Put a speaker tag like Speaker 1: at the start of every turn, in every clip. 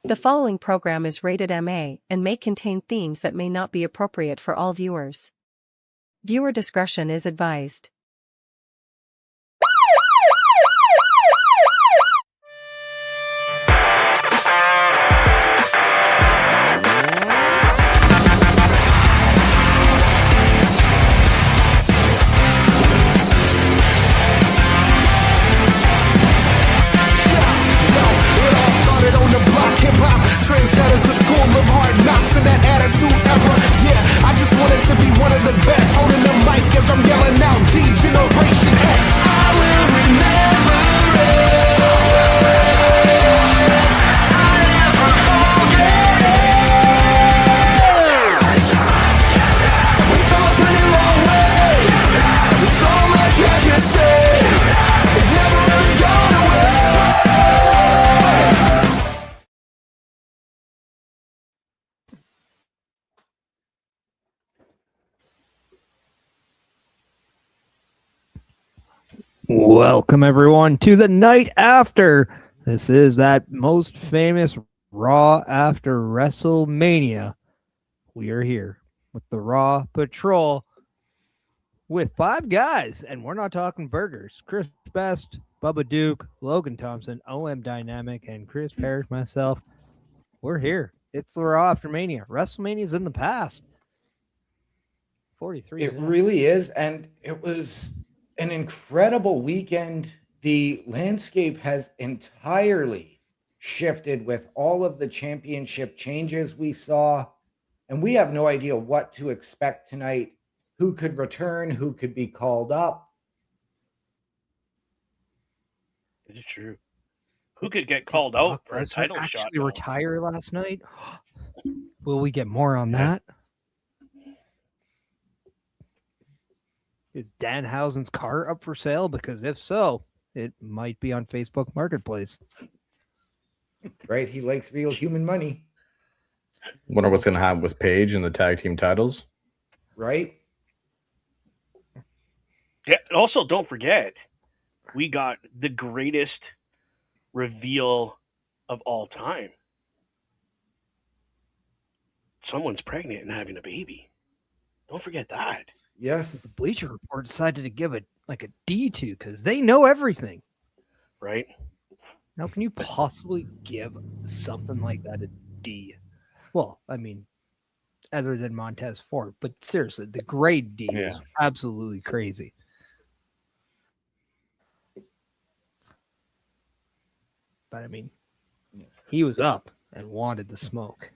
Speaker 1: The following program is rated MA and may contain themes that may not be appropriate for all viewers. Viewer discretion is advised.
Speaker 2: Trendsetters, the school of hard knocks and that attitude ever. Yeah, I just wanted to be one of the best. Holding the mic as I'm yelling out D-Generation X. I will remember it. I'll never forget it. We've come a pretty long way. There's so much I can say. It's never really gone away.
Speaker 3: Welcome, everyone, to the night after. This is that most famous Raw after WrestleMania. We are here with the Raw Patrol with 5 guys, and we're not talking burgers. Chris Best, Bubba Duke, Logan Thompson, OM Dynamic, and Chris Parrish, myself. We're here. It's the Raw after Mania. WrestleMania's in the past. 43.
Speaker 4: It really is, and it was an incredible weekend. The landscape has entirely shifted with all of the championship changes we saw, and we have no idea what to expect tonight. Who could return, who could be called up.
Speaker 5: It's true. Who could get called out for a title shot?
Speaker 3: Actually retire last night? Will we get more on that? Is Danhausen's car up for sale? Because if so, it might be on Facebook Marketplace.
Speaker 4: Right? He likes real human money.
Speaker 6: Wonder what's going to happen with Paige and the tag team titles.
Speaker 4: Right?
Speaker 5: Yeah, also, don't forget, we got the greatest reveal of all time. Someone's pregnant and having a baby. Don't forget that.
Speaker 4: Yes.
Speaker 3: The Bleacher Report decided to give it like a D to because they know everything.
Speaker 5: Right?
Speaker 3: How can you possibly give something like that a D? Well, I mean, other than Montez Ford, but seriously, the grade D is absolutely crazy. But I mean, he was up and wanted the smoke.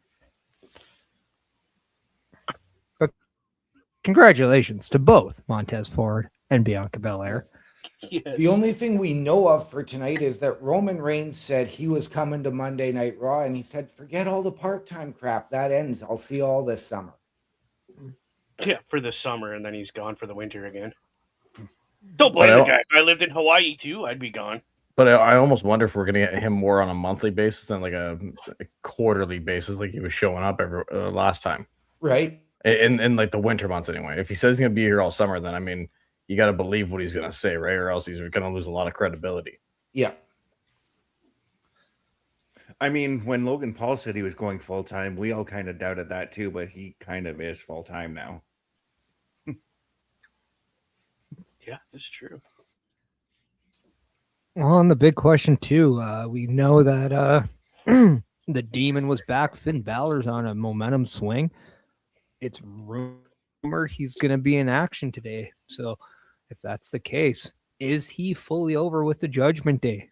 Speaker 3: But congratulations to both Montez Ford and Bianca Belair.
Speaker 5: Yes.
Speaker 4: The only thing we know of for tonight is that Roman Reigns said he was coming to Monday Night Raw, and he said, forget all the part-time crap. That ends. I'll see you all this summer.
Speaker 5: Yeah, for the summer, and then he's gone for the winter again. Don't blame the guy. If I lived in Hawaii, too, I'd be gone.
Speaker 6: But I almost wonder if we're going to get him more on a monthly basis than like a quarterly basis, like he was showing up every last time.
Speaker 4: Right.
Speaker 6: In like the winter months anyway. If he says he's going to be here all summer, then I mean, you got to believe what he's going to say, right? Or else he's going to lose a lot of credibility.
Speaker 4: Yeah.
Speaker 7: I mean, when Logan Paul said he was going full-time, we all kind of doubted that too, but he kind of is full-time now.
Speaker 5: Yeah, that's true.
Speaker 3: Well, and the big question, too, we know that the Demon was back. Finn Balor's on a momentum swing. It's rumored he's going to be in action today. So if that's the case, is he fully over with the Judgment Day?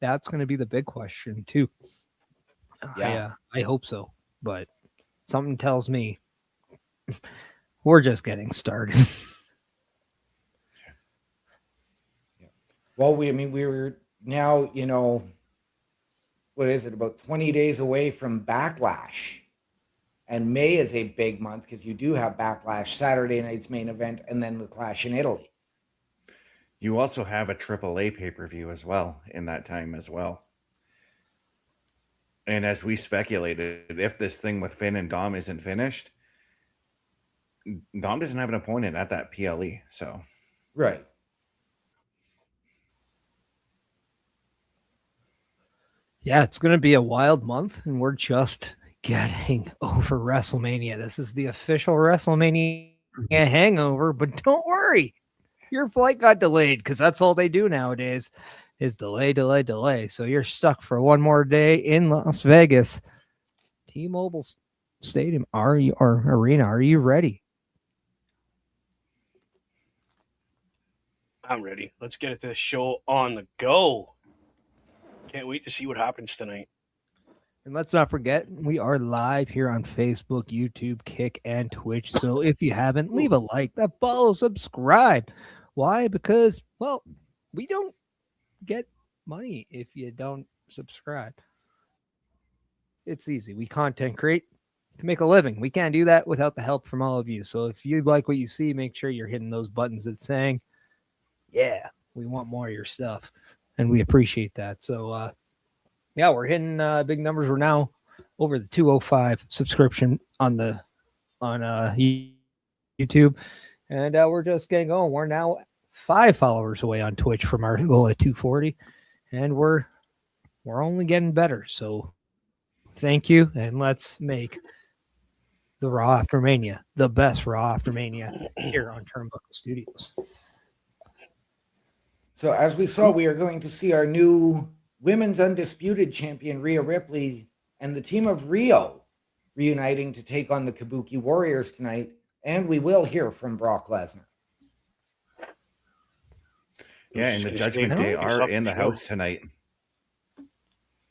Speaker 3: That's going to be the big question, too. Yeah, I hope so. But something tells me we're just getting started.
Speaker 4: Well, we were now, what is it, about 20 days away from Backlash. And May is a big month because you do have Backlash, Saturday night's main event, and then the Clash in Italy.
Speaker 7: You also have a AAA pay-per-view as well in that time as well. And as we speculated, if this thing with Finn and Dom isn't finished, Dom doesn't have an opponent at that PLE. So,
Speaker 4: right.
Speaker 3: Yeah, it's going to be a wild month, and we're just getting over WrestleMania. This is the official WrestleMania hangover, but don't worry. Your flight got delayed because that's all they do nowadays is delay, delay, delay. So you're stuck for one more day in Las Vegas. T-Mobile Stadium, or Arena, are you ready?
Speaker 5: I'm ready. Let's get this show on the go. Can't wait to see what happens tonight.
Speaker 3: And let's not forget, we are live here on Facebook, YouTube, Kick, and Twitch. So if you haven't, leave a like, follow, subscribe. Why? Because, well, we don't get money if you don't subscribe. It's easy. We content create to make a living. We can't do that without the help from all of you. So if you like what you see, make sure you're hitting those buttons that's saying, yeah, we want more of your stuff. And we appreciate that. So, yeah, we're hitting big numbers. We're now over the 205 subscription on YouTube, and we're just getting going. We're now 5 followers away on Twitch from our goal at 240, and we're only getting better. So, thank you, and let's make the Raw After Mania the best Raw After Mania here on Turnbuckle Studios.
Speaker 4: So as we saw, we are going to see our new Women's Undisputed Champion, Rhea Ripley, and the team of Rio reuniting to take on the Kabuki Warriors tonight. And we will hear from Brock Lesnar.
Speaker 7: Yeah, and the Judgment Day are in the house tonight.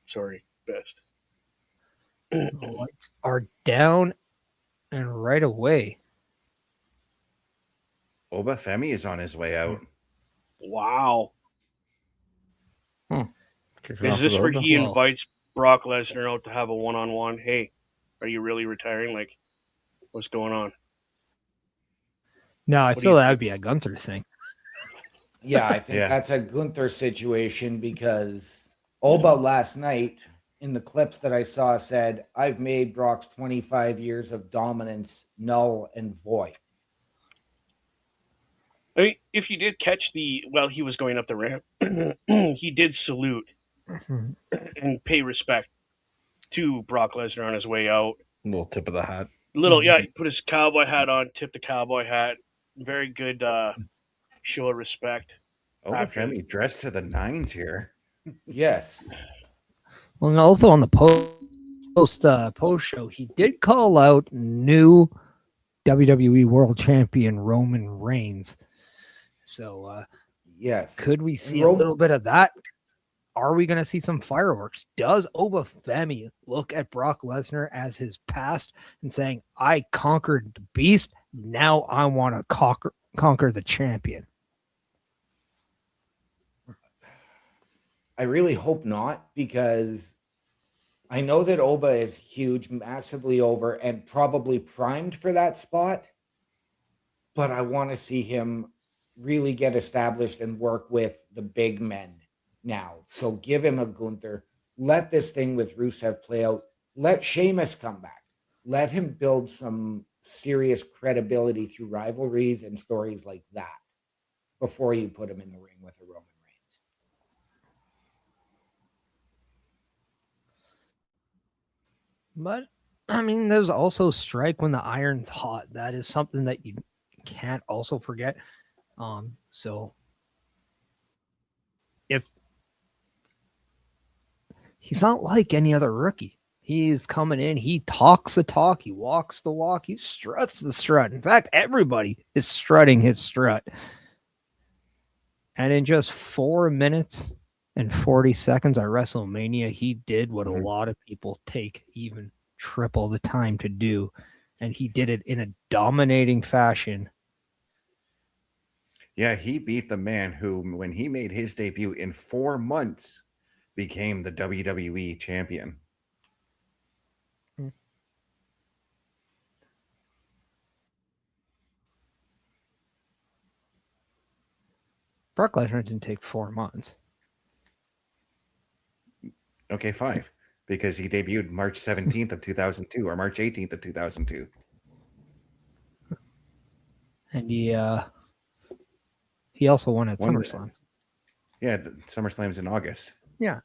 Speaker 5: Sorry, best.
Speaker 3: The lights are down and right away.
Speaker 7: Oba Femi is on his way out.
Speaker 5: Wow. Is this where he invites Brock Lesnar out to have a one-on-one? Hey, are you really retiring? Like, what's going on?
Speaker 3: No, I feel that would be a Gunther thing.
Speaker 4: Yeah, I think that's a Gunther situation because Oba last night in the clips that I saw said, I've made Brock's 25 years of dominance null and void.
Speaker 5: I mean, if you did catch while he was going up the ramp, he did salute and pay respect to Brock Lesnar on his way out.
Speaker 6: Little tip of the hat.
Speaker 5: He put his cowboy hat on, tipped the cowboy hat. Very good show of respect.
Speaker 7: Oba Femi dressed to the nines here.
Speaker 4: Yes.
Speaker 3: Well, and also on the post show, he did call out new WWE World Champion Roman Reigns. So,
Speaker 4: yes,
Speaker 3: could we see a little bit of that? Are we going to see some fireworks? Does Oba Femi look at Brock Lesnar as his past and saying, I conquered the beast, now I want to conquer the champion?
Speaker 4: I really hope not, because I know that Oba is huge, massively over, and probably primed for that spot, but I want to see him really get established and work with the big men now. So give him a Gunther. Let this thing with Rusev play out. Let Sheamus come back. Let him build some serious credibility through rivalries and stories like that before you put him in the ring with a Roman Reigns.
Speaker 3: But, I mean, there's also strike when the iron's hot. That is something that you can't also forget. So if he's not like any other rookie, he's coming in, he talks the talk, he walks the walk, he struts the strut. In fact, everybody is strutting his strut. And in just 4 minutes and 40 seconds at WrestleMania, he did what a lot of people take even triple the time to do. And he did it in a dominating fashion.
Speaker 7: Yeah, he beat the man who, when he made his debut in 4 months, became the WWE champion.
Speaker 3: Brock Lesnar didn't take 4 months.
Speaker 7: Okay, 5. Because he debuted March 17th of 2002 or March 18th of 2002.
Speaker 3: And he also won at SummerSlam.
Speaker 7: Yeah, SummerSlam's in August.
Speaker 3: Yeah.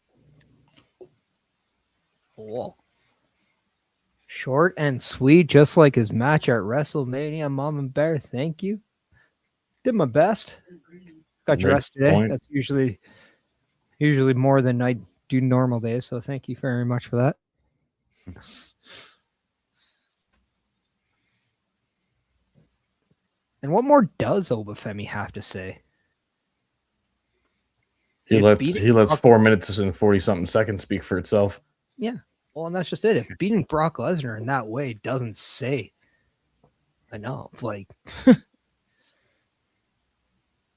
Speaker 3: Whoa. Short and sweet, just like his match at WrestleMania. Mom and Bear, thank you. Did my best. Got
Speaker 6: Great
Speaker 3: dressed today.
Speaker 6: point.
Speaker 3: That's usually more than I do normal days. So thank you very much for that. And what more does Obafemi have to say?
Speaker 6: He
Speaker 3: If
Speaker 6: lets
Speaker 3: beating
Speaker 6: 4 minutes and 40 something seconds speak for itself.
Speaker 3: Yeah. Well, and that's just it. If beating Brock Lesnar in that way doesn't say enough, like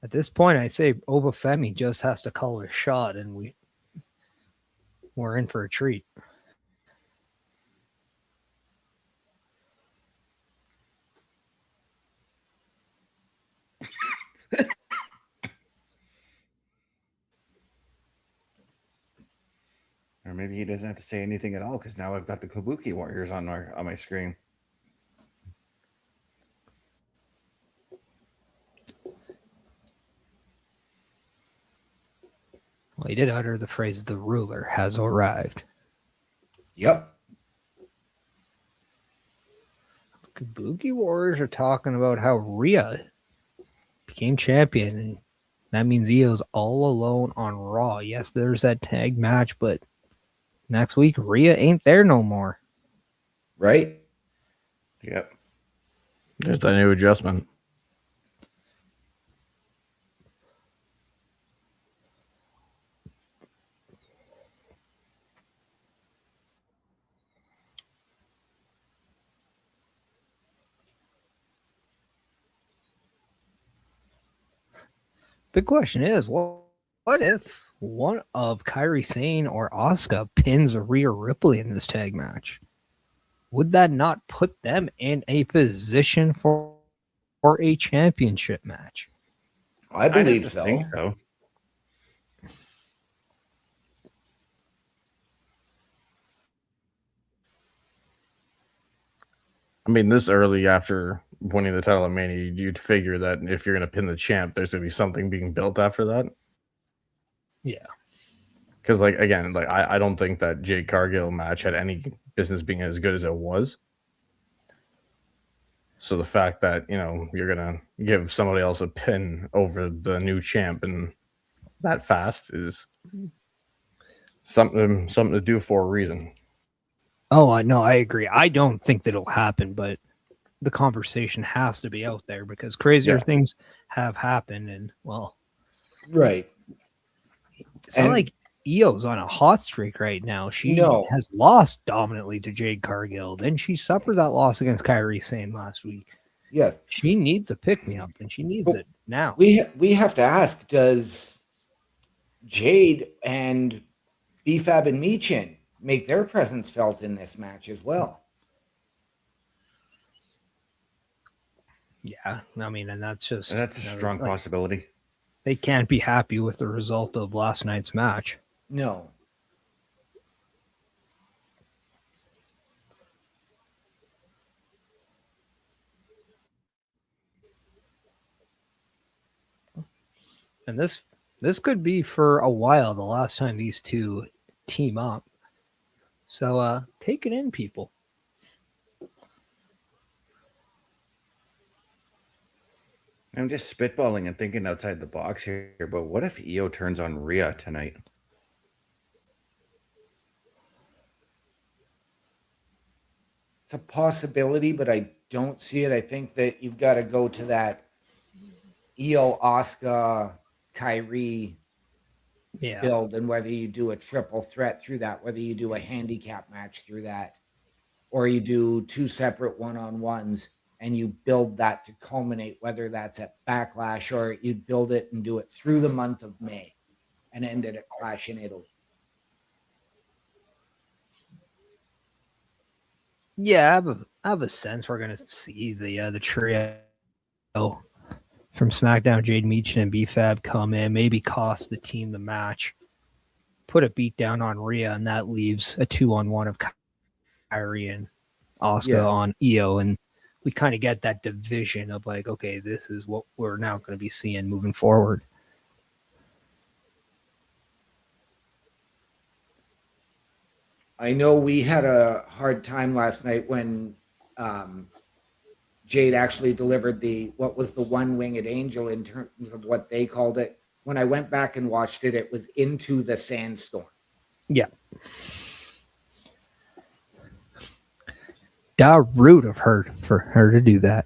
Speaker 3: at this point, I say Obafemi just has to call a shot, and we're in for a treat.
Speaker 7: Or maybe he doesn't have to say anything at all because now I've got the Kabuki Warriors on my screen.
Speaker 3: Well, he did utter the phrase, "The ruler has arrived."
Speaker 4: Yep.
Speaker 3: Kabuki Warriors are talking about how Rhea became champion, and that means Io's all alone on Raw. Yes, there's that tag match, but next week, Rhea ain't there no more.
Speaker 4: Right?
Speaker 7: Yep.
Speaker 6: There's that new adjustment.
Speaker 3: Big question is, what if one of Kairi Sane or Asuka pins Rhea Ripley in this tag match? Would that not put them in a position for a championship match?
Speaker 4: I believe
Speaker 7: I
Speaker 4: so.
Speaker 7: think so.
Speaker 6: I mean, this early after winning the title at Mania, you'd figure that if you're going to pin the champ, there's going to be something being built after that.
Speaker 3: Yeah.
Speaker 6: Because, like, again, like I don't think that Jade Cargill match had any business being as good as it was. So the fact that, you know, you're going to give somebody else a pin over the new champ and that fast is something to do for a reason.
Speaker 3: Oh, no, I agree. I don't think that it'll happen, but the conversation has to be out there because crazier things have happened. And, well,
Speaker 4: Right.
Speaker 3: it's not like Io's on a hot streak right now. She has lost dominantly to Jade Cargill. Then she suffered that loss against Kairi Sane last week.
Speaker 4: Yes.
Speaker 3: She needs a pick-me-up, and she needs it now.
Speaker 4: We have to ask, does Jade and BFAB and Michin make their presence felt in this match as well?
Speaker 3: Yeah, I mean, and that's
Speaker 7: a strong possibility.
Speaker 3: They can't be happy with the result of last night's match.
Speaker 4: No.
Speaker 3: And this could be for a while the last time these two team up. So take it in, people.
Speaker 7: I'm just spitballing and thinking outside the box here, but what if Io turns on Rhea tonight?
Speaker 4: It's a possibility, but I don't see it. I think that you've got to go to that Io, Asuka, Kyrie build, and whether you do a triple threat through that, whether you do a handicap match through that, or you do two separate one-on-ones and you build that to culminate, whether that's at Backlash or you build it and do it through the month of May and end it at Clash in Italy.
Speaker 3: Yeah, I have a sense we're going to see the trio from SmackDown, Jade Meechin and BFAB come in, maybe cost the team the match, put a beat down on Rhea, and that leaves a 2-on-1 of Kyrie and Asuka on Io, and we kind of get that division of like, okay, this is what we're now going to be seeing moving forward.
Speaker 4: I know we had a hard time last night when Jade actually delivered what was the one-winged angel in terms of what they called it. When I went back and watched it, it was Into the Sandstorm.
Speaker 3: Yeah. Da rude of her for her to do that.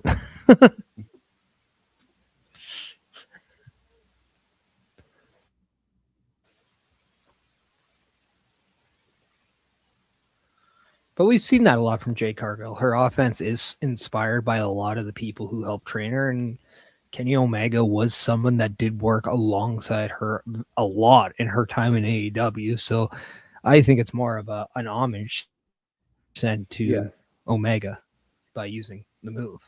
Speaker 3: But we've seen that a lot from Jade Cargill. Her offense is inspired by a lot of the people who helped train her, and Kenny Omega was someone that did work alongside her a lot in her time in AEW. So I think it's more of an homage sent to Omega by using the move.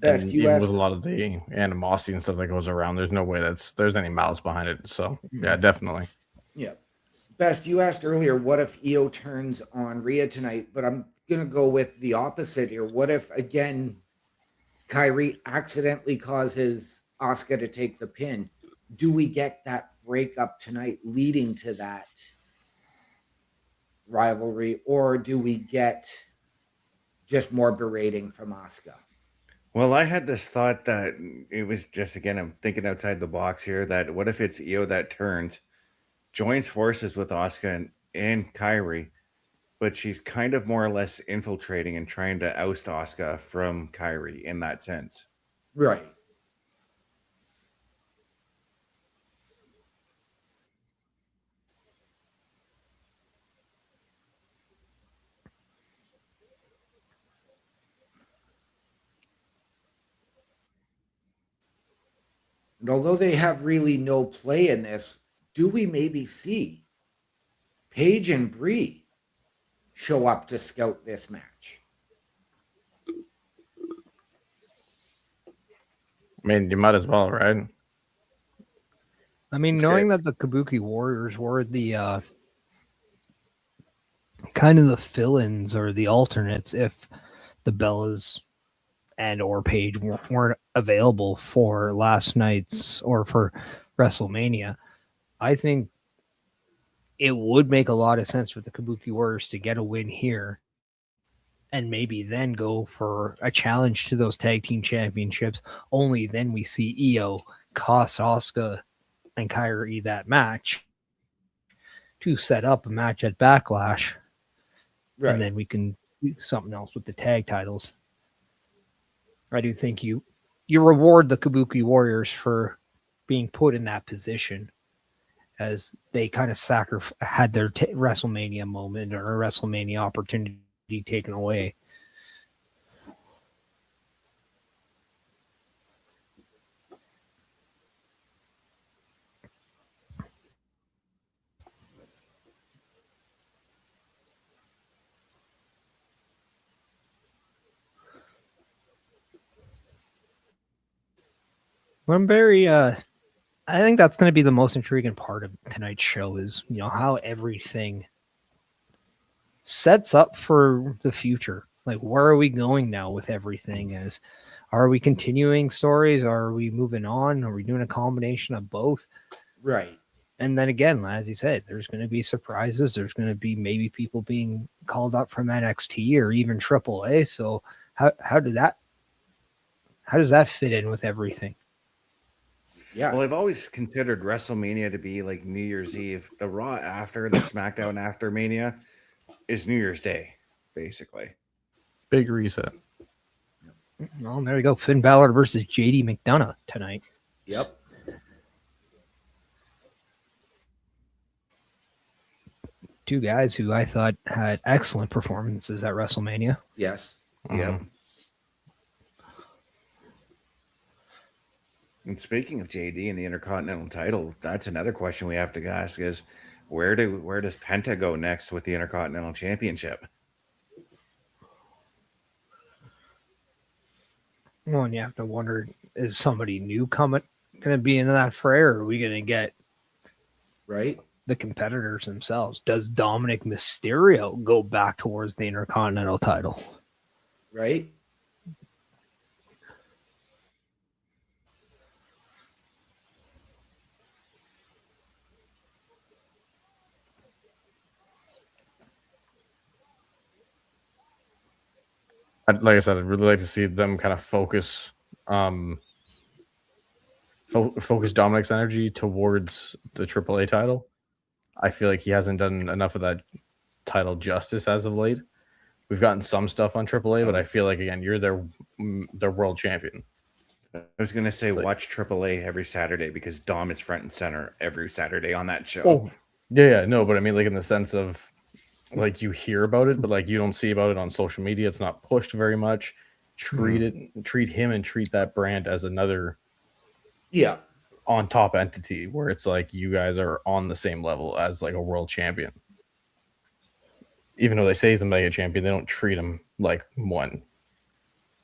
Speaker 6: And even with a lot of the animosity and stuff that goes around, there's no way there's any malice behind it. So yeah, definitely.
Speaker 4: Yeah. Best, you asked earlier, what if Io turns on Rhea tonight? But I'm gonna go with the opposite here. What if again Kyrie accidentally causes Asuka to take the pin? Do we get that breakup tonight leading to that rivalry, or do we get just more berating from Asuka?
Speaker 7: Well, I had this thought that it was just, again, I'm thinking outside the box here, that what if it's Io that turns, joins forces with Asuka and Kyrie, but she's kind of more or less infiltrating and trying to oust Asuka from Kyrie in that sense.
Speaker 4: Right. And although they have really no play in this, do we maybe see Paige and Bree show up to scout this match?
Speaker 6: I mean, you might as well, right?
Speaker 3: I mean, knowing that the Kabuki Warriors were the kind of the fill-ins or the alternates if the Bellas and or Paige weren't available for last night's or for WrestleMania, I think it would make a lot of sense for the Kabuki Warriors to get a win here and maybe then go for a challenge to those tag team championships. Only then we see Io cost Asuka and Kyrie that match to set up a match at Backlash. Right. And then we can do something else with the tag titles. I do think you reward the Kabuki Warriors for being put in that position as they kind of had their WrestleMania moment or a WrestleMania opportunity taken away. I'm very I think that's going to be the most intriguing part of tonight's show is, how everything sets up for the future. Like, where are we going now with everything? Are we continuing stories? Are we moving on? Are we doing a combination of both?
Speaker 4: Right.
Speaker 3: And then again, as you said, there's going to be surprises. There's going to be maybe people being called up from NXT or even AAA. So how does that fit in with everything?
Speaker 4: Yeah.
Speaker 7: Well, I've always considered WrestleMania to be like New Year's Eve. The Raw after, the SmackDown after Mania is New Year's Day, basically.
Speaker 6: Big reset.
Speaker 3: Well, there you go. Finn Balor versus JD McDonough tonight.
Speaker 4: Yep.
Speaker 3: Two guys who I thought had excellent performances at WrestleMania.
Speaker 4: Yes.
Speaker 7: Yep. And speaking of JD and the Intercontinental title, that's another question we have to ask is where does Penta go next with the Intercontinental Championship?
Speaker 3: Well, and you have to wonder, is somebody new going to be into that fray, or are we going to get the competitors themselves? Does Dominic Mysterio go back towards the Intercontinental title?
Speaker 4: Right.
Speaker 6: Like I said, I'd really like to see them kind of focus Dominic's energy towards the AAA title. I feel like he hasn't done enough of that title justice as of late. We've gotten some stuff on AAA, but I feel like, again, you're their world champion.
Speaker 7: I was gonna say watch AAA every Saturday because Dom is front and center every Saturday on that show.
Speaker 6: Oh, yeah, no, but I mean, like, in the sense of, like, you hear about it, but like you don't see about it on social media. It's not pushed very much. Treat him and treat that brand as another on top entity where it's like you guys are on the same level as like a world champion. Even though they say he's a mega champion, they don't treat him like one.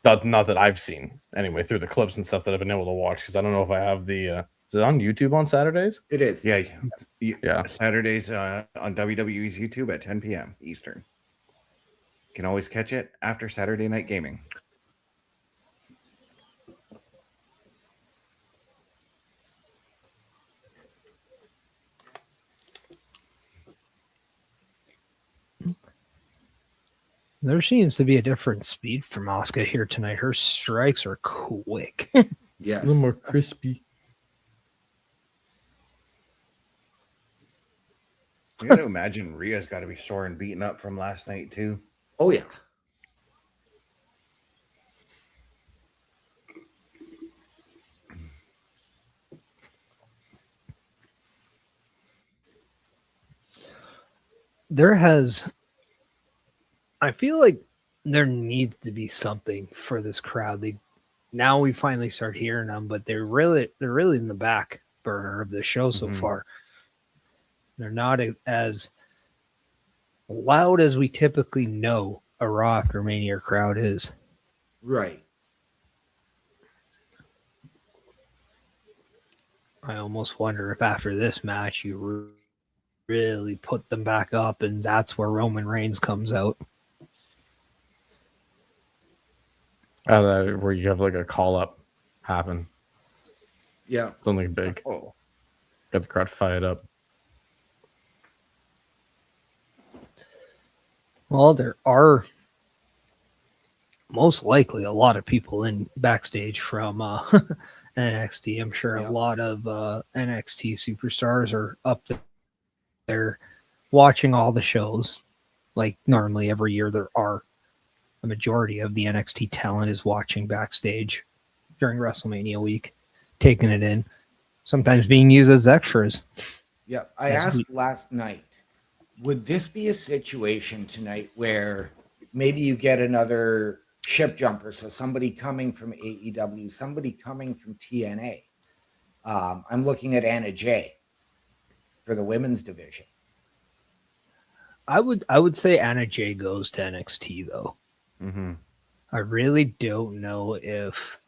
Speaker 6: Not that I've seen anyway through the clips and stuff that I've been able to watch, because I don't know if I have the. Is it on YouTube on Saturdays?
Speaker 4: It is.
Speaker 7: Yeah. Saturdays on WWE's YouTube at 10 p.m. Eastern. You can always catch it after Saturday Night Gaming.
Speaker 3: There seems to be a different speed from Asuka here tonight. Her strikes are quick.
Speaker 4: Yes.
Speaker 6: A little more crispy.
Speaker 7: You got to imagine Rhea's got to be sore and beaten up from last night too.
Speaker 4: Oh yeah.
Speaker 3: I feel like there needs to be something for this crowd. Now we finally start hearing them, but they're really in the back burner of the show so far. They're not as loud as we typically know a Raw After Mania crowd is.
Speaker 4: Right.
Speaker 3: I almost wonder if after this match you really put them back up, and that's where Roman Reigns comes out.
Speaker 6: Where you have like a call up happen.
Speaker 4: Yeah.
Speaker 6: Something big.
Speaker 7: Oh.
Speaker 6: Get the crowd fired up.
Speaker 3: Well, there are most likely a lot of people in backstage from NXT. I'm sure a lot of NXT superstars are up there watching all the shows. Like normally every year there are. A majority of the NXT talent is watching backstage during WrestleMania week, taking it in, sometimes being used as extras.
Speaker 4: Yeah, I asked last night, would this be a situation tonight where maybe you get another ship jumper, so somebody coming from AEW, somebody coming from TNA? I'm looking at Anna Jay for the women's division.
Speaker 3: I would say Anna Jay goes to NXT though. I really don't know if,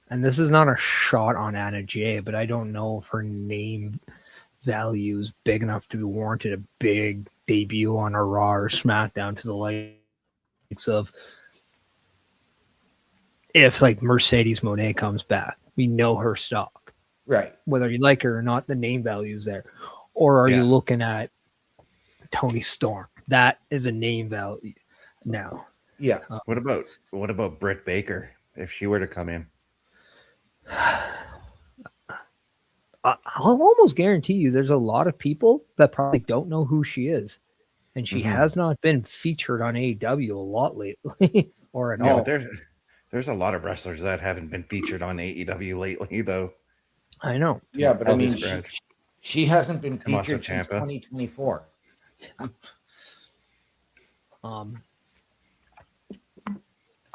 Speaker 3: and this is not a shot on Anna Jay, but I don't know if her name value is big enough to be warranted a big debut on a Raw or SmackDown to the likes of, if like Mercedes Moné comes back, we know her stock.
Speaker 4: Right.
Speaker 3: Whether you like her or not, the name value is there. Or are you looking at Toni Storm? That is a name value now.
Speaker 4: Yeah.
Speaker 7: What about Britt Baker if she were to come in?
Speaker 3: I'll almost guarantee you there's a lot of people that probably don't know who she is. And she has not been featured on AEW a lot lately or at all.
Speaker 7: There's a lot of wrestlers that haven't been featured on AEW lately, though.
Speaker 3: I know.
Speaker 4: Yeah, but I mean, she hasn't been featured since 2024.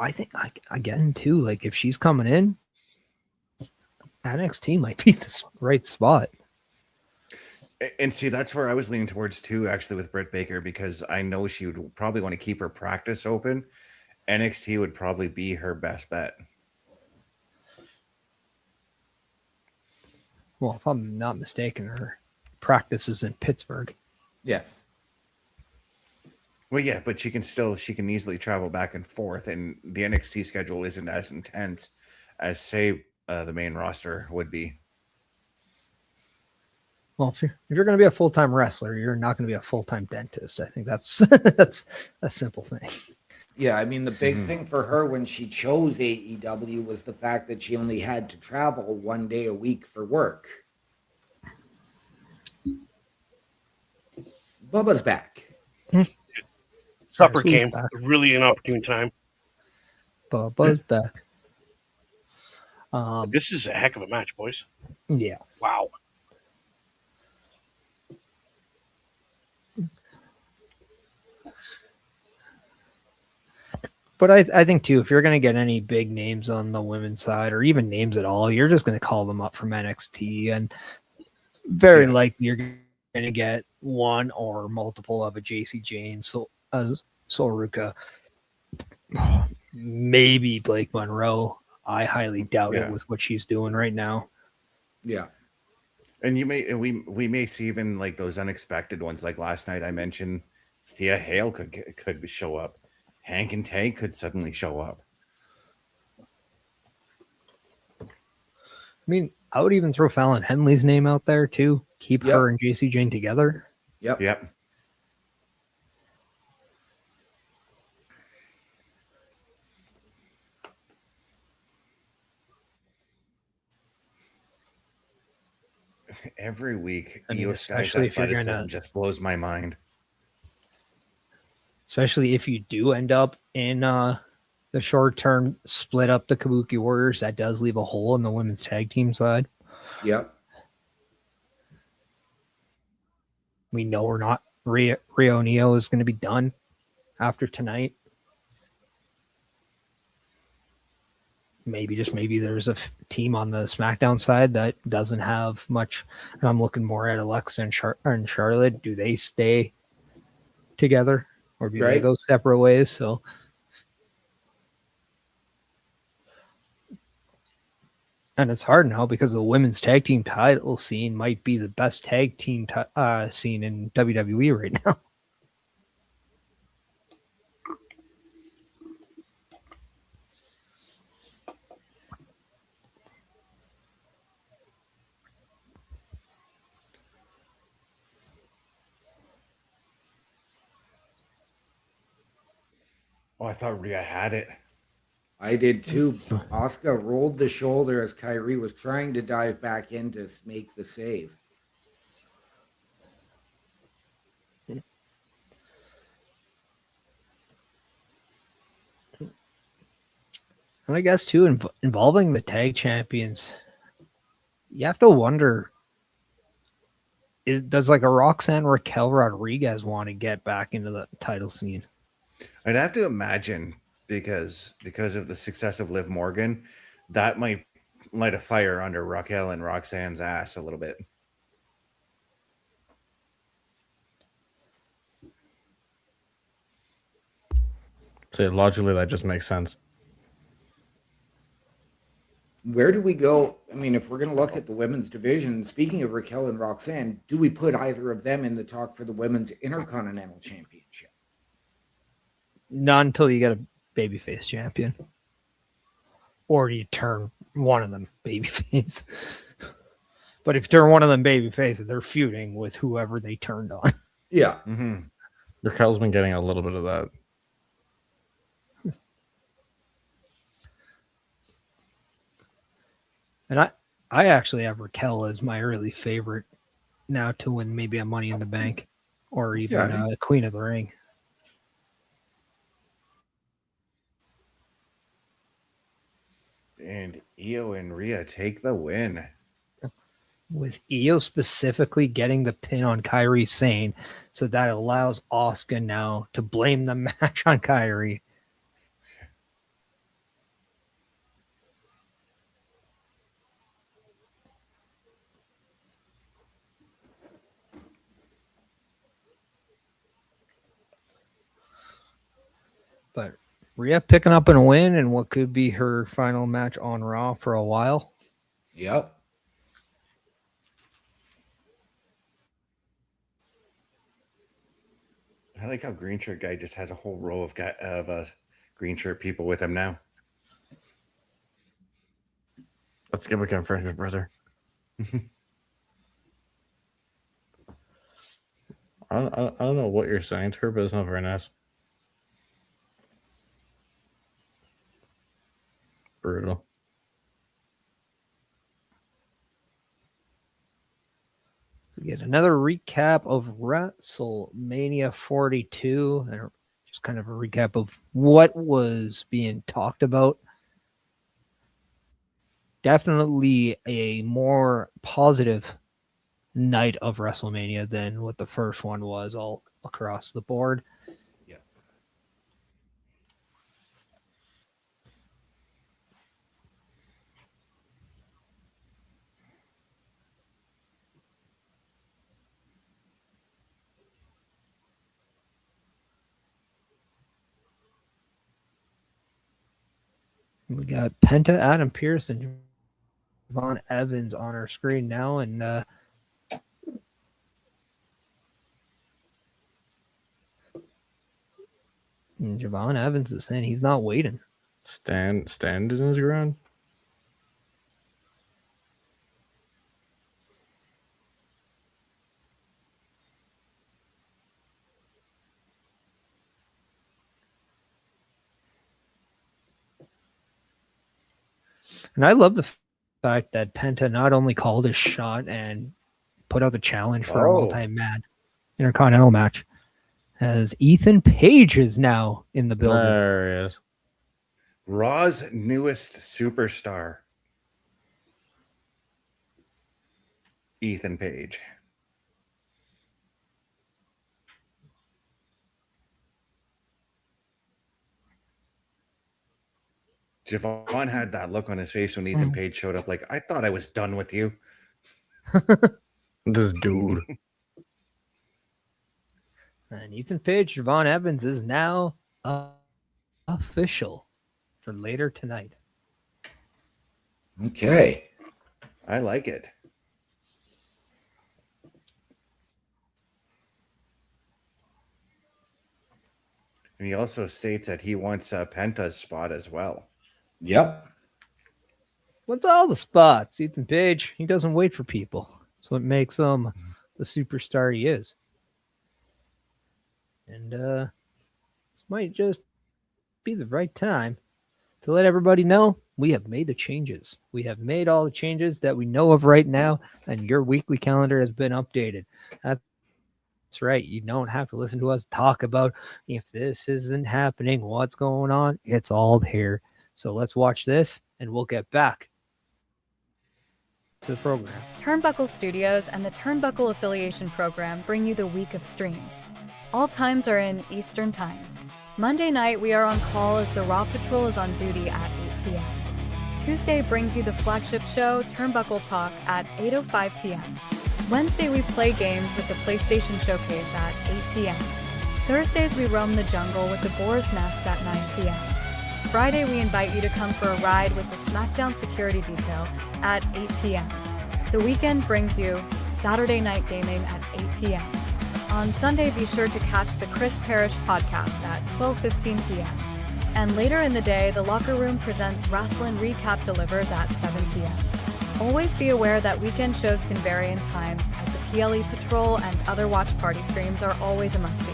Speaker 3: I think again too, like if she's coming in, NXT might be the right spot.
Speaker 7: And see, that's where I was leaning towards too, actually, with Britt Baker, because I know she would probably want to keep her practice open. NXT would probably be her best bet.
Speaker 3: Well, if I'm not mistaken, her practice is in Pittsburgh.
Speaker 4: Yes.
Speaker 7: Well, yeah, but she can easily travel back and forth, and the NXT schedule isn't as intense as, say, the main roster would be.
Speaker 3: Well, if you're going to be a full-time wrestler, you're not going to be a full-time dentist. I think that's that's a simple thing.
Speaker 4: Yeah, I mean, the big thing for her when she chose AEW was the fact that she only had to travel 1 day a week for work. Bubba's back.
Speaker 5: Supper
Speaker 3: Yes, he's
Speaker 5: came
Speaker 3: back.
Speaker 5: really an opportune time.
Speaker 3: Bubba's back.
Speaker 5: This is a heck of a match, boys.
Speaker 3: Yeah.
Speaker 5: Wow.
Speaker 3: But I think too, if you're going to get any big names on the women's side, or even names at all, you're just going to call them up from NXT, and very likely you're going to get one or multiple of a JC Jane, Soruka, maybe Blake Monroe. I highly doubt it with what she's doing right now.
Speaker 4: Yeah.
Speaker 7: And we may see even like those unexpected ones. Like last night, I mentioned Thea Hale could show up. Hank and Tank could suddenly show up.
Speaker 3: I mean, I would even throw Fallon Henley's name out there too. Keep her and JC Jane together.
Speaker 7: Yep. Every week,
Speaker 3: I mean,
Speaker 7: Io Sky's athleticism just blows my mind.
Speaker 3: Especially if you do end up in the short term split up the Kabuki Warriors, that does leave a hole in the women's tag team side.
Speaker 4: Yep.
Speaker 3: We know we're not Rio Neo is going to be done after tonight. Maybe there's a team on the SmackDown side that doesn't have much. And I'm looking more at Alexa and Charlotte. Do they stay together or do they go separate ways? So, and it's hard now because the women's tag team title scene might be the best tag team scene in WWE right now.
Speaker 7: Oh, I thought Rhea had it.
Speaker 4: I did too. Asuka rolled the shoulder as Kyrie was trying to dive back in to make the save.
Speaker 3: And I guess too, involving the tag champions, you have to wonder: does like a Roxanne Raquel Rodriguez want to get back into the title scene?
Speaker 7: I'd have to imagine because of the success of Liv Morgan, that might light a fire under Raquel and Roxanne's ass a little bit.
Speaker 6: So logically, that just makes sense.
Speaker 4: Where do we go? I mean, if we're going to look at the women's division, speaking of Raquel and Roxanne, do we put either of them in the talk for the women's Intercontinental Championship?
Speaker 3: Not until you get a babyface champion. Or you turn one of them babyface. But if you turn one of them babyface, they're feuding with whoever they turned on.
Speaker 4: Yeah.
Speaker 7: Mm-hmm.
Speaker 6: Raquel's been getting a little bit of that.
Speaker 3: And I actually have Raquel as my early favorite now to win maybe a Money in the Bank or even a Queen of the Ring.
Speaker 7: And Io and Rhea take the win.
Speaker 3: With Io specifically getting the pin on Kairi Sane, so that allows Asuka now to blame the match on Kairi. But Rhea picking up a win in what could be her final match on Raw for a while.
Speaker 4: Yep.
Speaker 7: I like how green shirt guy just has a whole row of green shirt people with him now.
Speaker 6: Let's give a confession, brother. I don't know what you're saying to her, but it's not very nice. brutal.
Speaker 3: We get another recap of WrestleMania 42, and just kind of a recap of what was being talked about. Definitely a more positive night of WrestleMania than what the first one was all across the board.
Speaker 4: Yeah.
Speaker 3: We got Penta, Adam Pearce, and Javon Evans on our screen now, and Javon Evans is saying he's not waiting.
Speaker 6: Stand in his ground.
Speaker 3: And I love the fact that Penta not only called his shot and put out the challenge for a multi-man intercontinental match, as Ethan Page is now in the building.
Speaker 6: There he is.
Speaker 7: Raw's newest superstar, Ethan Page. Javon had that look on his face when Ethan Page showed up. Like, I thought I was done with you.
Speaker 6: This dude.
Speaker 3: And Ethan Page, Javon Evans is now official for later tonight.
Speaker 4: Okay.
Speaker 7: I like it. And he also states that he wants Penta's spot as well.
Speaker 4: Yep.
Speaker 3: What's all the spots? Ethan Page, he doesn't wait for people. That's what makes him the superstar he is. And this might just be the right time to let everybody know we have made the changes. We have made all the changes that we know of right now, and your weekly calendar has been updated. That's right. You don't have to listen to us talk about if this isn't happening, what's going on. It's all here. So let's watch this, and we'll get back to the program.
Speaker 8: Turnbuckle Studios and the Turnbuckle Affiliation Program bring you the week of streams. All times are in Eastern Time. Monday night, we are on call as the Raw Patrol is on duty at 8 p.m. Tuesday brings you the flagship show, Turnbuckle Talk, at 8:05 p.m. Wednesday, we play games with the PlayStation Showcase at 8 p.m. Thursdays, we roam the jungle with the Boar's Nest at 9 p.m. Friday, we invite you to come for a ride with the SmackDown Security Detail at 8 p.m. The weekend brings you Saturday Night Gaming at 8 p.m. On Sunday, be sure to catch the Chris Parrish podcast at 12:15 p.m. And later in the day, the Locker Room presents Wrestling Recap Delivers at 7 p.m. Always be aware that weekend shows can vary in times, as the PLE Patrol and other watch party streams are always a must-see.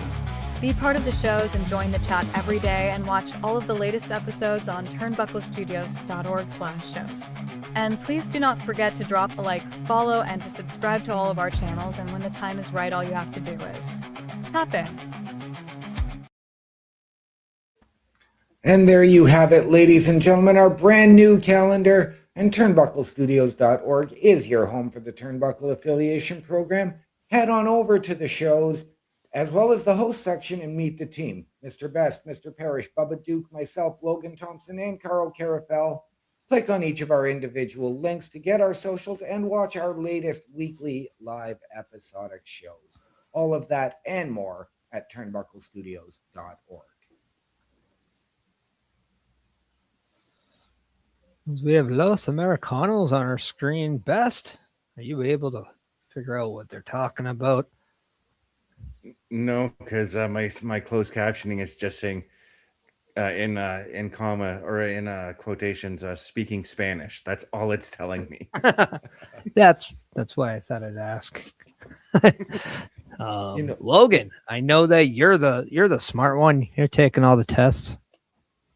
Speaker 8: Be part of the shows and join the chat every day, and watch all of the latest episodes on turnbucklestudios.org/shows. And please do not forget to drop a like, follow, and to subscribe to all of our channels, and when the time is right, all you have to do is tap in.
Speaker 4: And there you have it, ladies and gentlemen, our brand new calendar. And turnbucklestudios.org is your home for the Turnbuckle Affiliation Program. Head on over to the shows, as well as the host section, and meet the team. Mr. Best, Mr. Parrish, Bubba Duke, myself, Logan Thompson, and Carl Carafel. Click on each of our individual links to get our socials and watch our latest weekly live episodic shows. All of that and more at turnbucklestudios.org.
Speaker 3: We have Los Americanos on our screen. Best, are you able to figure out what they're talking about?
Speaker 7: No, because my closed captioning is just saying in comma or in quotations, speaking Spanish. That's all it's telling me.
Speaker 3: That's why I thought I'd ask. Logan, I know that you're the smart one. You're taking all the tests.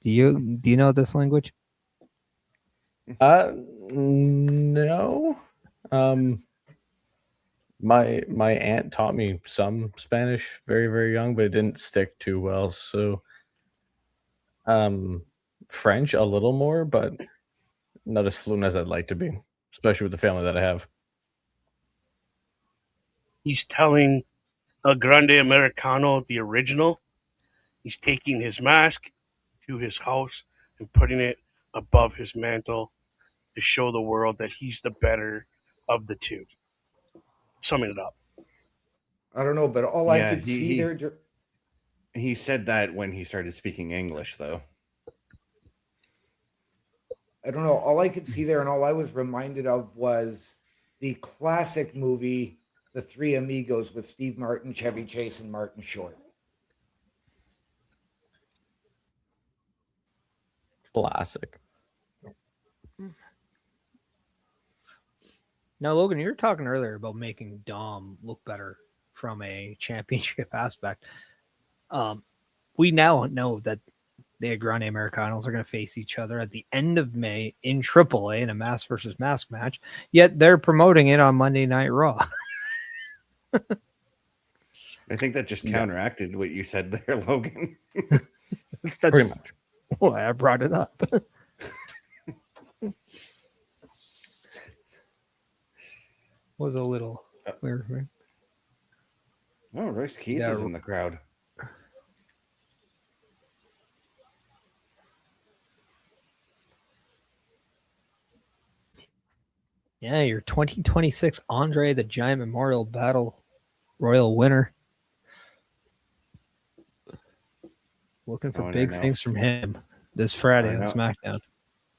Speaker 3: Do you know this language?
Speaker 6: No. My aunt taught me some Spanish very, very young, but it didn't stick too well. So French a little more, but not as fluent as I'd like to be, especially with the family that I have.
Speaker 5: He's telling El Grande Americano, the original, he's taking his mask to his house and putting it above his mantle to show the world that he's the better of the two. Summing it up.
Speaker 4: I don't know, but all I
Speaker 7: Yeah,
Speaker 4: could see there,
Speaker 7: he said that when he started speaking English, though.
Speaker 4: I don't know. All I could see there and all I was reminded of was the classic movie, The Three Amigos, with Steve Martin, Chevy Chase, and Martin Short.
Speaker 6: Classic.
Speaker 3: Now, Logan, you were talking earlier about making Dom look better from a championship aspect. We now know that the Grande Americanos are going to face each other at the end of May in AAA in a mask versus mask match, yet they're promoting it on Monday Night Raw.
Speaker 7: I think that just counteracted what you said there, Logan.
Speaker 6: Pretty much.
Speaker 3: Why I brought it up. Was a little weird, right?
Speaker 7: Oh, Royce Keys is in the crowd.
Speaker 3: Yeah, your 2026 Andre the Giant Memorial Battle Royal winner. Looking for big things from him this Friday on SmackDown.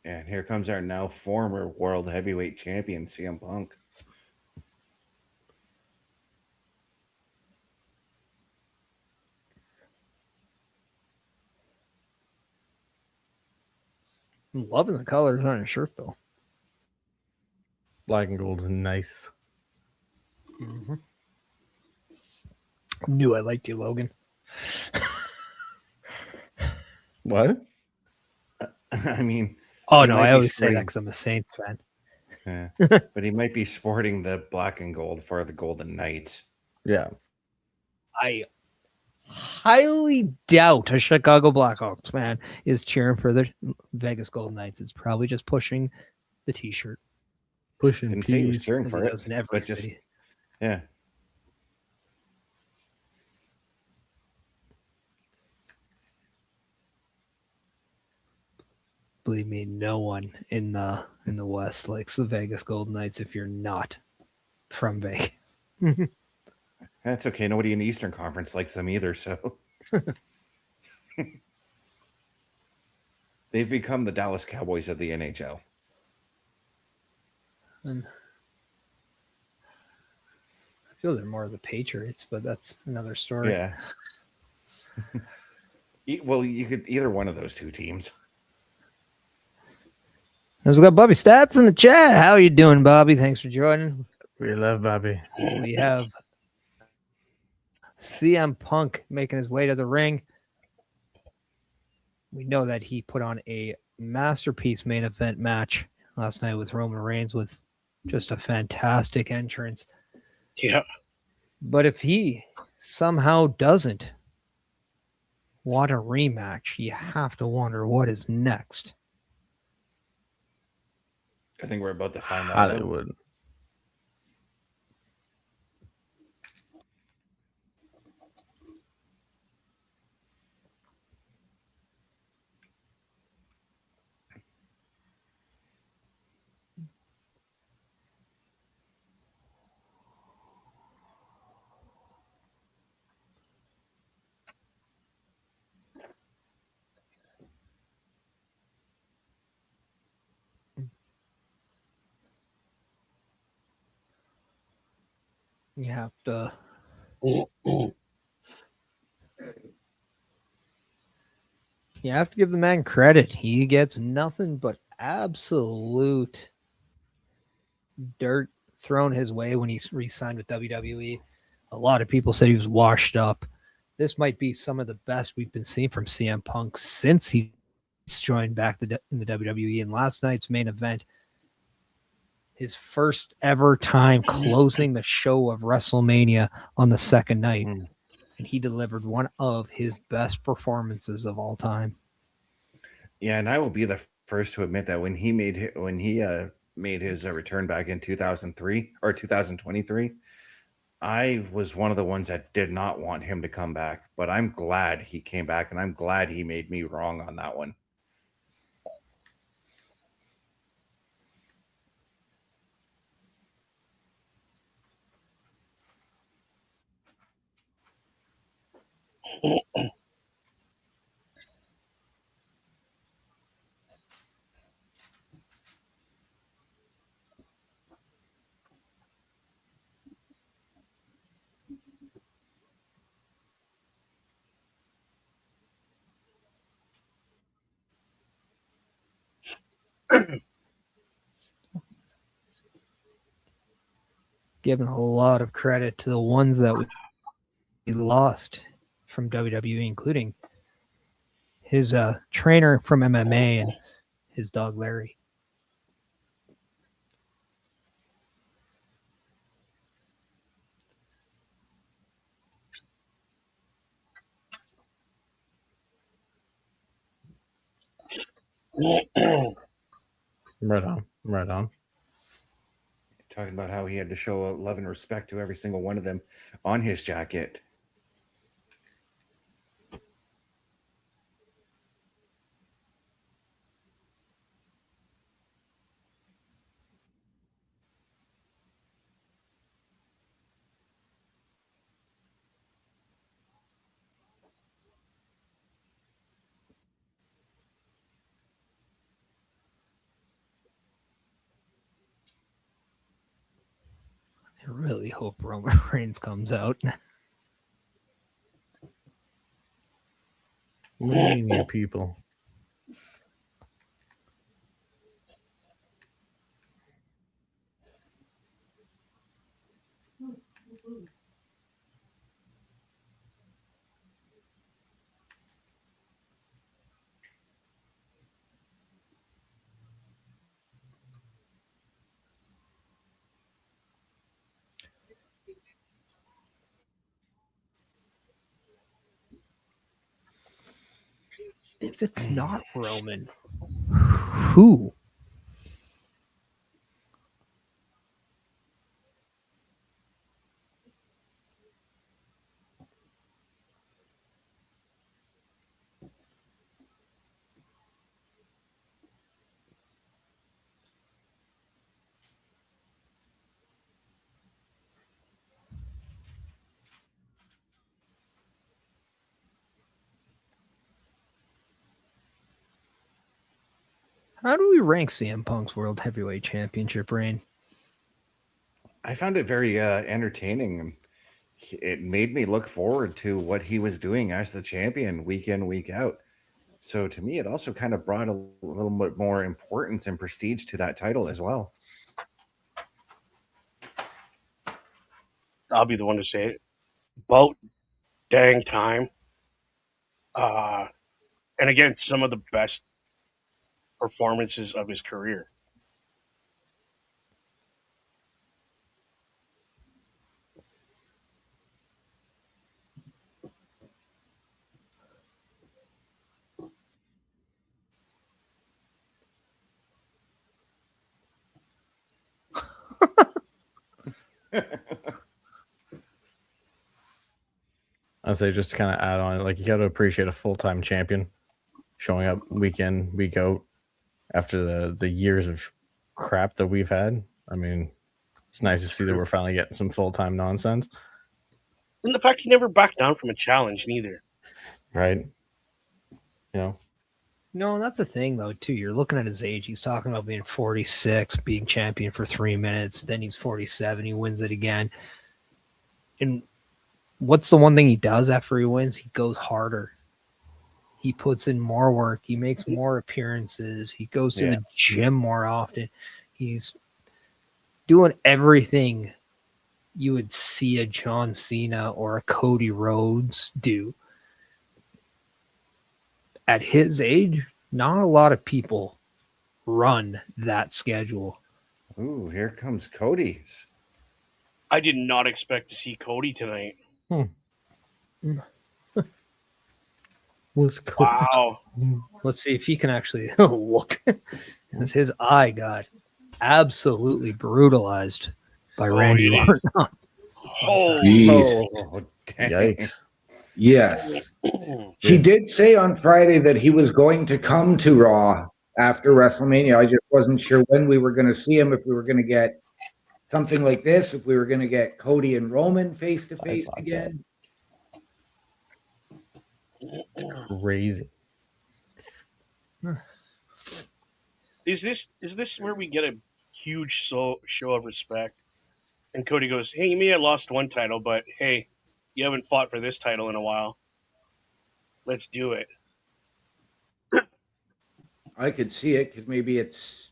Speaker 7: And here comes our now former World Heavyweight Champion, CM Punk.
Speaker 3: I'm loving the colors on his shirt, though.
Speaker 6: Black and gold is nice.
Speaker 3: Mm-hmm. Knew I liked you, Logan.
Speaker 6: What?
Speaker 7: I mean,
Speaker 3: oh no, I always say that because I'm a Saints fan.
Speaker 7: Yeah. But he might be sporting the black and gold for the Golden Knights.
Speaker 6: Yeah.
Speaker 3: I highly doubt a Chicago Blackhawks fan is cheering for the Vegas Golden Knights. It's probably just pushing the T-shirt.
Speaker 6: Pushing.
Speaker 7: Didn't say he was cheering for it,
Speaker 3: in every
Speaker 7: but just
Speaker 3: city.
Speaker 7: yeah.
Speaker 3: Believe me, no one in the West likes the Vegas Golden Knights if you're not from Vegas.
Speaker 7: That's okay. Nobody in the Eastern Conference likes them either, so they've become the Dallas Cowboys of the NHL.
Speaker 3: And I feel they're more of the Patriots, but that's another story.
Speaker 7: Yeah. Well, you could either one of those two teams.
Speaker 3: As we got Bobby Stats in the chat. How are you doing, Bobby? Thanks for joining.
Speaker 6: We love Bobby.
Speaker 3: We have CM Punk making his way to the ring. We know that he put on a masterpiece main event match last night with Roman Reigns with just a fantastic entrance.
Speaker 5: Yeah.
Speaker 3: But if he somehow doesn't want a rematch, you have to wonder what is next.
Speaker 7: I think we're about to find out.
Speaker 6: Hollywood.
Speaker 3: You have to give the man credit. He gets nothing but absolute dirt thrown his way when he re-signed with WWE. A lot of people said he was washed up. This might be some of the best we've been seeing from CM Punk since he's joined back in the WWE. And last night's main event, his first ever time closing the show of WrestleMania on the second night. And he delivered one of his best performances of all time.
Speaker 7: Yeah, and I will be the first to admit that when he made his return back in 2003 or 2023, I was one of the ones that did not want him to come back, but I'm glad he came back, and I'm glad he made me wrong on that one.
Speaker 3: Giving a lot of credit to the ones that we lost from WWE, including his trainer from MMA and his dog Larry.
Speaker 6: Right on. Right on.
Speaker 7: Talking about how he had to show love and respect to every single one of them on his jacket.
Speaker 3: I really hope Roman Reigns comes out.
Speaker 6: What do you mean, you people?
Speaker 3: If it's not Roman, who? How do we rank CM Punk's World Heavyweight Championship reign?
Speaker 7: I found it very entertaining. It made me look forward to what he was doing as the champion week in, week out. So to me, it also kind of brought a little bit more importance and prestige to that title as well.
Speaker 5: I'll be the one to say it. About dang time. And again, some of the best performances of his career.
Speaker 6: I'd say just to kind of add on, like, you got to appreciate a full-time champion showing up week in, week out after the years of crap that we've had. I mean, it's nice to see that we're finally getting some full-time nonsense.
Speaker 5: And the fact he never backed down from a challenge, neither.
Speaker 6: Right? You know?
Speaker 3: No, that's the thing, though, too. You're looking at his age. He's talking about being 46, being champion for 3 minutes. Then he's 47. He wins it again. And what's the one thing he does after he wins? He goes harder. He puts in more work. He makes more appearances. He goes to the gym more often. He's doing everything you would see a John Cena or a Cody Rhodes do. At his age, Not a lot of people run that schedule.
Speaker 7: Ooh, here comes Cody's.
Speaker 5: I did not expect to see Cody tonight.
Speaker 6: Was cool.
Speaker 5: Wow.
Speaker 3: Let's see if he can actually look. As his eye got absolutely brutalized by Randy
Speaker 5: it is.
Speaker 3: Orton.
Speaker 4: Jeez.
Speaker 7: Oh, dang.
Speaker 6: Yikes.
Speaker 4: Yes. He did say on Friday that he was going to come to Raw after WrestleMania. I just wasn't sure when we were going to see him, if we were going to get something like this, if we were going to get Cody and Roman face to face
Speaker 6: thought
Speaker 4: again.
Speaker 6: Crazy.
Speaker 5: Is this where we get a huge show of respect? And Cody goes, "Hey, you may have lost one title, but hey, you haven't fought for this title in a while. Let's do it."
Speaker 4: I could see it because maybe it's,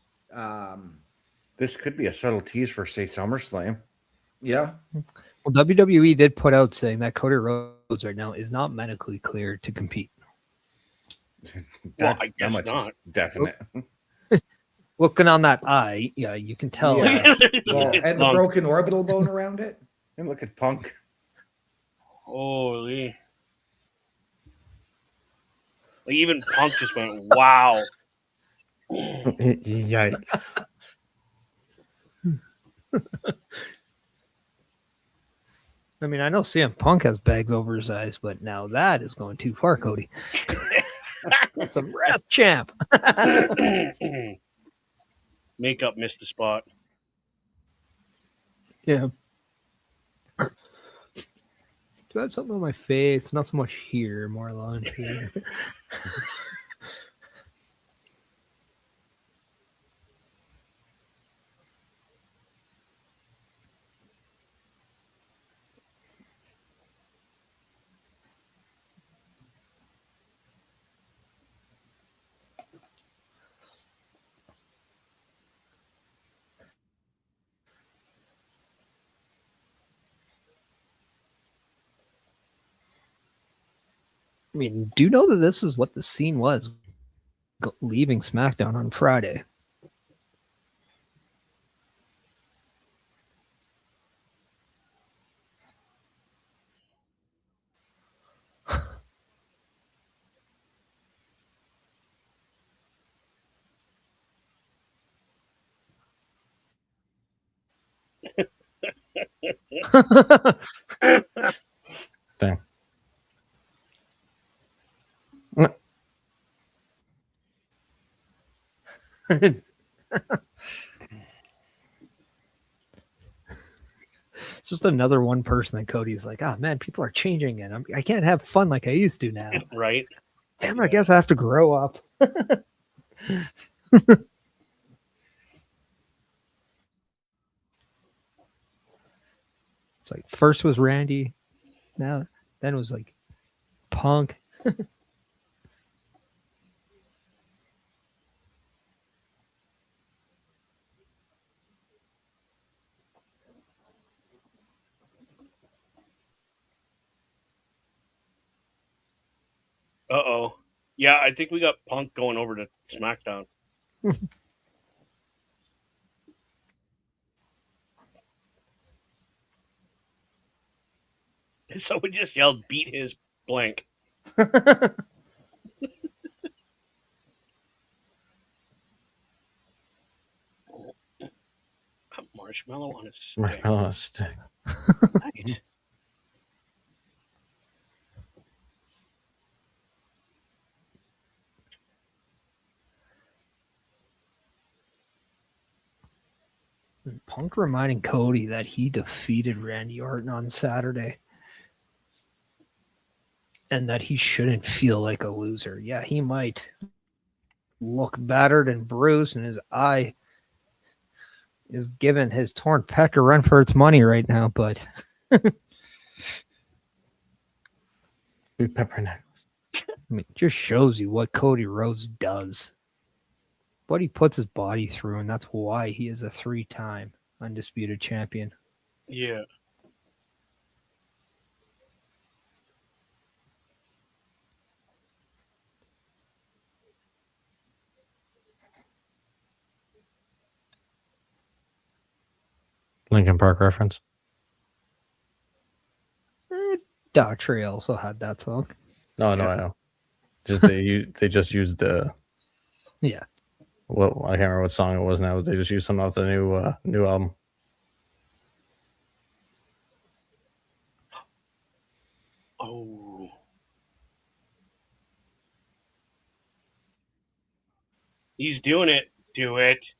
Speaker 7: This could be a subtle tease for, say, SummerSlam.
Speaker 4: yeah.
Speaker 3: Well, WWE did put out saying that Cody Rhodes right now is not medically cleared to compete.
Speaker 5: Well, I guess
Speaker 7: much is
Speaker 5: not.
Speaker 7: definite.
Speaker 3: Looking on that eye, yeah, you can tell.
Speaker 4: Yeah. Well, and the
Speaker 5: Punk.
Speaker 4: broken orbital bone around it.
Speaker 7: And look at Punk.
Speaker 5: Holy. Like even Punk just went, wow.
Speaker 6: Yikes.
Speaker 3: I mean, I know CM Punk has bags over his eyes, but now that is going too far, Cody. That's a rest champ.
Speaker 5: Makeup missed the spot.
Speaker 3: Yeah. Do I have something on my face? Not so much here, more along here. I mean, do you know that this is what the scene was leaving SmackDown on Friday?
Speaker 6: Dang.
Speaker 3: It's just another one person that Cody's like, oh man, people are changing and I can't have fun like I used to now.
Speaker 5: Right?
Speaker 3: Damn, I guess I have to grow up. It's like first was Randy, now then it was like Punk.
Speaker 5: Uh-oh. Yeah, I think we got Punk going over to SmackDown. Someone just yelled, "Beat his blank." A marshmallow on a stick.
Speaker 6: Marshmallow stick.
Speaker 5: Right.
Speaker 3: Punk reminding Cody that he defeated Randy Orton on Saturday and that he shouldn't feel like a loser. Yeah, he might look battered and bruised, and his eye is giving his torn pec a run for its money right now, but
Speaker 6: Big pepper necklace.
Speaker 3: I mean, it just shows you what Cody Rhodes does. What he puts his body through, and that's why he is a 3-time undisputed champion.
Speaker 5: Yeah.
Speaker 6: Linkin Park reference.
Speaker 3: Daughtry also had that song.
Speaker 6: No, I know. Just they just used the
Speaker 3: Yeah.
Speaker 6: well, I can't remember what song it was now. They just used some off the new album.
Speaker 5: Oh. He's doing it. Do it.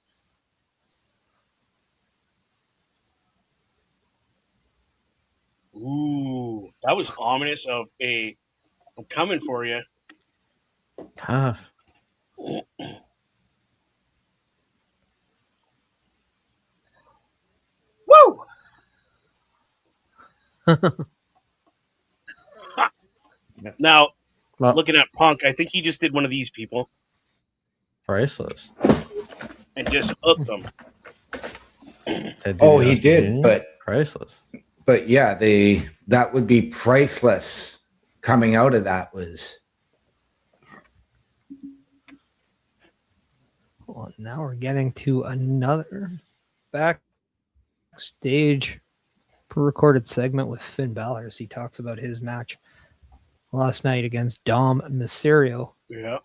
Speaker 5: Ooh, that was ominous of a I'm coming for you.
Speaker 6: Tough.
Speaker 5: Woo! Now,
Speaker 6: Well,
Speaker 5: looking at Punk, I think he just did one of these people
Speaker 6: priceless.
Speaker 5: and just hooked them.
Speaker 6: Ted
Speaker 4: Oh, he
Speaker 6: DiBiase
Speaker 4: did,
Speaker 6: Jr.?
Speaker 4: but
Speaker 6: priceless.
Speaker 4: yeah, that would be priceless. Coming out of that was
Speaker 3: Well, now we're getting to another backstage pre-recorded segment with Finn Balor as he talks about his match last night against Dom Mysterio.
Speaker 5: Yeah.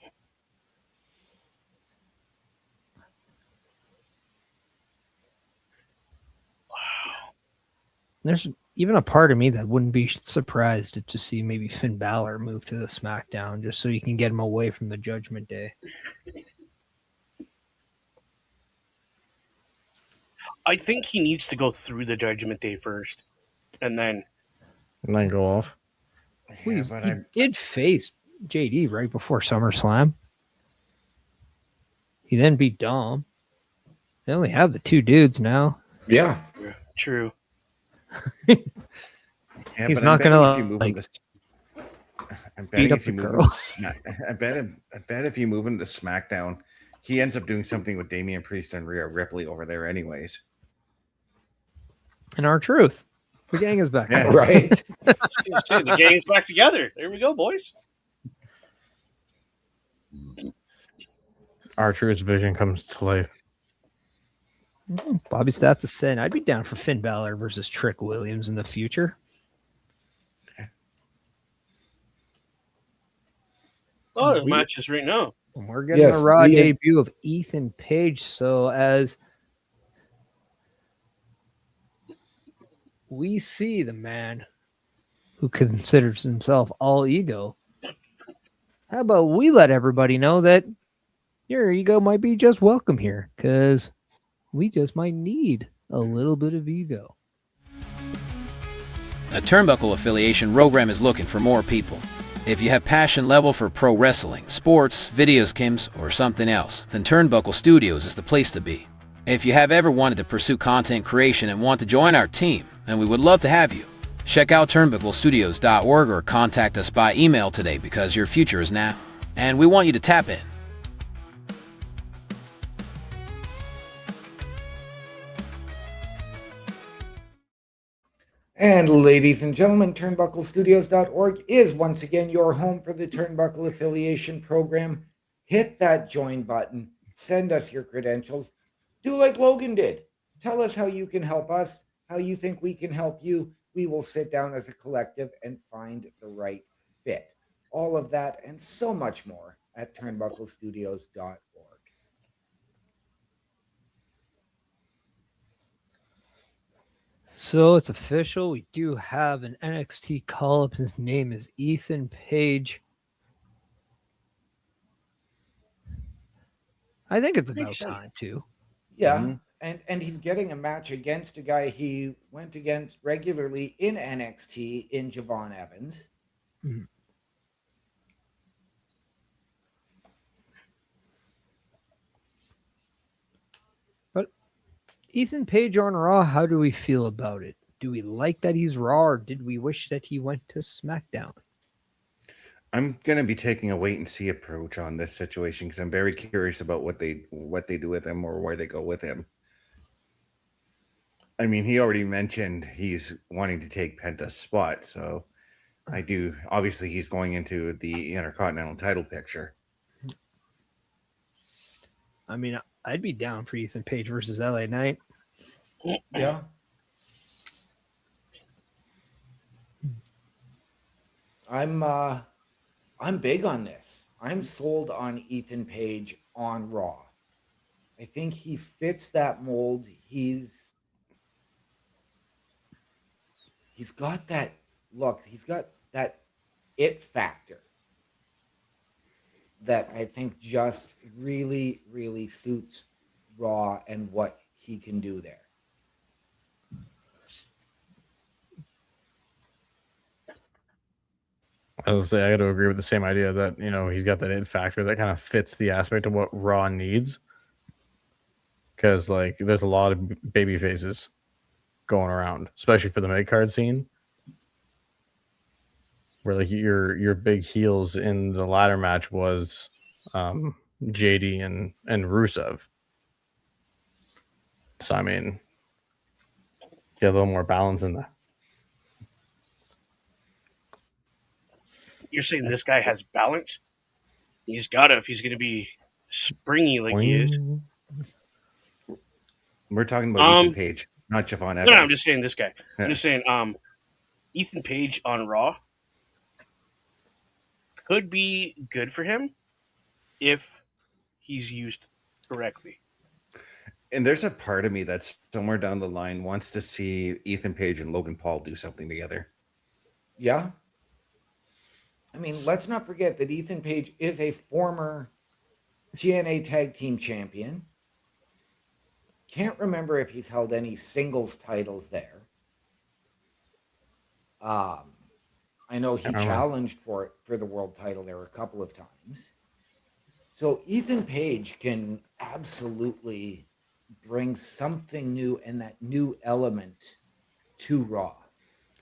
Speaker 3: There's even a part of me that wouldn't be surprised to see maybe Finn Balor move to the SmackDown just so you can get him away from the Judgment Day.
Speaker 5: I think he needs to go through the Judgment Day first, and then
Speaker 6: go off.
Speaker 3: He did face JD right before SummerSlam. He then beat Dom. They only have the two dudes now.
Speaker 4: yeah.
Speaker 5: True.
Speaker 7: Yeah,
Speaker 3: He's
Speaker 7: but
Speaker 3: not
Speaker 7: I'm
Speaker 3: gonna
Speaker 7: betting I'm
Speaker 3: beat
Speaker 7: betting
Speaker 3: up
Speaker 7: if you
Speaker 3: the
Speaker 7: move him
Speaker 3: girls.
Speaker 7: I bet if you move him to SmackDown, he ends up doing something with Damian Priest and Rhea Ripley over there, anyways.
Speaker 3: And R-Truth. The gang is back.
Speaker 7: Yeah.
Speaker 4: Right.
Speaker 5: The gang's back together. There we go, boys.
Speaker 6: R-Truth's vision comes to life.
Speaker 3: Bobby Stats is saying I'd be down for Finn Balor versus Trick Williams in the future.
Speaker 5: Oh, the match is right now.
Speaker 3: And we're getting
Speaker 4: Yes,
Speaker 3: a Raw
Speaker 4: we-
Speaker 3: debut of Ethan Page. So as we see the man who considers himself all ego, how about we let everybody know that your ego might be just welcome here, because we just might need a little bit of ego.
Speaker 9: A Turnbuckle affiliation program is looking for more people. If you have passion level for pro wrestling, sports, video games, or something else, then Turnbuckle Studios is the place to be. If you have ever wanted to pursue content creation and want to join our team, then we would love to have you. Check out turnbucklestudios.org or contact us by email today, because your future is now, and we want you to tap in.
Speaker 4: And ladies and gentlemen, turnbucklestudios.org is once again your home for the Turnbuckle Affiliation Program. Hit that join button. Send us your credentials. Do like Logan did. Tell us how you can help us, how you think we can help you. We will sit down as a collective and find the right fit. All of that and so much more at turnbucklestudios.org.
Speaker 3: So it's official. We do have an NXT call-up. His name is Ethan Page. I think it's about time, too.
Speaker 4: Yeah.
Speaker 7: Mhm.
Speaker 4: And he's getting a match against a guy he went against regularly in NXT in Javon Evans.
Speaker 3: Mhm. But Ethan Page on Raw, how do we feel about it? Do we like that he's Raw, or did we wish that he went to SmackDown?
Speaker 7: I'm gonna be taking a wait and see approach on this situation because I'm very curious about what they do with him or where they go with him. I mean, he already mentioned he's wanting to take Penta's spot, so I do. Obviously, he's going into the Intercontinental title picture.
Speaker 3: I mean, I'd be down for Ethan Page versus LA Knight.
Speaker 4: Yeah. I'm big on this. I'm sold on Ethan Page on Raw. I think he fits that mold. He's got that look. He's got that it factor that I think just really, really suits Raw and what he can do there.
Speaker 6: I was say I got to agree with the same idea that he's got that it factor that kind of fits the aspect of what Raw needs. Because like there's a lot of baby faces going around, especially for the mid card scene, where like your big heels in the ladder match was JD and Rusev. So I mean, get a little more balance in that.
Speaker 5: You're saying this guy has balance? He's got to if he's going to be springy like he is.
Speaker 7: We're talking about Ethan Page, not Javon Evans.
Speaker 5: No, I'm just saying this guy. Yeah. I'm just saying Ethan Page on Raw could be good for him if he's used correctly.
Speaker 7: And there's a part of me that's somewhere down the line wants to see Ethan Page and Logan Paul do something together.
Speaker 4: Yeah. I mean, let's not forget that Ethan Page is a former TNA Tag Team Champion. Can't remember if he's held any singles titles there. I know he challenged for the world title there a couple of times. So Ethan Page can absolutely bring something new and that new element to Raw.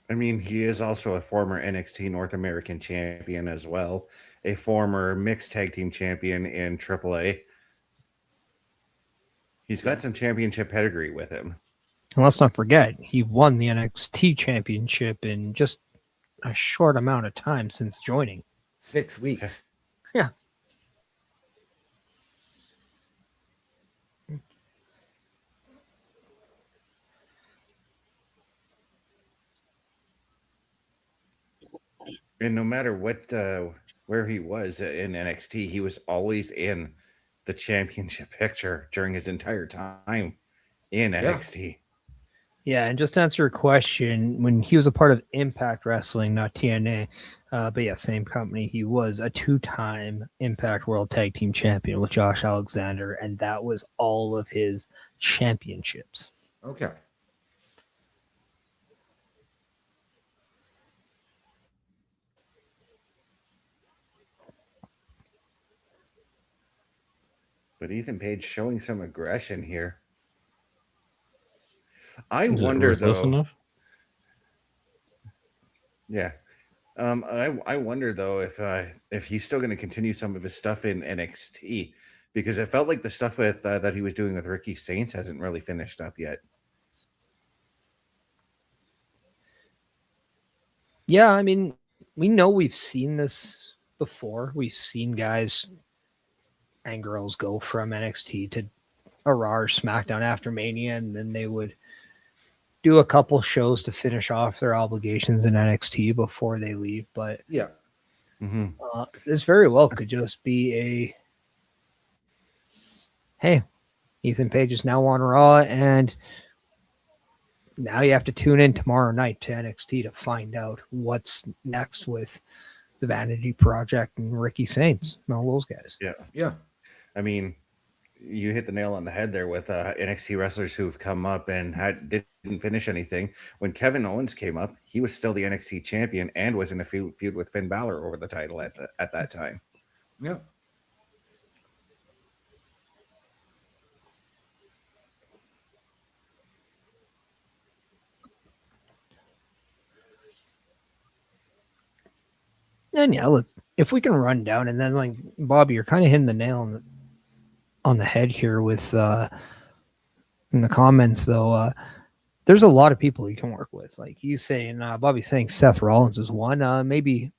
Speaker 7: I mean, he is also a former NXT North American champion as well, a former mixed tag team champion in AAA. He's got some championship pedigree with him.
Speaker 3: And let's not forget, he won the NXT championship in just a short amount of time since joining.
Speaker 4: 6 weeks.
Speaker 3: Yeah.
Speaker 7: And no matter what, where he was in NXT, he was always in the championship picture during his entire time in NXT.
Speaker 3: Yeah, and just to answer your question, when he was a part of Impact Wrestling, not TNA, but yeah, same company, he was a 2-time Impact World Tag Team Champion with Josh Alexander, and that was all of his championships.
Speaker 4: Okay.
Speaker 7: But Ethan Page showing some aggression here. I wonder though. Enough? Yeah. I wonder though if he's still going to continue some of his stuff in NXT, because it felt like the stuff with that he was doing with Ricky Saints hasn't really finished up yet.
Speaker 3: Yeah, I mean, we know we've seen this before. We've seen guys and girls go from NXT to a Raw or SmackDown after Mania, and then they would do a couple shows to finish off their obligations in NXT before they leave. But
Speaker 4: yeah,
Speaker 3: this very well could just be a, hey, Ethan Page is now on Raw, and now you have to tune in tomorrow night to NXT to find out what's next with the Vanity Project and Ricky Saints and all those guys.
Speaker 4: Yeah.
Speaker 7: I mean, you hit the nail on the head there with NXT wrestlers who've come up and didn't finish anything. When Kevin Owens came up, he was still the NXT champion and was in a feud with Finn Balor over the title at that time.
Speaker 4: Yeah.
Speaker 3: And yeah, if we can run down, and then like Bobby, you're kind of hitting the nail on the head here with in the comments though. There's a lot of people you can work with. Like he's saying, Bobby's saying Seth Rollins is one. Maybe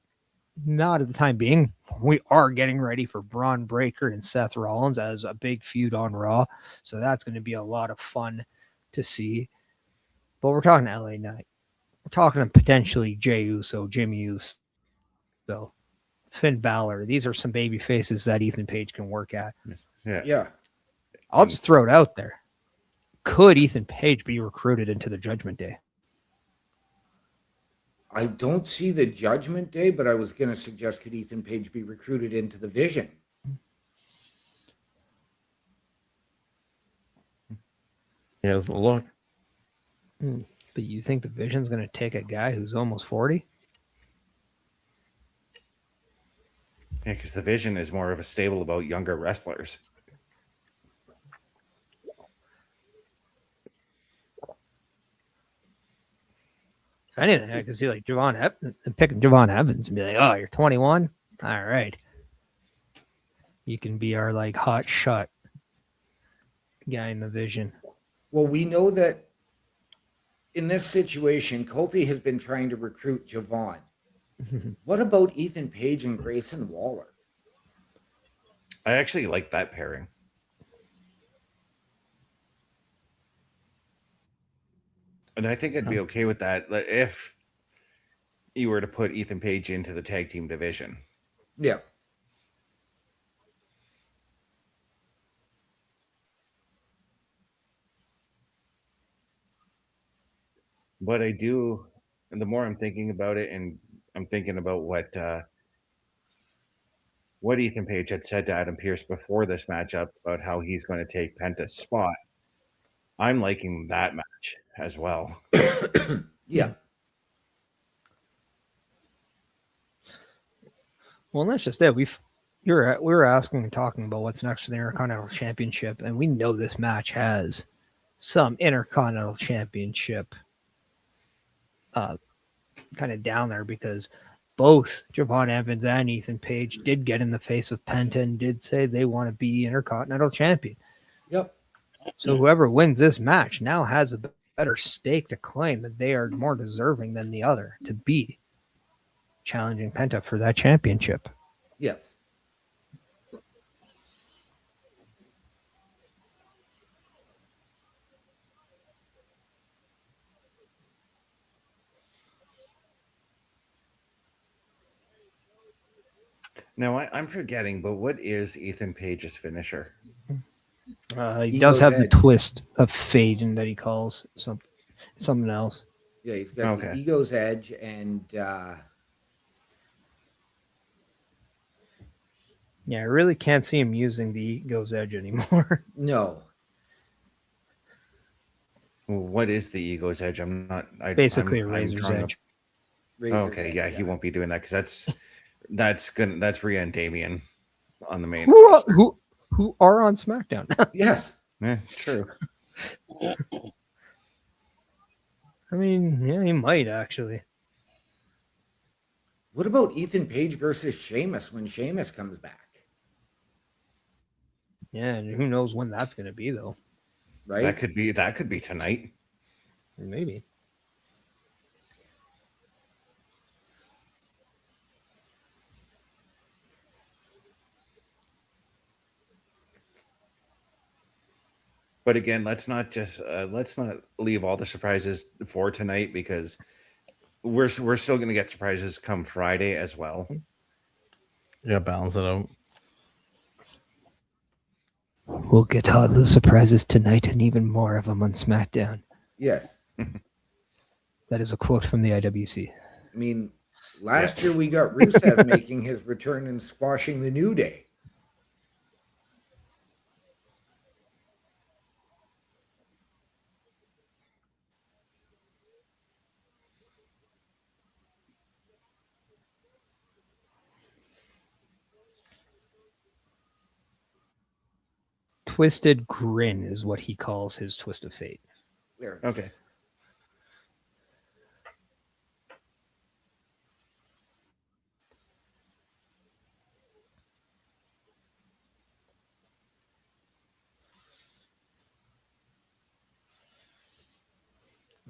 Speaker 3: not at the time being. We are getting ready for Braun Breaker and Seth Rollins as a big feud on Raw, so that's going to be a lot of fun to see. But we're talking LA Knight. We're talking potentially Jey Uso, Jimmy Uso. though. Finn Balor. These are some baby faces that Ethan Page can work at.
Speaker 4: Yeah.
Speaker 3: I'll just throw it out there. Could Ethan Page be recruited into the Judgment Day?
Speaker 4: I don't see the Judgment Day, but I was going to suggest could Ethan Page be recruited into the Vision?
Speaker 6: Yeah, look.
Speaker 3: But you think the Vision's going to take a guy who's almost 40?
Speaker 7: Yeah, because the Vision is more of a stable about younger wrestlers.
Speaker 3: If anything, I could see like picking Javon Evans and be like, "Oh, you're 21. All right, you can be our like hot shot guy in the Vision."
Speaker 4: Well, we know that in this situation, Kofi has been trying to recruit Javon. What about Ethan Page and Grayson Waller?
Speaker 7: I actually like that pairing. And I think I'd be okay with that if you were to put Ethan Page into the tag team division.
Speaker 4: Yeah.
Speaker 7: But I do, and the more I'm thinking about it, and I'm thinking about what Ethan Page had said to Adam Pearce before this matchup about how he's going to take Penta's spot, I'm liking that match as well.
Speaker 4: Yeah.
Speaker 3: Well, that's just it. We were asking and talking about what's next for the Intercontinental Championship, and we know this match has some Intercontinental Championship kind of down there because both Javon Evans and Ethan Page did get in the face of Penta and did say they want to be Intercontinental Champion.
Speaker 4: Yep.
Speaker 3: So whoever wins this match now has a better stake to claim that they are more deserving than the other to be challenging Penta for that championship.
Speaker 4: Yes.
Speaker 7: Now, I'm forgetting, but what is Ethan Page's finisher?
Speaker 3: He does have the twist of fate in that he calls something else.
Speaker 4: Yeah, he's got the Ego's Edge and
Speaker 3: yeah, I really can't see him using the Ego's Edge anymore.
Speaker 4: No.
Speaker 7: Well, what is the Ego's Edge?
Speaker 3: Basically a Razor's Edge.
Speaker 7: Okay, yeah, he won't be doing that because that's Rhea and Damien on the main.
Speaker 3: Who are on SmackDown?
Speaker 4: Yes.
Speaker 7: Yeah, true.
Speaker 3: I mean, yeah, he might actually.
Speaker 4: What about Ethan Page versus Sheamus when Sheamus comes back?
Speaker 3: Yeah, and who knows when that's going to be though?
Speaker 4: Right?
Speaker 7: That could be tonight.
Speaker 3: Maybe.
Speaker 7: But again, let's not leave all the surprises for tonight because we're still going to get surprises come Friday as well.
Speaker 6: Yeah, balance it out.
Speaker 3: We'll get all the surprises tonight and even more of them on SmackDown.
Speaker 4: Yes.
Speaker 3: That is a quote from the IWC.
Speaker 4: I mean, last year we got Rusev making his return and squashing the New Day.
Speaker 3: Twisted Grin is what he calls his twist of fate.
Speaker 4: There.
Speaker 7: Okay.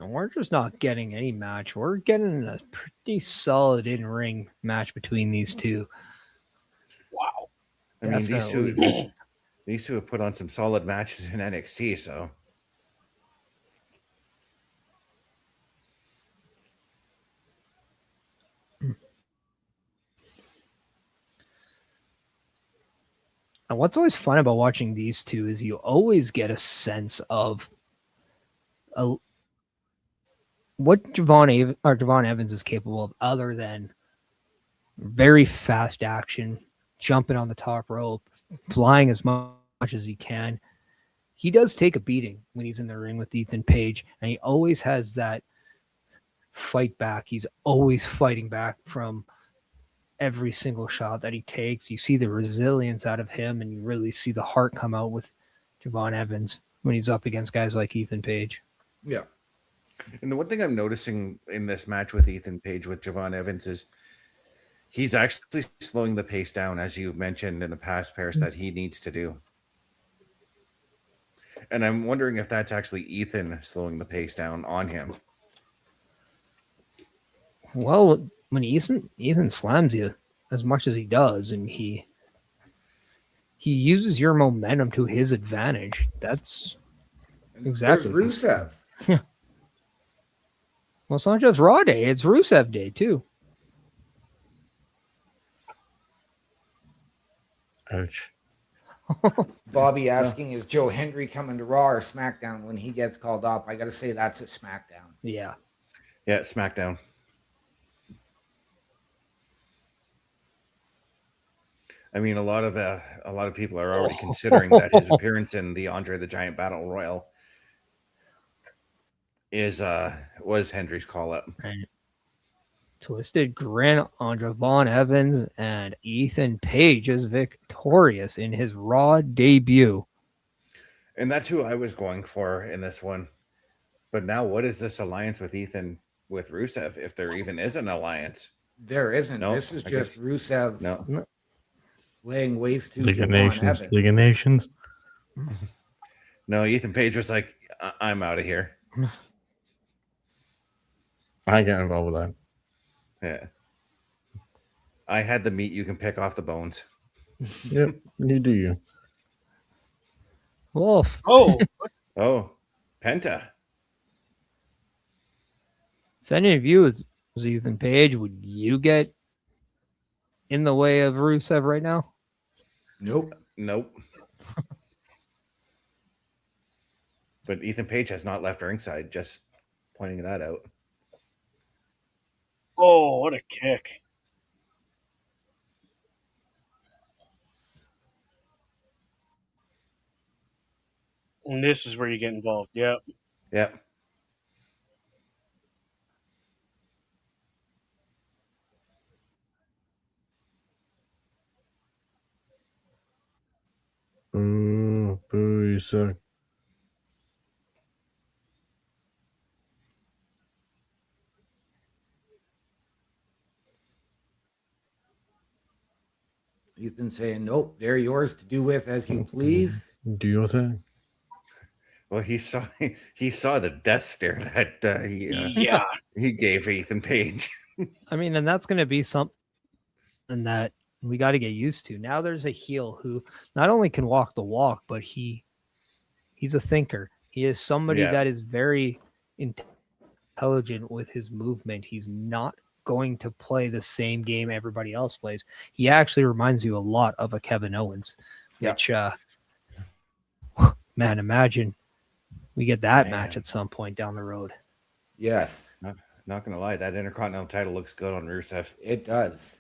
Speaker 3: And we're just not getting any match. We're getting a pretty solid in-ring match between these two.
Speaker 5: Wow.
Speaker 7: I mean, these two have put on some solid matches in NXT, so.
Speaker 3: And what's always fun about watching these two is you always get a sense of what Javon Evans is capable of, other than very fast action, jumping on the top rope, flying as much as he can. He does take a beating when he's in the ring with Ethan Page, and he always has that fight back. He's always fighting back from every single shot that he takes. You see the resilience out of him, and you really see the heart come out with Javon Evans when he's up against guys like Ethan Page.
Speaker 4: Yeah.
Speaker 7: And the one thing I'm noticing in this match with Ethan Page with Javon Evans is he's actually slowing the pace down, as you mentioned in the past, Paris, that he needs to do. And I'm wondering if that's actually Ethan slowing the pace down on him.
Speaker 3: Well, when Ethan slams you as much as he does, and he uses your momentum to his advantage, that's exactly.
Speaker 4: There's Rusev.
Speaker 3: Yeah. Well, it's not just Raw Day; it's Rusev Day too.
Speaker 6: Ouch.
Speaker 4: Bobby asking, is Joe Hendry coming to Raw or SmackDown when he gets called up? I got to say that's a SmackDown.
Speaker 3: Yeah.
Speaker 7: Yeah, SmackDown. I mean, a lot of people are already considering that his appearance in the Andre the Giant Battle Royal was Hendry's call up.
Speaker 3: And Twisted Grin on Javon Evans, and Ethan Page is victorious in his Raw debut.
Speaker 7: And that's who I was going for in this one. But now, what is this alliance with Ethan with Rusev, if there even is an alliance?
Speaker 4: There isn't.
Speaker 7: No,
Speaker 4: This is
Speaker 7: I
Speaker 4: just
Speaker 7: guess-
Speaker 4: Rusev
Speaker 7: No.
Speaker 4: laying waste to
Speaker 6: League of
Speaker 4: Javon
Speaker 6: Nations.
Speaker 4: Evans.
Speaker 6: League of Nations.
Speaker 7: No, Ethan Page was like, I'm out of here.
Speaker 6: I get involved with that.
Speaker 7: Yeah. I had the meat, you can pick off the bones.
Speaker 6: Yep, you do you.
Speaker 3: Wolf.
Speaker 5: Oh,
Speaker 7: Oh, Penta.
Speaker 3: If any of you was Ethan Page, would you get in the way of Rusev right now?
Speaker 4: Nope.
Speaker 7: Nope. But Ethan Page has not left ringside, just pointing that out.
Speaker 5: oh, what a kick. And this is where you get involved. Yep.
Speaker 7: Yep.
Speaker 6: Boo, boo, you suck.
Speaker 4: Ethan saying, nope, they're yours to do with as you please.
Speaker 6: Do your thing.
Speaker 7: Well, he saw the death stare that
Speaker 5: Yeah.
Speaker 7: he gave Ethan Page.
Speaker 3: I mean, and that's going to be something that we got to get used to. Now there's a heel who not only can walk the walk, but he's a thinker. He is somebody that is very intelligent with his movement. He's not going to play the same game everybody else plays. He actually reminds you a lot of a Kevin Owens, which, man, imagine we get that match at some point down the road.
Speaker 4: Yes,
Speaker 7: Not gonna lie, that Intercontinental title looks good on Rusev.
Speaker 4: it does.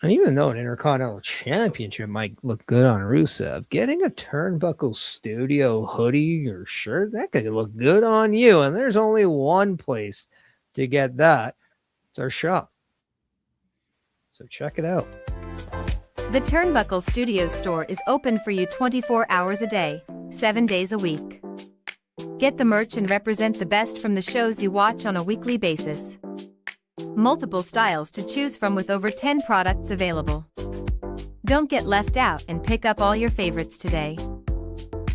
Speaker 3: And even though an Intercontinental Championship might look good on Rusev, getting a Turnbuckle Studio hoodie or shirt, that could look good on you. And there's only one place to get that. It's our shop. So check it out.
Speaker 10: The Turnbuckle Studios store is open for you 24 hours a day, 7 days a week. Get the merch and represent the best from the shows you watch on a weekly basis. Multiple styles to choose from with over 10 products available. Don't get left out and pick up all your favorites today.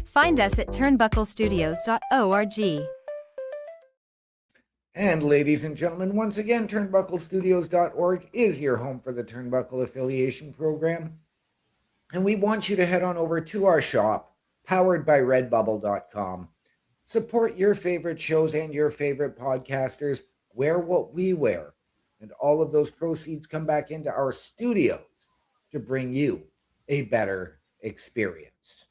Speaker 10: Find us at turnbucklestudios.org.
Speaker 4: And ladies and gentlemen, once again, turnbucklestudios.org is your home for the Turnbuckle Affiliation Program. And we want you to head on over to our shop, powered by redbubble.com. Support your favorite shows and your favorite podcasters. Wear what we wear. And all of those proceeds come back into our studios to bring you a better experience.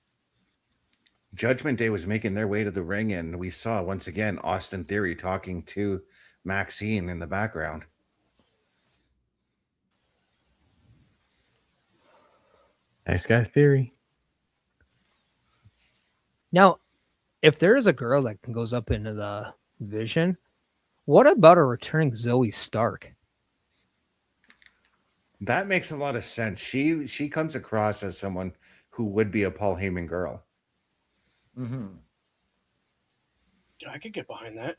Speaker 7: Judgment Day was making their way to the ring, and we saw once again Austin Theory talking to Maxine in the background.
Speaker 6: Nice guy Theory.
Speaker 3: Now, if there is a girl that goes up into the Vision, what about a returning Zoe Stark?
Speaker 7: That makes a lot of sense. She comes across as someone who would be a Paul Heyman girl.
Speaker 4: Mm-hmm.
Speaker 5: I could get behind that.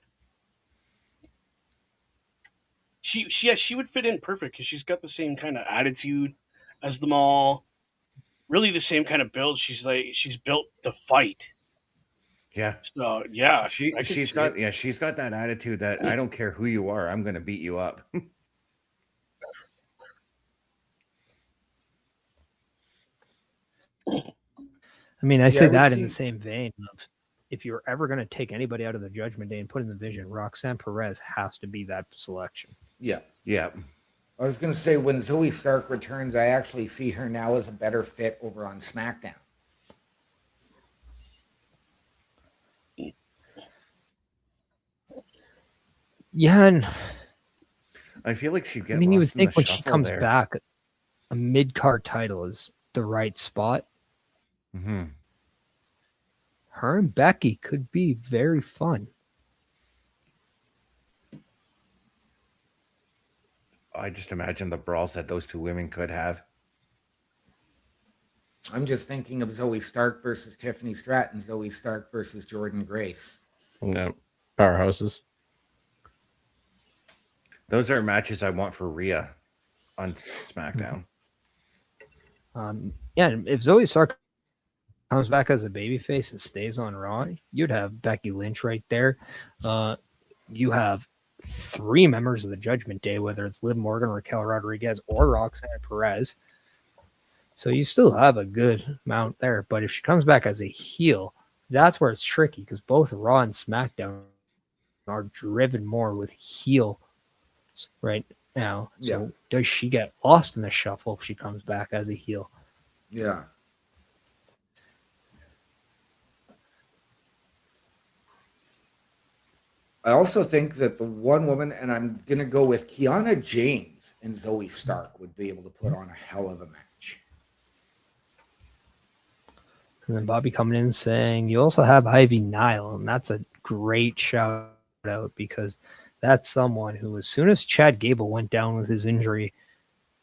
Speaker 5: She would fit in perfect because she's got the same kind of attitude as them all. Really, the same kind of build. She's built to fight.
Speaker 7: Yeah.
Speaker 5: So yeah,
Speaker 7: She's got that attitude that I don't care who you are, I'm going to beat you up.
Speaker 3: I mean, I
Speaker 4: See,
Speaker 3: say
Speaker 4: I would
Speaker 3: that in
Speaker 4: see-
Speaker 3: the same vein of if you're ever going to take anybody out of the Judgment Day and put in the Vision, Roxanne Perez has to be that selection.
Speaker 4: Yeah.
Speaker 7: Yeah.
Speaker 4: I was going to say, when Zoe Stark returns, I actually see her now as a better fit over on SmackDown.
Speaker 3: Yeah, and
Speaker 7: I feel like she'd get
Speaker 3: I mean, you would
Speaker 7: lost in the
Speaker 3: think when she
Speaker 7: shuffle
Speaker 3: comes
Speaker 7: there.
Speaker 3: back, a mid-card title is the right spot.
Speaker 7: Mm-hmm.
Speaker 3: Her and Becky could be very fun.
Speaker 7: I just imagine the brawls that those two women could have.
Speaker 4: I'm just thinking of Zoe Stark versus Tiffany Stratton, Zoe Stark versus Jordan Grace.
Speaker 6: No. Powerhouses.
Speaker 7: Those are matches I want for Rhea on SmackDown.
Speaker 3: Yeah, and if Zoe Stark comes back as a babyface and stays on Raw, you'd have Becky Lynch right there. You have 3 members of the Judgment Day, whether it's Liv Morgan, Raquel Rodriguez, or Roxanne Perez. So you still have a good amount there. But if she comes back as a heel, that's where it's tricky because both Raw and SmackDown are driven more with heel right now. So does she get lost in the shuffle if she comes back as a heel?
Speaker 4: Yeah. I also think that the one woman, and I'm going to go with Kiana James and Zoe Stark, would be able to put on a hell of a match.
Speaker 3: And then Bobby coming in saying, you also have Ivy Nile, and that's a great shout out because that's someone who, as soon as Chad Gable went down with his injury,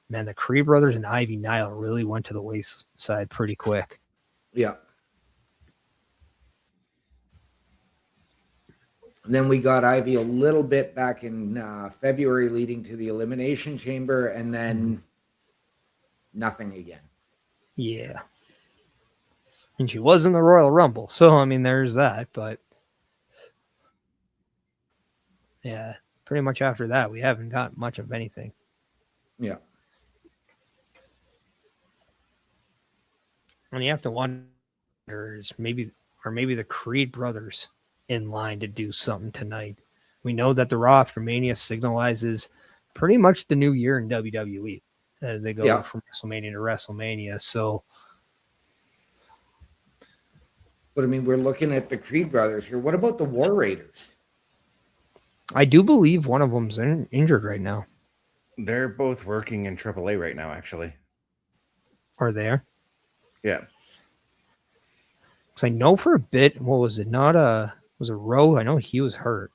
Speaker 3: man, the Creed brothers and Ivy Nile really went to the wayside pretty quick.
Speaker 4: Yeah. And then we got Ivy a little bit back in February leading to the Elimination Chamber, and then nothing again.
Speaker 3: Yeah. And she was in the Royal Rumble. So, I mean, there's that. But, yeah, pretty much after that, we haven't got much of anything.
Speaker 4: Yeah.
Speaker 3: And you have to wonder is maybe the Creed brothers in line to do something tonight. We know that the Raw after Mania signalizes pretty much the new year in WWE as they go from WrestleMania to WrestleMania. So,
Speaker 4: but I mean, we're looking at the Creed brothers here. What about the War Raiders?
Speaker 3: I do believe one of them's injured right now.
Speaker 7: They're both working in AAA right now, actually.
Speaker 3: Are they?
Speaker 7: Yeah.
Speaker 3: Because I know for a bit, what was it? Was it Rowe? I know he was hurt.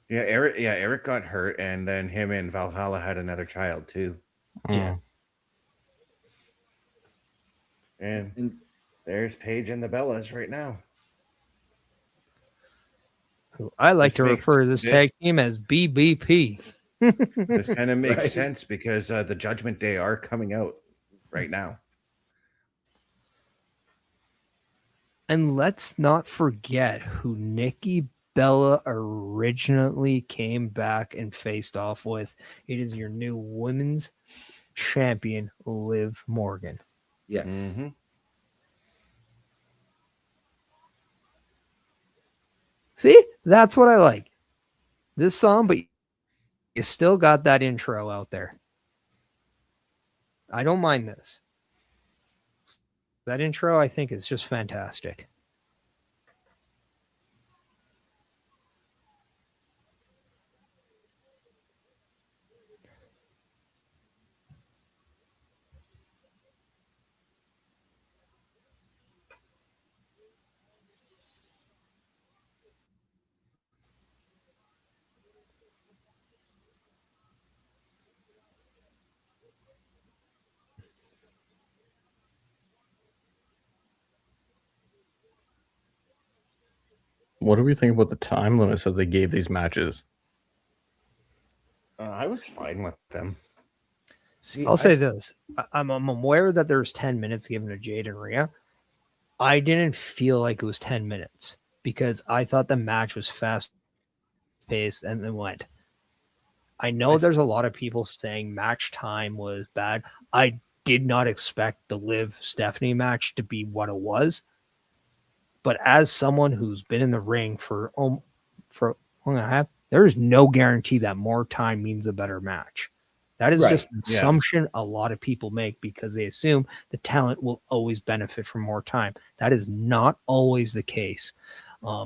Speaker 7: Yeah, Eric got hurt, and then him and Valhalla had another child too.
Speaker 3: Yeah.
Speaker 7: And there's Paige and the Bellas right now.
Speaker 3: I like to refer to this tag team as BBP.
Speaker 7: This kind of makes sense because the Judgment Day are coming out right now.
Speaker 3: And let's not forget who Nikki Bella originally came back and faced off with. It is your new women's champion, Liv Morgan.
Speaker 4: Yes.
Speaker 7: Mm-hmm.
Speaker 3: See, that's what I like. This song, but you still got that intro out there. I don't mind this. That intro, I think, is just fantastic.
Speaker 6: What do we think about the time limits that they gave these matches?
Speaker 7: I was fine with them.
Speaker 4: See,
Speaker 3: I'll say this. I'm aware that there's 10 minutes given to Jade and Rhea. I didn't feel like it was 10 minutes because I thought the match was fast paced and then went. I know there's a lot of people saying match time was bad. I did not expect the Liv Stephanie match to be what it was. But as someone who's been in the ring for long and a half, there is no guarantee that more time means a better match. That is just an assumption a lot of people make because they assume the talent will always benefit from more time. That is not always the case. I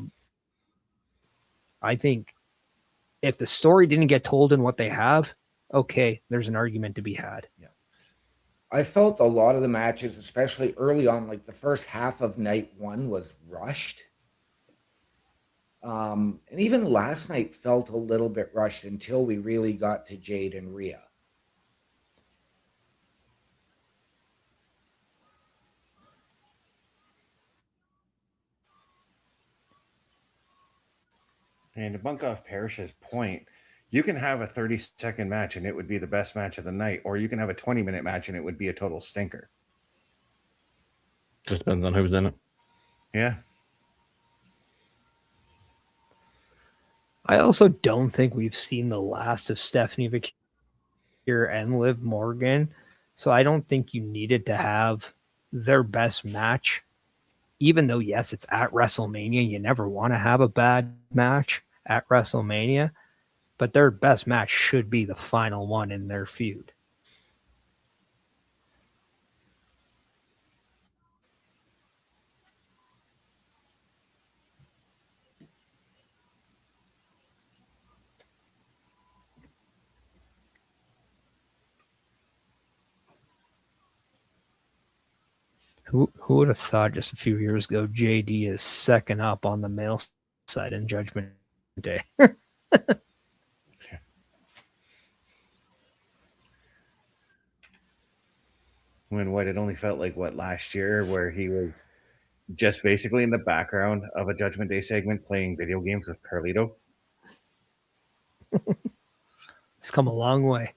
Speaker 3: think if the story didn't get told in what they have, okay, there's an argument to be had.
Speaker 4: Yeah. I felt a lot of the matches, especially early on, like the first half of night one was rushed. And even last night felt a little bit rushed until we really got to Jade and Rhea.
Speaker 7: And to bunk off Parrish's point, you can have a 30-second match and it would be the best match of the night, or you can have a 20-minute match and it would be a total stinker.
Speaker 6: Just depends on who's in it.
Speaker 7: Yeah.
Speaker 3: I also don't think we've seen the last of Stephanie Vickier and Liv Morgan, so I don't think you needed to have their best match. Even though, yes, it's at WrestleMania, you never want to have a bad match at WrestleMania, but their best match should be the final one in their feud. Who would have thought just a few years ago JD is second up on the male side in Judgment Day?
Speaker 7: When what it only felt like last year where he was just basically in the background of a Judgment Day segment playing video games with Carlito.
Speaker 3: It's come a long way.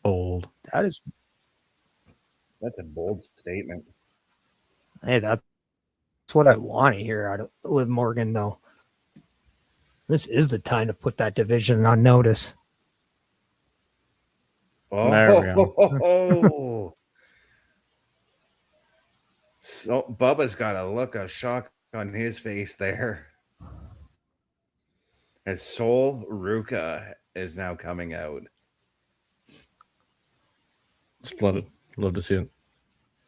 Speaker 6: Old.
Speaker 3: That's
Speaker 7: a bold statement.
Speaker 3: Hey, that's what I want to hear out of Liv Morgan, though. This is the time to put that division on notice.
Speaker 7: Oh,
Speaker 6: there we go.
Speaker 7: So Bubba's got a look of shock on his face there. As Sol Ruka is now coming out.
Speaker 6: Splendid. Love to see it.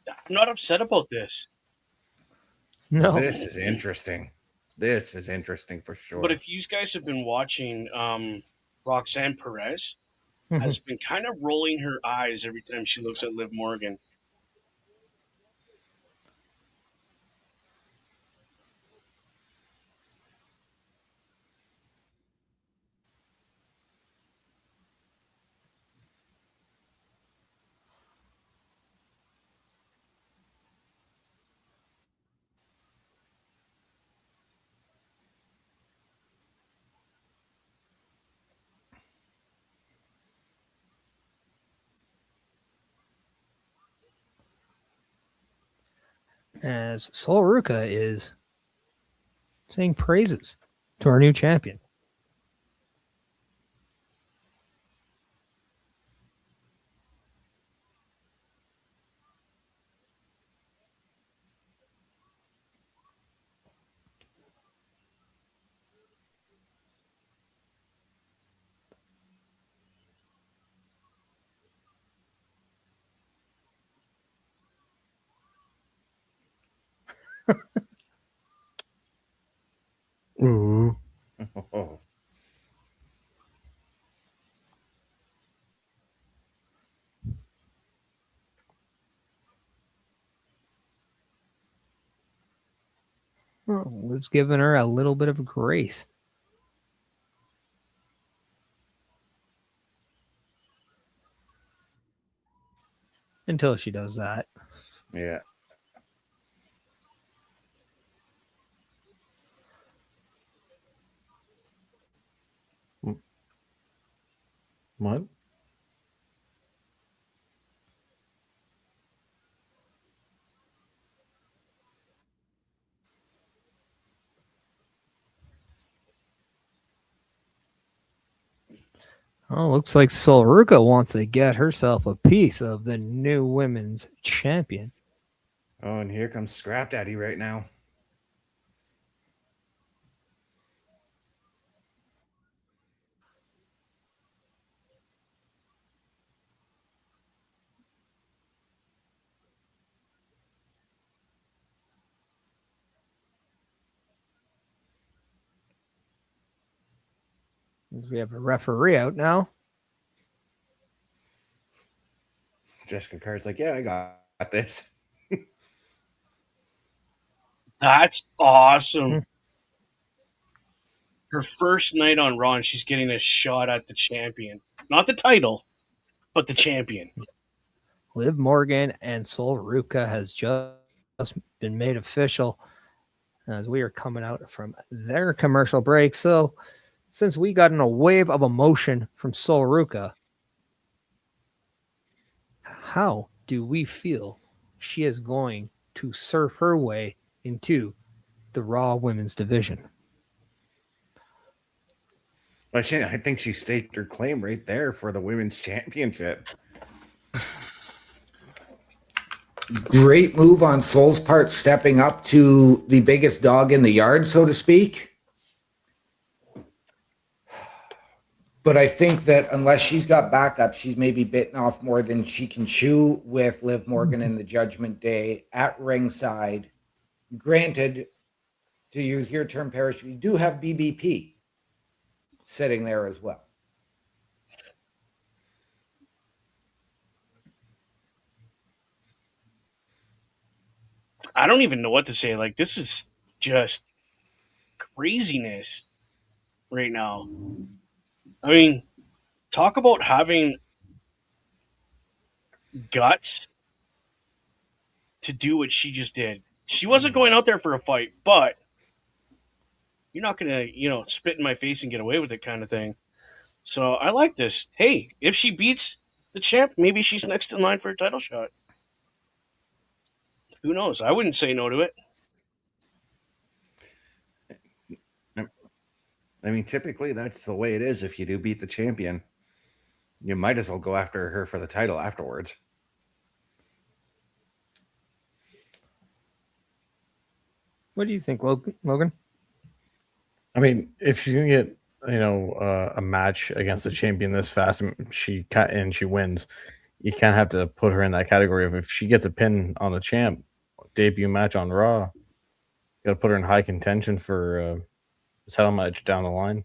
Speaker 5: I'm not upset about this.
Speaker 3: No.
Speaker 7: This is interesting. This is interesting for sure.
Speaker 5: But if you guys have been watching, Roxanne Perez has been kind of rolling her eyes every time she looks at Liv Morgan.
Speaker 3: as Sol Ruka is saying praises to our new champion.
Speaker 6: Ooh.
Speaker 7: Oh,
Speaker 3: Well, Liv's giving her a little bit of grace. Until she does that.
Speaker 7: yeah.
Speaker 6: What?
Speaker 3: Oh, looks like Sol Ruka wants to get herself a piece of the new women's champion.
Speaker 7: Oh, and here comes Scrap Daddy right now.
Speaker 3: We have a referee out now.
Speaker 7: Jessica Carr's like, yeah, I got this.
Speaker 5: That's awesome. Her first night on Raw, and she's getting a shot at the champion. Not the title, but the champion.
Speaker 3: Liv Morgan and Sol Ruka has just been made official as we are coming out from their commercial break. So, since we got in a wave of emotion from Sol Ruka, how do we feel she is going to surf her way into the Raw Women's Division?
Speaker 7: But I think she staked her claim right there for the women's championship.
Speaker 4: Great move on Sol's part, stepping up to the biggest dog in the yard, so to speak. But I think that unless she's got backup, she's maybe bitten off more than she can chew with Liv Morgan in the Judgment Day at ringside. Granted, to use your term, Parrish, we do have BBP sitting there as well.
Speaker 5: I don't even know what to say. Like, this is just craziness right now. I mean, talk about having guts to do what she just did. She wasn't going out there for a fight, but you're not going to, spit in my face and get away with it kind of thing. So I like this. Hey, if she beats the champ, maybe she's next in line for a title shot. Who knows? I wouldn't say no to it.
Speaker 7: I mean, typically that's the way it is. If you do beat the champion, you might as well go after her for the title afterwards.
Speaker 3: What do you think, Logan?
Speaker 6: I mean, if she's gonna get a match against the champion this fast, and she wins, you can't have to put her in that category of if she gets a pin on the champ debut match on Raw. Got to put her in high contention for a title match down the line.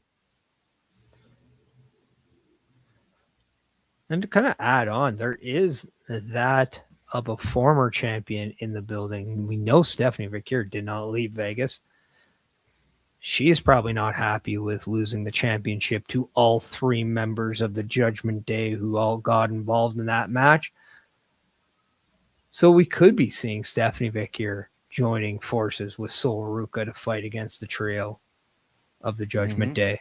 Speaker 3: And to kind of add on, there is that of a former champion in the building. We know Stephanie Vickier did not leave Vegas. She is probably not happy with losing the championship to all three members of the Judgment Day who all got involved in that match. So we could be seeing Stephanie Vickier joining forces with Sol Ruka to fight against the trio of the Judgment Day.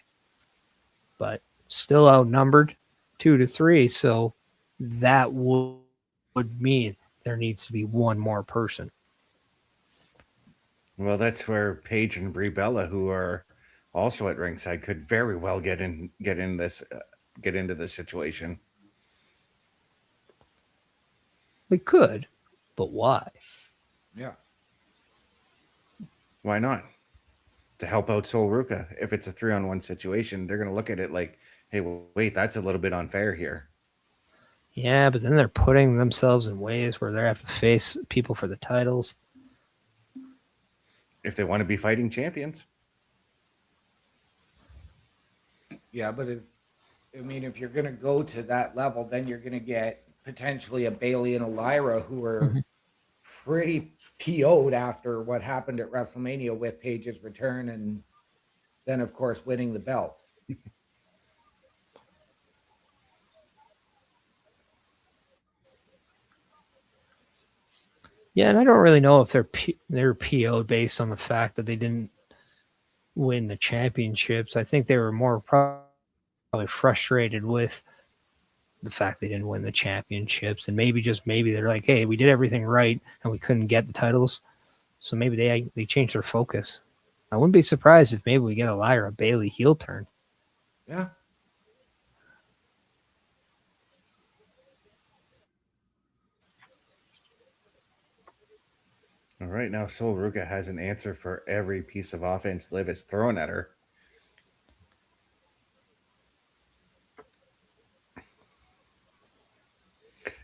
Speaker 3: But still outnumbered 2-3, so that would mean there needs to be one more person.
Speaker 7: Well, that's where Paige and Brie Bella, who are also at ringside, could very well get into this situation.
Speaker 3: They could, but why?
Speaker 4: Yeah.
Speaker 7: Why not? To help out Sol Ruka. If it's a 3-on-1 situation, they're going to look at it like, hey, wait, that's a little bit unfair here.
Speaker 3: Yeah, but then they're putting themselves in ways where they have to face people for the titles.
Speaker 7: If they want to be fighting champions.
Speaker 4: Yeah, but if you're going to go to that level, then you're going to get potentially a Bailey and a Lyra who are pretty PO'd after what happened at WrestleMania with Paige's return and then, of course, winning the belt.
Speaker 3: Yeah, and I don't really know if they're PO'd based on the fact that they didn't win the championships. I think they were more probably frustrated with the fact they didn't win the championships, and maybe they're like, hey, we did everything right and we couldn't get the titles, so maybe they changed their focus. I wouldn't be surprised if maybe we get a Lyra Bailey heel turn.
Speaker 4: Yeah.
Speaker 7: All right, now Sol Ruka has an answer for every piece of offense Liv is throwing at her.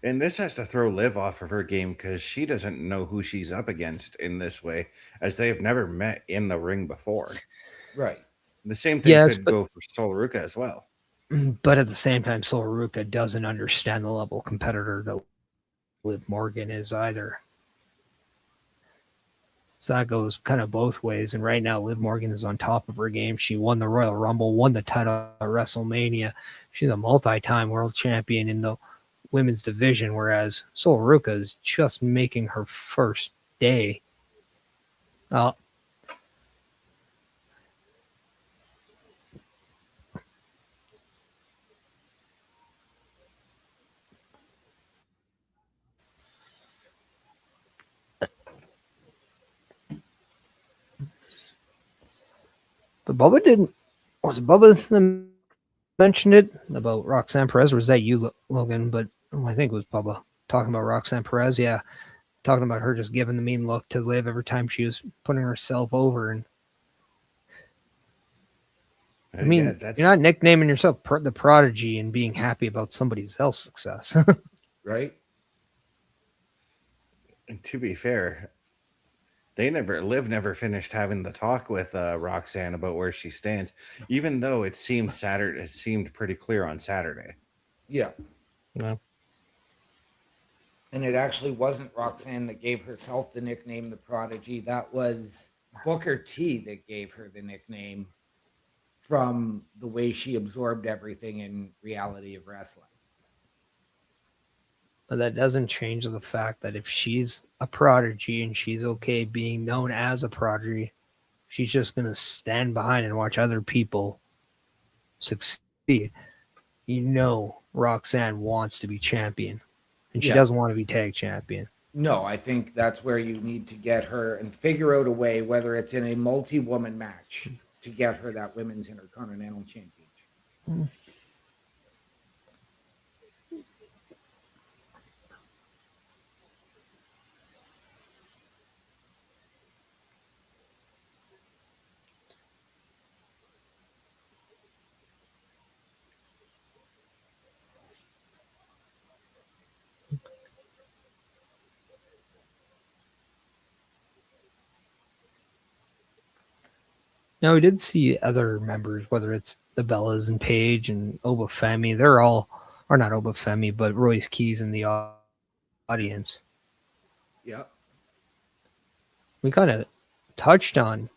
Speaker 7: And this has to throw Liv off of her game because she doesn't know who she's up against in this way, as they have never met in the ring before.
Speaker 4: Right.
Speaker 7: The same thing could go for Sol Ruka as well.
Speaker 3: But at the same time, Sol Ruka doesn't understand the level of competitor that Liv Morgan is either. So that goes kind of both ways. And right now, Liv Morgan is on top of her game. She won the Royal Rumble, won the title at WrestleMania. She's a multi-time world champion in the women's division, whereas Sol Ruka is just making her first day. But Bubba didn't. Was it Bubba that mentioned it about Roxanne Perez, or was that you, Logan? But I think it was Bubba talking about Roxanne Perez. Yeah, talking about her just giving the mean look to Liv every time she was putting herself over. And I mean, you're not nicknaming yourself the Prodigy and being happy about somebody else's success,
Speaker 4: right?
Speaker 7: And to be fair, Liv never finished having the talk with Roxanne about where she stands, even though it seemed pretty clear on Saturday.
Speaker 4: Yeah.
Speaker 6: No.
Speaker 4: And it actually wasn't Roxanne that gave herself the nickname the Prodigy. That was Booker T that gave her the nickname from the way she absorbed everything in Reality of Wrestling.
Speaker 3: But that doesn't change the fact that if she's a prodigy and she's okay being known as a prodigy, she's just going to stand behind and watch other people succeed. You know, Roxanne wants to be champion, and she doesn't want to be tag champion.
Speaker 4: No, I think that's where you need to get her and figure out a way, whether it's in a multi-woman match, to get her that Women's Intercontinental Championship.
Speaker 3: Now, we did see other members, whether it's the Bellas and Paige and Obafemi. They're all, or not Obafemi, but Royce Keys in the audience.
Speaker 4: Yeah.
Speaker 3: We kind of touched on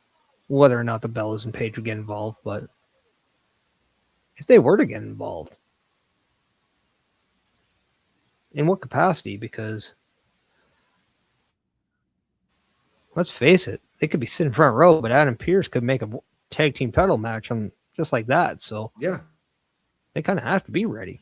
Speaker 3: whether or not the Bellas and Paige would get involved, but if they were to get involved, in what capacity? Because let's face it, they could be sitting front row, but Adam Pearce could make a tag team title match on just like that. So
Speaker 4: yeah,
Speaker 3: they kind of have to be ready.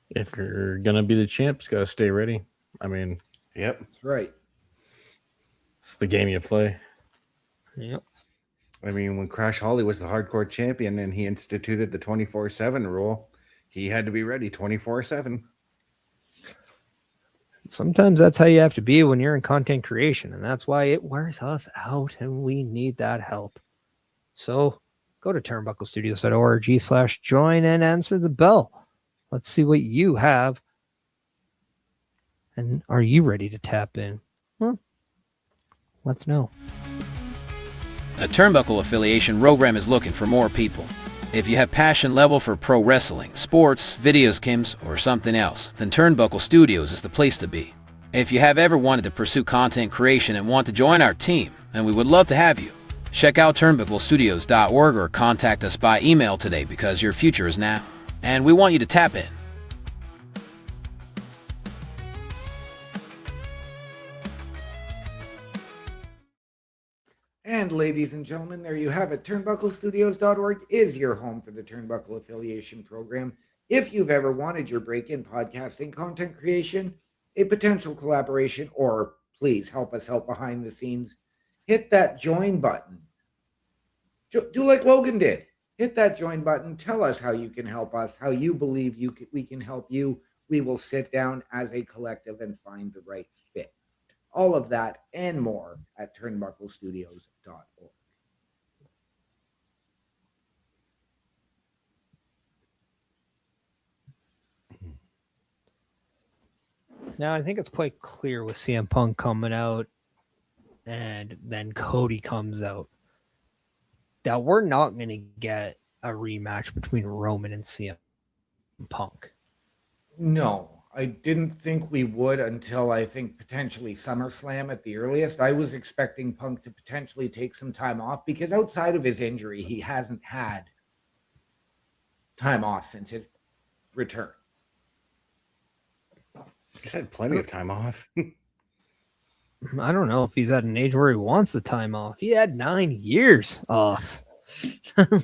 Speaker 6: If you're gonna be the champs, gotta stay ready. I mean,
Speaker 7: Yep.
Speaker 4: That's right.
Speaker 6: it's the game you play.
Speaker 3: Yep.
Speaker 7: I mean, when Crash Holly was the hardcore champion and he instituted the 24/7 rule, he had to be ready 24/7.
Speaker 3: Sometimes that's how you have to be when you're in content creation, and that's why it wears us out, and we need that help. So go to turnbucklestudios.org/join and answer the bell. Let's see what you have. And are you ready to tap in? Well, let's know.
Speaker 9: A Turnbuckle affiliation program is looking for more people. If you have passion level for pro wrestling, sports, video games, or something else, then Turnbuckle Studios is the place to be. If you have ever wanted to pursue content creation and want to join our team, then we would love to have you. Check out turnbucklestudios.org or contact us by email today because your future is now, and we want you to tap in.
Speaker 4: And ladies and gentlemen, there you have it. Turnbucklestudios.org is your home for the Turnbuckle Affiliation Program. If you've ever wanted your break in podcasting, content creation, a potential collaboration, or please help us help behind the scenes, hit that join button. Do like Logan did. Hit that join button. Tell us how you can help us, how you believe we can help you. We will sit down as a collective and find the right fit. All of that and more at turnbucklestudios.org.
Speaker 3: Now, I think it's quite clear with CM Punk coming out and then Cody comes out that we're not going to get a rematch between Roman and CM Punk.
Speaker 4: No, I didn't think we would until I think potentially SummerSlam at the earliest. I was expecting Punk to potentially take some time off because outside of his injury, he hasn't had time off since his return.
Speaker 7: He's had plenty of time off.
Speaker 3: I don't know if he's at an age where he wants the time off. He had 9 years off.
Speaker 7: Yeah,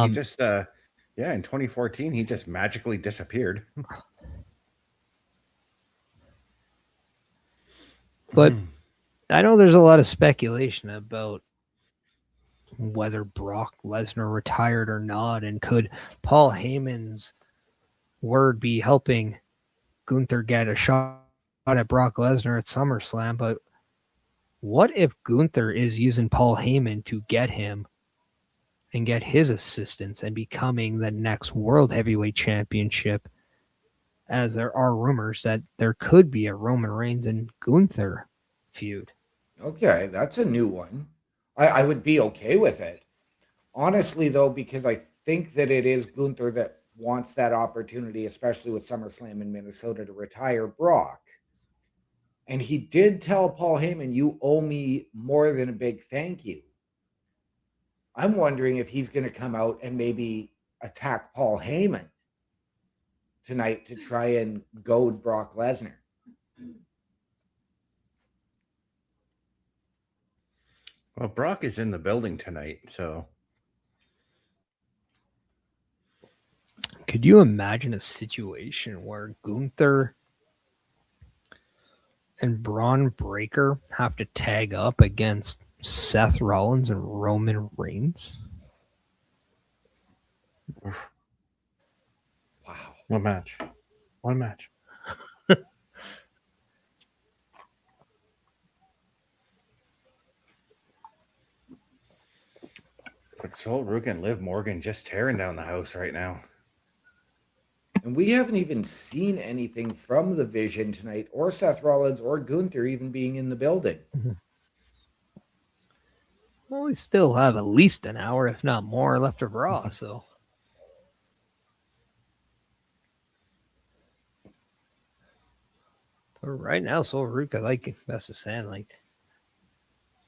Speaker 7: he just in 2014 he just magically disappeared.
Speaker 3: But I know there's a lot of speculation about whether Brock Lesnar retired or not, and could Paul Heyman's word be helping Gunther get a shot at Brock Lesnar at SummerSlam? But what if Gunther is using Paul Heyman to get him and get his assistance and becoming the next World Heavyweight Championship, as there are rumors that there could be a Roman Reigns and Gunther feud?
Speaker 4: Okay, that's a new one. I would be okay with it. Honestly, though, because I think that it is Gunther that wants that opportunity, especially with SummerSlam in Minnesota, to retire Brock. And he did tell Paul Heyman, you owe me more than a big thank you. I'm wondering if he's going to come out and maybe attack Paul Heyman tonight to try and goad Brock Lesnar.
Speaker 7: Well, Brock is in the building tonight, so
Speaker 3: Could you imagine a situation where Gunther and Braun Breaker have to tag up against Seth Rollins and Roman Reigns?
Speaker 4: Wow.
Speaker 6: One match.
Speaker 7: but Sol Ruka and Liv Morgan just tearing down the house right now.
Speaker 4: And we haven't even seen anything from the Vision tonight, or Seth Rollins, or Gunther even being in the building.
Speaker 3: Well, we still have at least an hour, if not more, left of Raw, so. But right now, Sol Ruka, like Best is saying, like,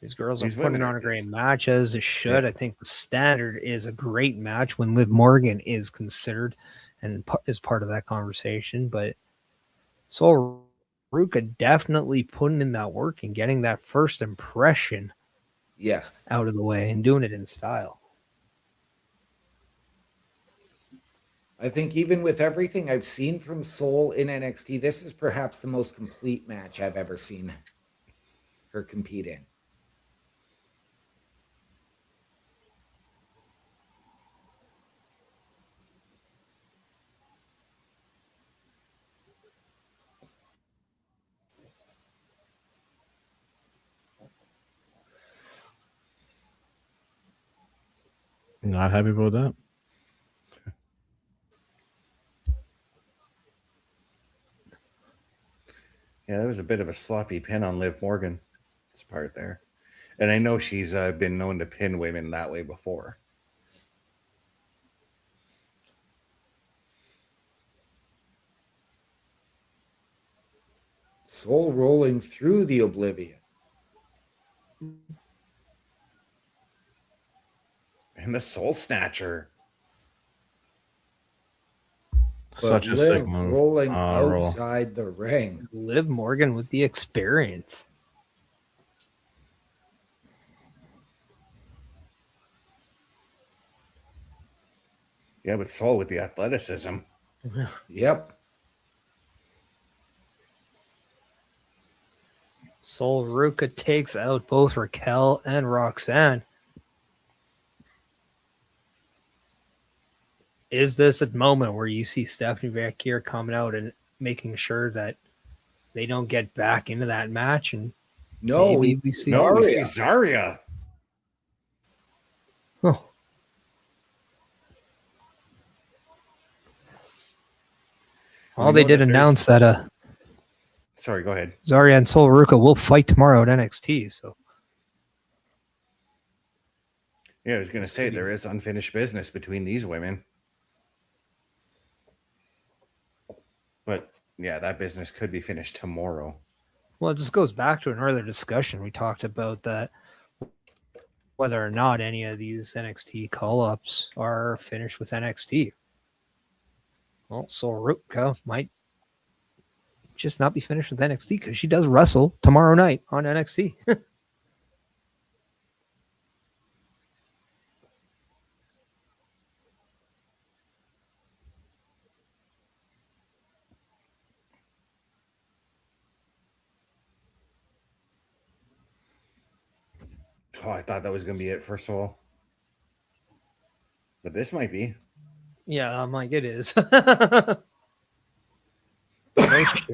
Speaker 3: these girls are putting on a great match, as it should. Yeah. I think the standard is a great match when Liv Morgan is considered and is part of that conversation. But Sol Ruka definitely putting in that work and getting that first impression out of the way and doing it in style.
Speaker 4: I think even with everything I've seen from Seoul in NXT, this is perhaps the most complete match I've ever seen her compete in.
Speaker 6: Not happy about that.
Speaker 7: Yeah, that was a bit of a sloppy pin on Liv Morgan's part there. And I know she's been known to pin women that way before.
Speaker 4: Soul rolling through the oblivion.
Speaker 7: And the Soul Snatcher.
Speaker 6: Such a
Speaker 4: Liv
Speaker 6: sick move.
Speaker 4: rolling
Speaker 6: Roll.
Speaker 4: outside the ring.
Speaker 3: Liv Morgan with the experience.
Speaker 7: Yeah, but Soul with the athleticism.
Speaker 4: Yep.
Speaker 3: Sol Ruka takes out both Raquel and Roxanne. Is this a moment where you see Stephanie back here coming out and making sure that they don't get back into that match? And
Speaker 4: No,
Speaker 3: maybe we see
Speaker 7: No, we see Zarya.
Speaker 3: Oh. Well, they did announce that
Speaker 7: Sorry, go ahead.
Speaker 3: Zarya and Sol Ruka will fight tomorrow at NXT. So
Speaker 7: Yeah, I was going to say there is unfinished business between these women. But yeah, that business could be finished tomorrow.
Speaker 3: well, it just goes back to an earlier discussion. We talked about that whether or not any of these NXT call-ups are finished with NXT. Well, Sol Ruka might just not be finished with NXT because she does wrestle tomorrow night on NXT.
Speaker 7: Oh, I thought that was going to be it for Soul. But this might be.
Speaker 3: Yeah, I'm like, it is. No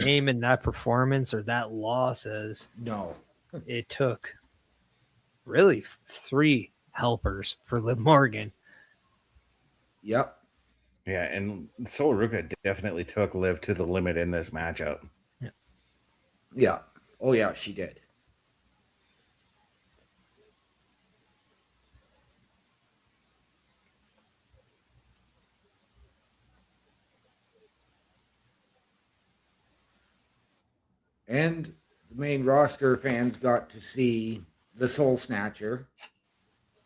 Speaker 3: shame in that performance or that loss, as
Speaker 4: no.
Speaker 3: It took really 3 helpers for Liv Morgan.
Speaker 4: Yep.
Speaker 7: Yeah, and Soul Ruka definitely took Liv to the limit in this matchup.
Speaker 4: Yeah. Oh, yeah, she did. And the main roster fans got to see the Soul Snatcher.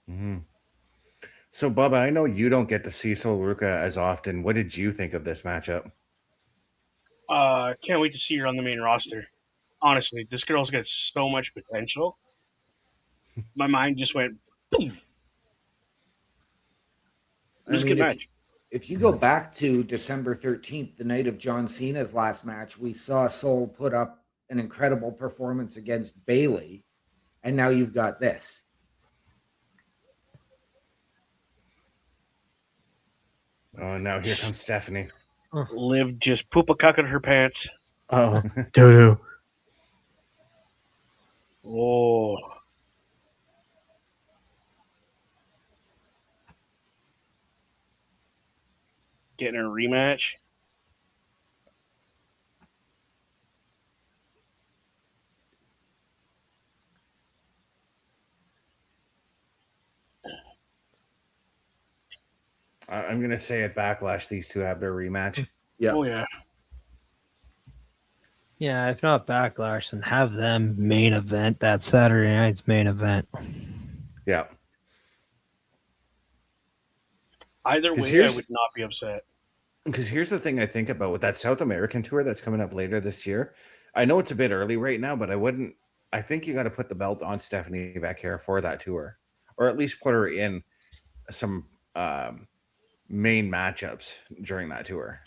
Speaker 7: Mm-hmm. So, Bubba, I know you don't get to see Soul Ruka as often. What did you think of this matchup?
Speaker 5: Can't wait to see her on the main roster. Honestly, this girl's got so much potential. My mind just went poof. It was a good match.
Speaker 4: If you go back to December 13th, the night of John Cena's last match, we saw Soul put up an incredible performance against Bayley, and now you've got this.
Speaker 7: Oh, now here comes Stephanie.
Speaker 5: Liv just poop a cuck in her pants.
Speaker 6: Oh, doo-doo.
Speaker 5: Oh. Getting a rematch.
Speaker 7: I'm going to say at Backlash, these two have their rematch.
Speaker 4: Yeah.
Speaker 5: Oh, yeah.
Speaker 3: Yeah, if not Backlash, then have them main event that Saturday night's main event.
Speaker 7: Yeah.
Speaker 5: Either way, I would not be upset.
Speaker 7: Because here's the thing I think about with that South American tour that's coming up later this year. I know it's a bit early right now, but I think you got to put the belt on Stephanie back here for that tour, or at least put her in some main matchups during that tour.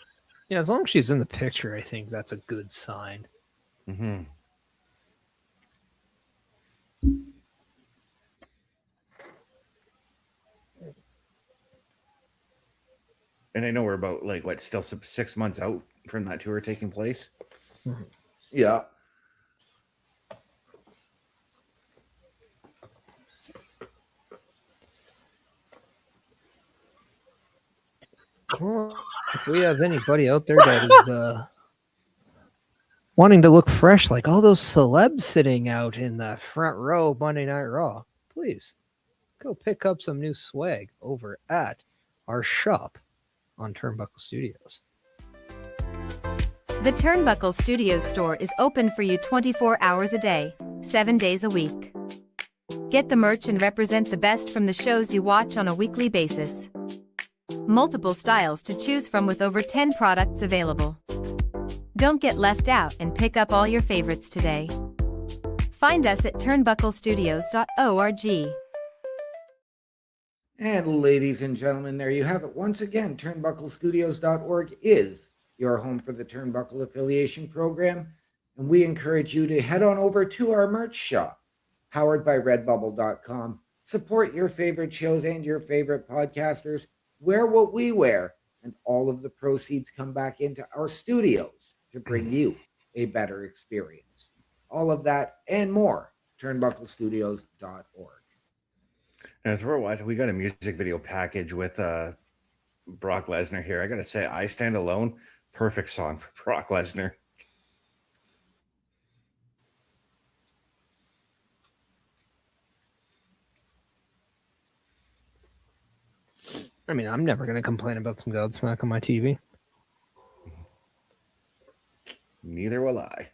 Speaker 3: Yeah, as long as she's in the picture, I think that's a good sign.
Speaker 7: Mm-hmm. And I know we're about still 6 months out from that tour taking place.
Speaker 4: Yeah.
Speaker 3: Well, if we have anybody out there that is wanting to look fresh like all those celebs sitting out in the front row of Monday Night Raw, please go pick up some new swag over at our shop on Turnbuckle Studios.
Speaker 10: The Turnbuckle Studios store is open for you 24 hours a day, 7 days a week. Get the merch and represent the best from the shows you watch on a weekly basis. Multiple styles to choose from with over 10 products available. Don't get left out and pick up all your favorites today. Find us at turnbucklestudios.org.
Speaker 4: And ladies and gentlemen, there you have it. Once again, turnbucklestudios.org is your home for the Turnbuckle Affiliation Program. And we encourage you to head on over to our merch shop, powered by redbubble.com. Support your favorite shows and your favorite podcasters. Wear what we wear, and all of the proceeds come back into our studios to bring you a better experience. All of that and more, turnbucklestudios.org.
Speaker 7: As we're watching, we got a music video package with Brock Lesnar here. I got to say, I Stand Alone, perfect song for Brock Lesnar.
Speaker 3: I mean, I'm never going to complain about some Godsmack on my TV.
Speaker 7: Neither will I.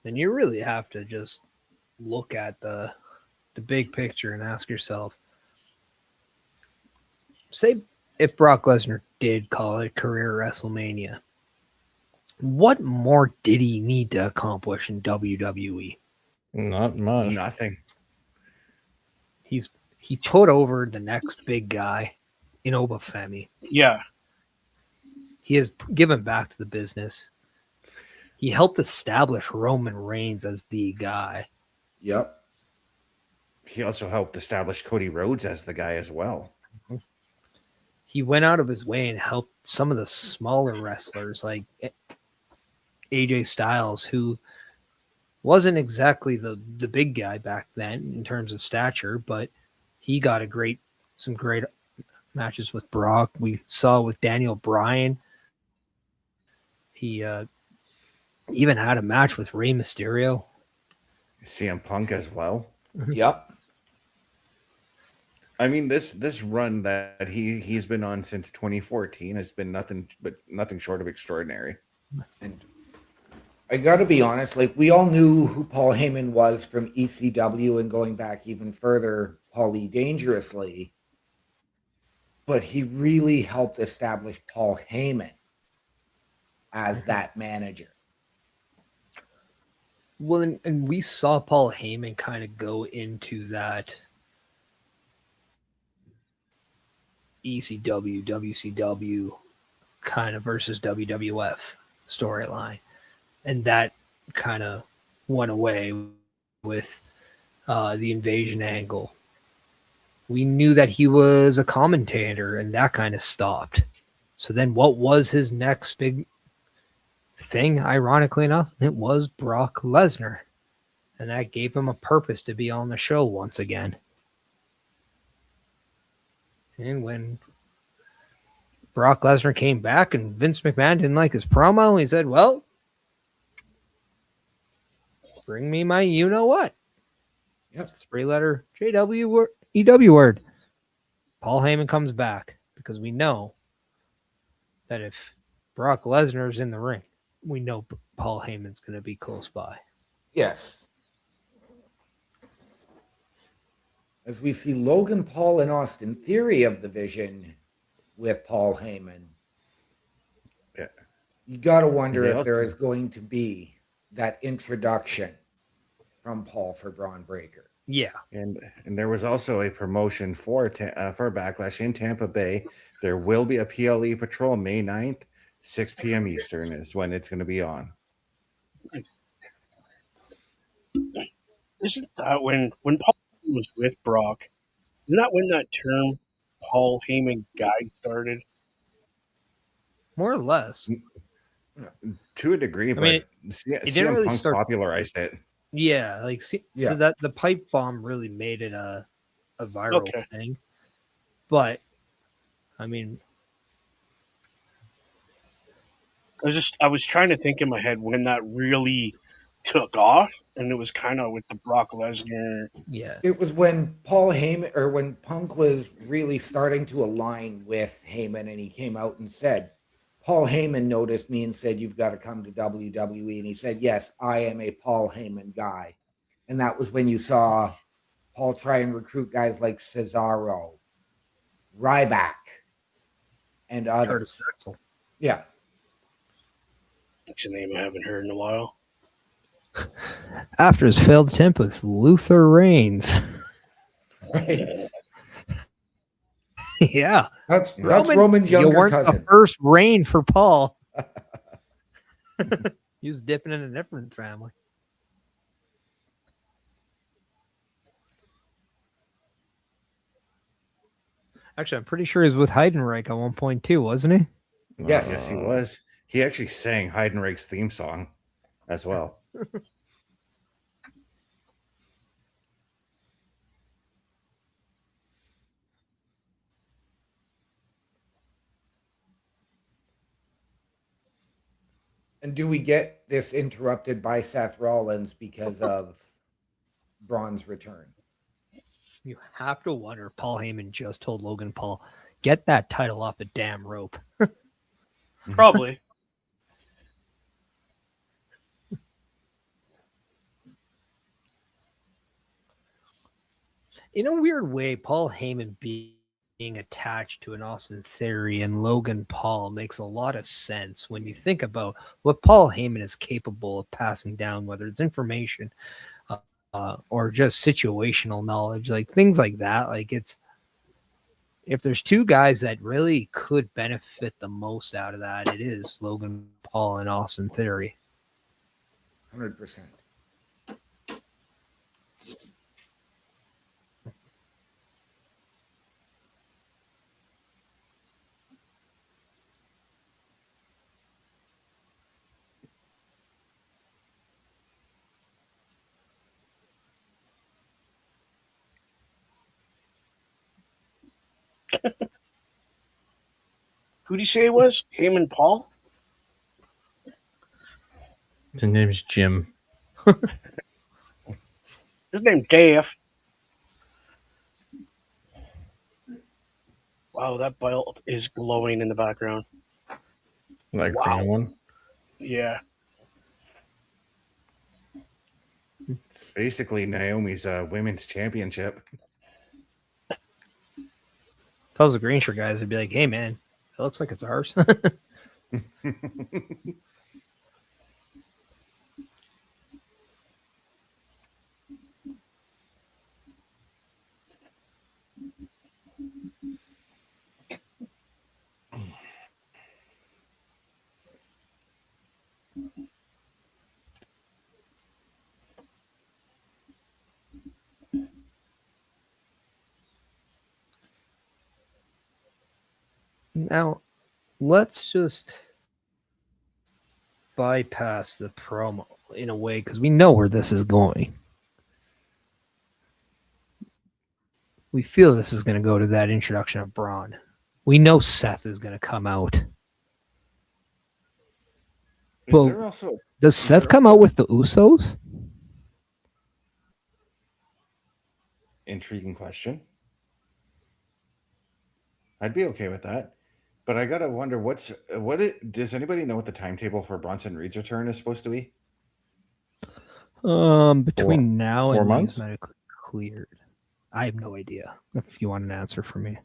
Speaker 3: And you really have to just look at the big picture and ask yourself, say if Brock Lesnar did call it career WrestleMania, what more did he need to accomplish in WWE?
Speaker 6: Not much.
Speaker 7: Nothing.
Speaker 3: He put over the next big guy in Obafemi.
Speaker 5: Yeah.
Speaker 3: He has given back to the business. He helped establish Roman Reigns as the guy.
Speaker 4: Yep.
Speaker 7: He also helped establish Cody Rhodes as the guy as well.
Speaker 3: He went out of his way and helped some of the smaller wrestlers like AJ Styles, who wasn't exactly the big guy back then in terms of stature, but he got some great matches with Brock. We saw with Daniel Bryan. He even had a match with Rey Mysterio.
Speaker 7: CM Punk as well.
Speaker 4: Yep.
Speaker 7: I mean, this run that he's been on since 2014 has been nothing short of extraordinary.
Speaker 4: And I got to be honest, we all knew who Paul Heyman was from ECW and going back even further, Paulie Dangerously. But he really helped establish Paul Heyman as that manager.
Speaker 3: Well, and we saw Paul Heyman kind of go into that ECW, WCW kind of versus WWF storyline. And that kind of went away with the invasion angle. We knew that he was a commentator, and that kind of stopped. So then what was his next big thing, ironically enough? It was Brock Lesnar. And that gave him a purpose to be on the show once again. And when Brock Lesnar came back and Vince McMahon didn't like his promo, he said, well, bring me my you-know-what.
Speaker 4: Yep.
Speaker 3: 3-letter EW word. Paul Heyman comes back because we know that if Brock Lesnar's in the ring, we know Paul Heyman's going to be close by.
Speaker 4: Yes. as we see Logan Paul and Austin Theory of the Vision with Paul Heyman.
Speaker 7: Yeah.
Speaker 4: You got to wonder
Speaker 7: They
Speaker 4: if there
Speaker 7: also-
Speaker 4: is going to be that introduction from Paul for Braun Breaker.
Speaker 3: Yeah.
Speaker 7: And there was also a promotion for Backlash in Tampa Bay. There will be a PLE Patrol May 9th, 6 p.m. Eastern is when it's going to be on.
Speaker 5: Isn't that when Paul was with Brock? Isn't that when that term Paul Heyman guy started?
Speaker 3: More or less.
Speaker 7: To a degree, but
Speaker 3: mean,
Speaker 7: CM
Speaker 3: didn't really
Speaker 7: Punk
Speaker 3: start-
Speaker 7: popularized it.
Speaker 3: Yeah, like
Speaker 4: Yeah.
Speaker 3: that the pipe bomb really made it a viral
Speaker 5: Okay.
Speaker 3: thing. But I mean,
Speaker 5: I was trying to think in my head when that really took off, and it was kind of with the Brock Lesnar.
Speaker 3: yeah.
Speaker 4: It was when Paul Heyman, or when Punk was really starting to align with Heyman, and he came out and said, Paul Heyman noticed me and said, you've got to come to WWE. And he said, yes, I am a Paul Heyman guy. And that was when you saw Paul try and recruit guys like Cesaro, Ryback, and others.
Speaker 3: Curtis Axel.
Speaker 4: Yeah.
Speaker 5: That's a name I haven't heard in a while.
Speaker 3: After his failed attempt with Luther Reigns.
Speaker 4: Right.
Speaker 3: Yeah.
Speaker 4: That's Roman's
Speaker 3: you
Speaker 4: younger
Speaker 3: weren't
Speaker 4: cousin.
Speaker 3: the first reign for Paul. He was dipping in a different family. Actually, I'm pretty sure he was with Heidenreich at one point too, wasn't he?
Speaker 4: Yes.
Speaker 7: He was. He actually sang Heidenreich's theme song as well.
Speaker 4: And do we get this interrupted by Seth Rollins because of Braun's return?
Speaker 3: You have to wonder if Paul Heyman just told Logan Paul, get that title off the damn rope.
Speaker 5: Probably.
Speaker 3: In a weird way, Paul Heyman being attached to an Austin Theory and Logan Paul makes a lot of sense when you think about what Paul Heyman is capable of passing down, whether it's information or just situational knowledge, like things like that. Like if there's two guys that really could benefit the most out of that, it is Logan Paul and Austin Theory.
Speaker 4: 100%.
Speaker 5: Who do you say it was? Heyman Paul?
Speaker 6: His name's Jim.
Speaker 5: His name Dave. Wow, that belt is glowing in the background.
Speaker 6: That
Speaker 5: Wow.
Speaker 6: green one.
Speaker 5: Yeah.
Speaker 7: It's basically Naomi's women's championship.
Speaker 3: If I was a green shirt guys, I'd be like, hey man, it looks like it's ours. Now, let's just bypass the promo in a way because we know where this is going. We feel this is going to go to that introduction of Braun. We know Seth is going to come out.
Speaker 7: Is
Speaker 3: Well,
Speaker 7: there also
Speaker 3: Does Seth come out with the Usos?
Speaker 7: intriguing question? I'd be okay with that. But I gotta wonder does anybody know what the timetable for Bronson Reed's return is supposed to be?
Speaker 3: Between now
Speaker 6: 4
Speaker 3: and when he's
Speaker 6: months?
Speaker 3: medically cleared. I have no idea. If you want an answer from me,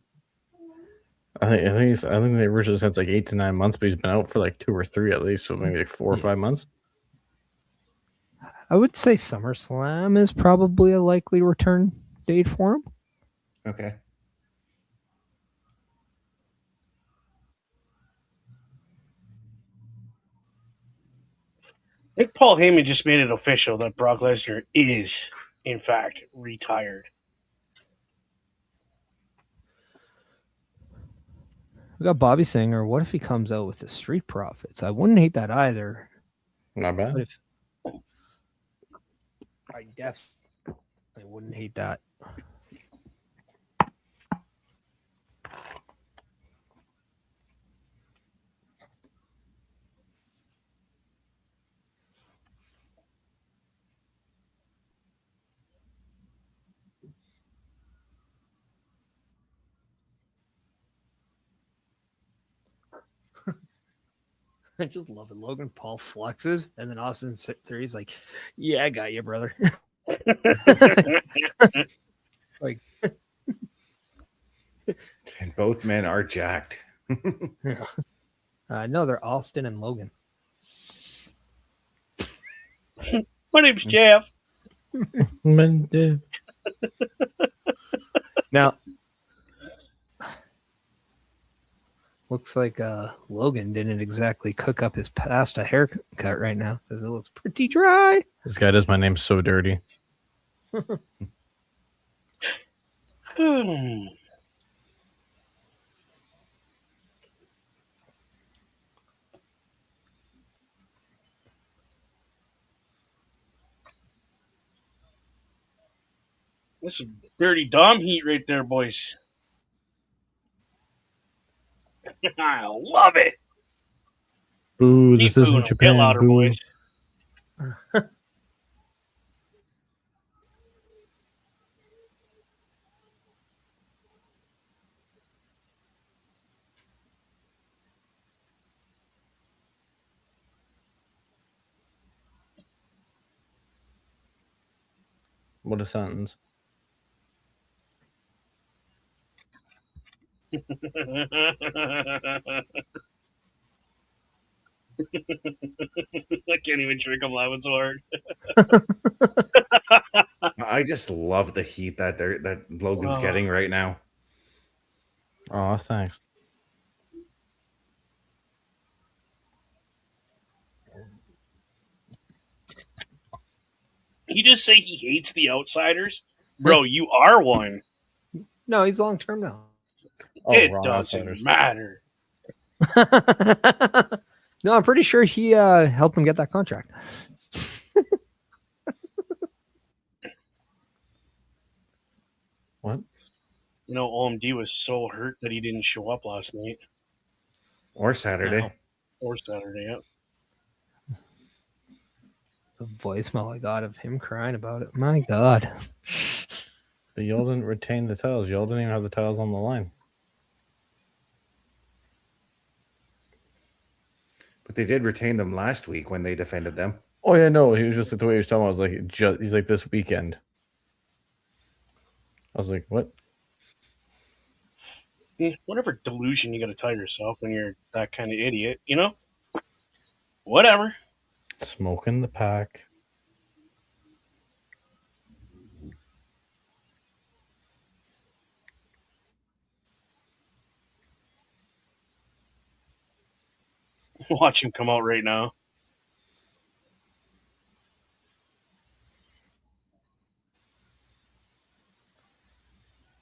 Speaker 6: I think they originally said it's like 8 to 9 months, but he's been out for like 2 or 3 at least, so maybe like 4 or 5 months.
Speaker 3: I would say SummerSlam is probably a likely return date for him.
Speaker 7: Okay.
Speaker 5: I think Paul Heyman just made it official that Brock Lesnar is, in fact, retired.
Speaker 3: We got Bobby Singer. What if he comes out with the Street Profits? I wouldn't hate that either.
Speaker 6: Not bad.
Speaker 3: But if I definitely wouldn't hate that. I just love it. Logan Paul flexes, and then Austin sit there. He's like, "Yeah, I got you, brother." Like,
Speaker 7: And both men are jacked.
Speaker 3: yeah. No, they're Austin and Logan.
Speaker 5: My name's Jeff.
Speaker 3: Now, looks like Logan didn't exactly cook up his pasta haircut right now because it looks pretty dry.
Speaker 6: This guy does my name so dirty.
Speaker 5: This is dirty Dom heat right there, boys. I love it.
Speaker 6: Boo,
Speaker 5: Keep
Speaker 6: this isn't
Speaker 5: booing 'em. Get
Speaker 6: Japan.
Speaker 5: louder,
Speaker 6: Boo.
Speaker 5: boys.
Speaker 6: What a sentence.
Speaker 5: I can't even drink. I'm laughing so hard.
Speaker 7: I just love the heat that Logan's
Speaker 5: Oh.
Speaker 7: getting right now.
Speaker 6: Oh, thanks.
Speaker 5: He just say he hates the outsiders, bro. You are one.
Speaker 3: No, he's long term now.
Speaker 6: Oh,
Speaker 5: It
Speaker 6: wrong
Speaker 5: doesn't
Speaker 6: outsiders.
Speaker 5: matter.
Speaker 3: No, I'm pretty sure he helped him get that contract.
Speaker 6: What?
Speaker 5: You know, OMD was so hurt that he didn't show up last night
Speaker 7: Or Saturday.
Speaker 3: No.
Speaker 5: or Saturday. Yeah.
Speaker 3: The voicemail I got of him crying about it. My God.
Speaker 6: But y'all didn't retain the titles. Y'all didn't even have the titles on the line.
Speaker 7: But they did retain them last week when they defended them.
Speaker 6: Oh yeah, no. He was just like the way he was talking about. I was like, he's like this weekend. I was like, what?
Speaker 5: Yeah, whatever delusion you got to tell yourself when you're that kind of idiot, you know? Whatever.
Speaker 6: Smoking the pack.
Speaker 5: Watch him come out right now.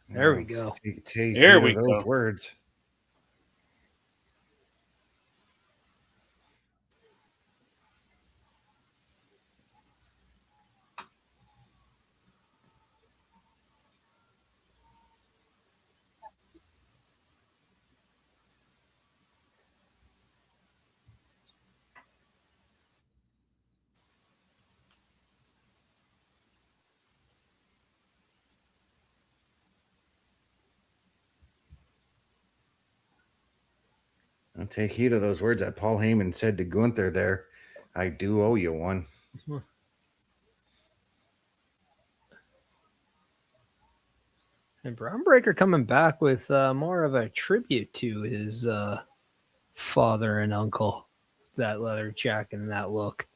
Speaker 3: There we go.
Speaker 7: Take
Speaker 5: There
Speaker 7: heed
Speaker 5: we
Speaker 7: of those
Speaker 5: go.
Speaker 7: words. I'll take heed of those words that Paul Heyman said to Gunther there. I do owe you one.
Speaker 3: And Brown Breaker coming back with more of a tribute to his father and uncle. That leather jacket and that look.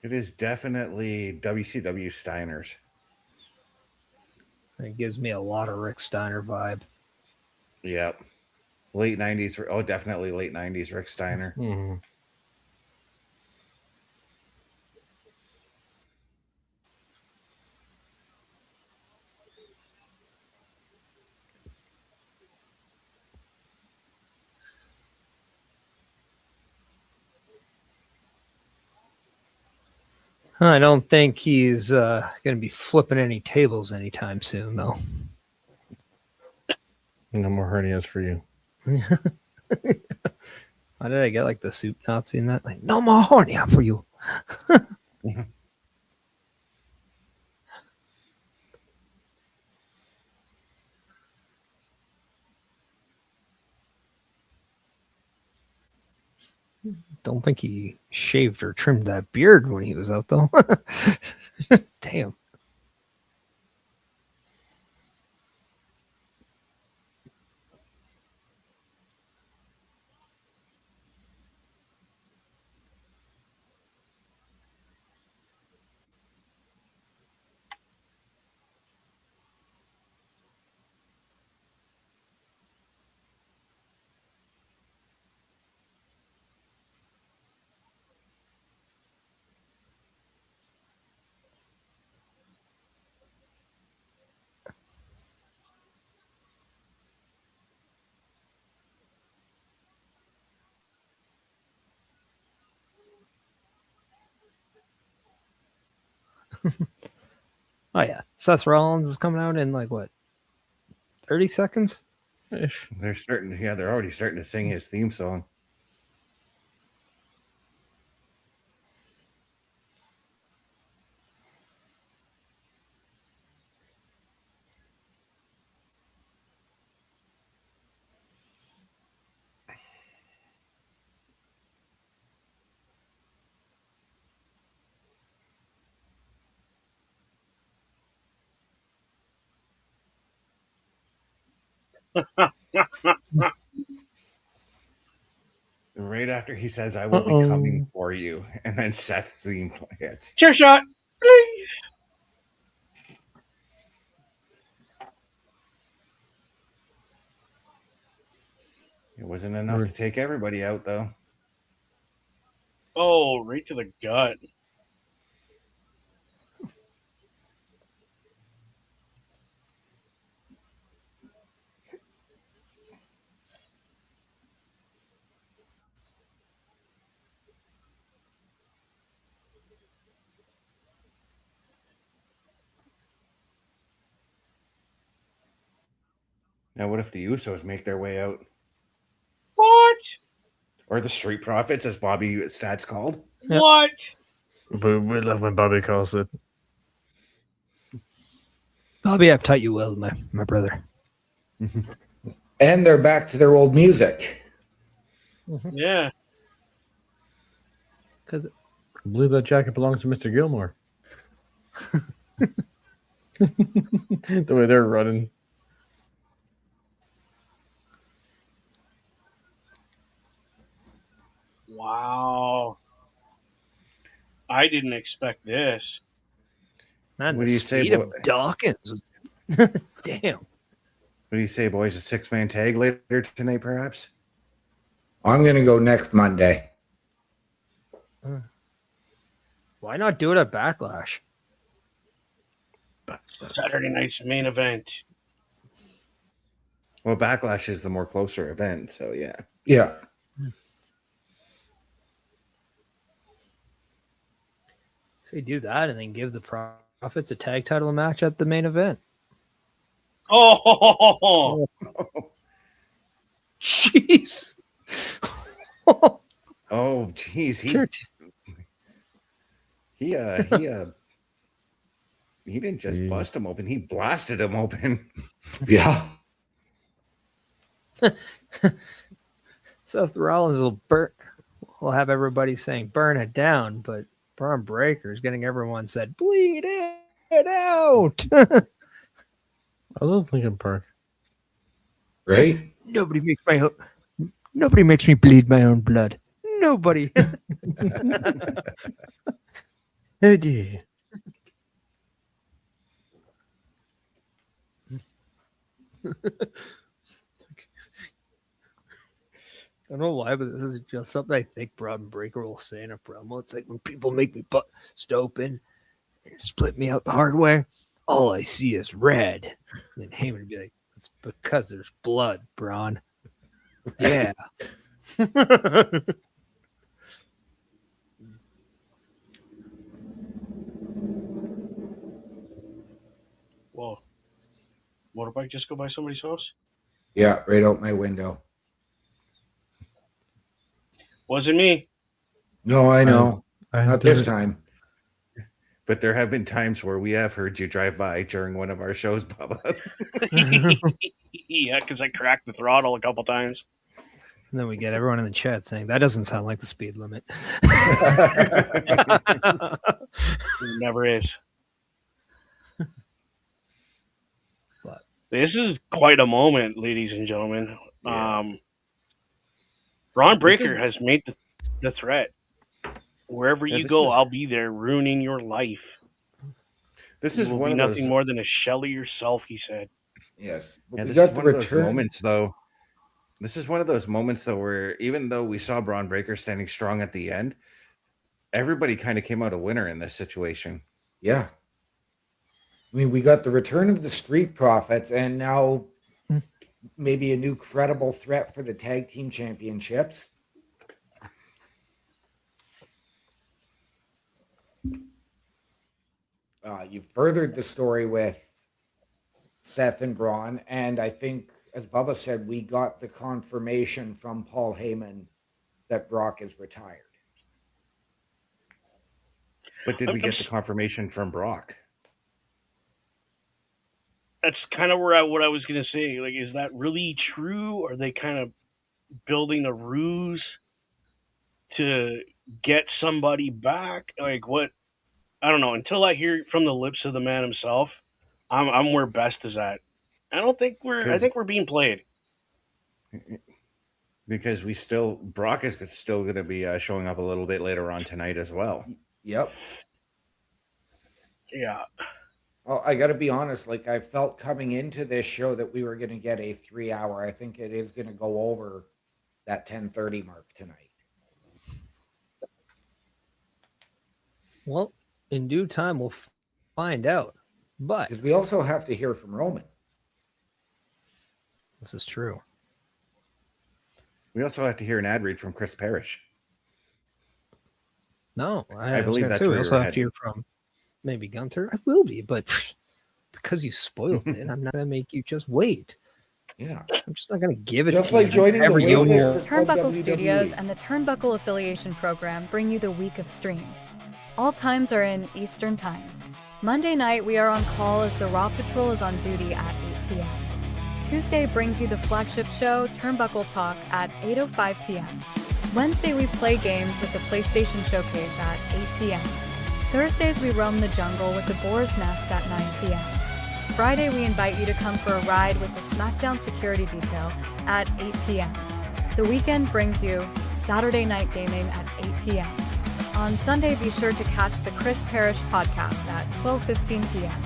Speaker 7: It is definitely WCW Steiners.
Speaker 3: It gives me a lot of Rick Steiner vibe.
Speaker 7: Yep. Late 90s. Oh, definitely late 90s Rick Steiner.
Speaker 6: Mm-hmm.
Speaker 3: I don't think he's going to be flipping any tables anytime soon, though.
Speaker 6: No more hernias for you.
Speaker 3: Why did I get like the soup Nazi in that? Like, no more hernia for you. Don't think he shaved or trimmed that beard when he was out, though. Damn. Oh, yeah. Seth Rollins is coming out in like what? 30 seconds?
Speaker 7: They're already starting to sing his theme song. Right after he says, I will be coming for you. And then Seth's theme hits.
Speaker 5: Chair shot.
Speaker 7: It wasn't enough to take everybody out, though.
Speaker 5: Oh, right to the gut.
Speaker 7: Now, what if the Usos make their way out?
Speaker 5: What?
Speaker 7: Or the Street Profits, as Bobby Stats called?
Speaker 3: Yep.
Speaker 5: What?
Speaker 6: But we love when Bobby calls it.
Speaker 3: Bobby, uptight you will, my brother.
Speaker 4: And they're back to their old music.
Speaker 5: Yeah.
Speaker 3: Because
Speaker 6: I believe that jacket belongs to Mr. Gilmore. The way they're running.
Speaker 5: Wow. I didn't expect this.
Speaker 3: man,
Speaker 7: What
Speaker 3: the
Speaker 7: do you say,
Speaker 3: speed of
Speaker 7: boy?
Speaker 3: Dawkins. Damn.
Speaker 7: What do you say, boys? A 6-man tag later tonight, perhaps?
Speaker 4: I'm going to go next Monday.
Speaker 3: Why not do it at Backlash?
Speaker 5: Saturday night's main event.
Speaker 7: Well, Backlash is the more closer event, so yeah.
Speaker 4: Yeah.
Speaker 3: Say do that and then give the Profits a tag title match at the main event.
Speaker 5: Oh,
Speaker 3: Jeez.
Speaker 7: Oh, geez. He didn't just bust him open. He blasted him open.
Speaker 4: Yeah.
Speaker 3: Seth Rollins will have everybody saying burn it down, but Braun Breaker is getting everyone said, bleed it out.
Speaker 6: I love Lincoln Park.
Speaker 4: Right?
Speaker 3: Nobody makes me bleed my own blood. Nobody.
Speaker 6: Oh dear.
Speaker 3: I don't know why, but this is just something I think Braun Breaker will say in a promo. It's like when people make me bust open and split me out the hard way, all I see is red. And then Heyman would be like, it's because there's blood, Braun. Yeah.
Speaker 5: Whoa. Motorbike just go by somebody's house?
Speaker 4: Yeah, right out my window.
Speaker 5: Wasn't me.
Speaker 4: No, I know.
Speaker 6: I
Speaker 4: Not
Speaker 6: did
Speaker 4: this
Speaker 6: it.
Speaker 4: time.
Speaker 7: But there have been times where we have heard you drive by during one of our shows, Bubba.
Speaker 5: Yeah, because I cracked the throttle a couple times.
Speaker 3: And then we get everyone in the chat saying, that doesn't sound like the speed limit.
Speaker 5: It never is.
Speaker 3: But
Speaker 5: this is quite a moment, ladies and gentlemen.
Speaker 7: Yeah.
Speaker 5: Braun Breaker has made the threat. Wherever
Speaker 7: Yeah,
Speaker 5: you
Speaker 7: this
Speaker 5: go,
Speaker 7: is-
Speaker 5: I'll be there ruining your life.
Speaker 7: This
Speaker 5: You
Speaker 7: is
Speaker 5: will
Speaker 7: one
Speaker 5: be
Speaker 7: of
Speaker 5: nothing
Speaker 7: those.
Speaker 5: more than a shell of yourself, he said.
Speaker 4: Yes. But
Speaker 7: Yeah,
Speaker 4: we
Speaker 7: this
Speaker 4: got
Speaker 7: is
Speaker 4: the
Speaker 7: one of those
Speaker 4: return.
Speaker 7: moments, though. This is one of those moments, though, where even though we saw Braun Breaker standing strong at the end, everybody kind of came out a winner in this situation.
Speaker 4: Yeah. I mean, we got the return of the Street Profits and now maybe a new credible threat for the tag team championships. You furthered the story with Seth and Braun, and I think, as Bubba said, we got the confirmation from Paul Heyman that Brock is retired.
Speaker 7: But did we get the confirmation from Brock?
Speaker 5: That's kind of what I was going to say. Like, is that really true? Are they kind of building a ruse to get somebody back? Like, what? I don't know. Until I hear it from the lips of the man himself, I'm where Best is at. I think we're being played.
Speaker 7: Because Brock is still going to be showing up a little bit later on tonight as well.
Speaker 4: Yep.
Speaker 5: Yeah.
Speaker 4: Well, I got to be honest. Like, I felt coming into this show that we were going to get a 3-hour. I think it is going to go over that 10:30 mark tonight.
Speaker 3: well, in due time, we'll find out. But
Speaker 4: Because we also have to hear from Roman.
Speaker 3: this is true.
Speaker 7: We also have to hear an ad read from Chris Parrish.
Speaker 3: No,
Speaker 7: I believe that's
Speaker 3: we
Speaker 7: where
Speaker 3: also
Speaker 7: you're
Speaker 3: have to hear from maybe Gunther. I will be, but because you spoiled it, I'm not going to make you just wait.
Speaker 4: Yeah.
Speaker 3: I'm just not going to give it
Speaker 4: Just
Speaker 3: to you.
Speaker 4: like joining the
Speaker 3: Every
Speaker 4: wait
Speaker 3: year.
Speaker 4: list for Club
Speaker 8: Turnbuckle
Speaker 4: WWE.
Speaker 8: Studios and the Turnbuckle Affiliation Program bring you the week of streams. All times are in Eastern Time. Monday night, we are on call as the Raw Patrol is on duty at 8 p.m. Tuesday brings you the flagship show, Turnbuckle Talk, at 8:05 p.m. Wednesday, we play games with the PlayStation Showcase at 8 p.m. Thursdays, we roam the jungle with the Boar's Nest at 9 p.m. Friday, we invite you to come for a ride with the SmackDown Security Detail at 8 p.m. The weekend brings you Saturday Night Gaming at 8 p.m. On Sunday, be sure to catch the Chris Parrish podcast at 12:15 p.m.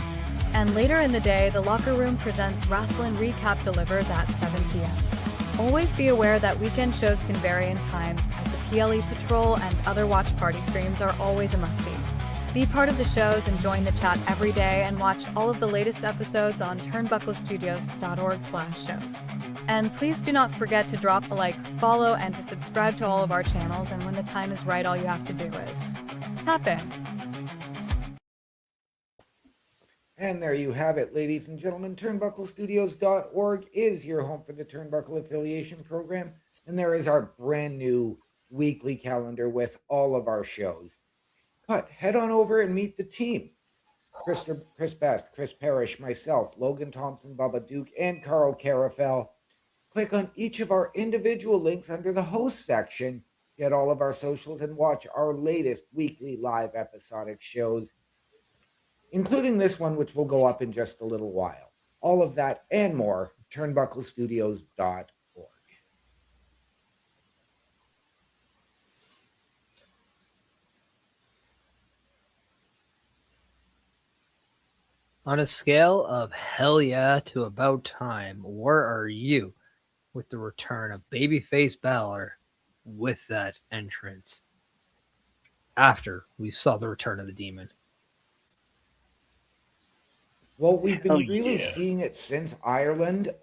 Speaker 8: And later in the day, the Locker Room presents Wrestling Recap delivers at 7 p.m. Always be aware that weekend shows can vary in times, as the PLE Patrol and other watch party streams are always a must-see. Be part of the shows and join the chat every day and watch all of the latest episodes on turnbucklestudios.org/shows. And please do not forget to drop a like, follow, and to subscribe to all of our channels, and when the time is right, all you have to do is tap in.
Speaker 4: And there you have it, ladies and gentlemen. Turnbucklestudios.org is your home for the Turnbuckle Affiliation Program. And there is our brand new weekly calendar with all of our shows. But head on over and meet the team. Chris Best, Chris Parrish, myself, Logan Thompson, Bubba Duke, and Carl Carafel. Click on each of our individual links under the host section get all of our socials, and watch our latest weekly live episodic shows, including this one, which will go up in just a little while. All of that and more, turnbucklestudios.org.
Speaker 3: On a scale of hell yeah to about time, where are you with the return of babyface Balor with that entrance after we saw the return of the Demon?
Speaker 4: Well, we've been
Speaker 5: Hell
Speaker 4: really
Speaker 5: yeah.
Speaker 4: seeing it since Ireland.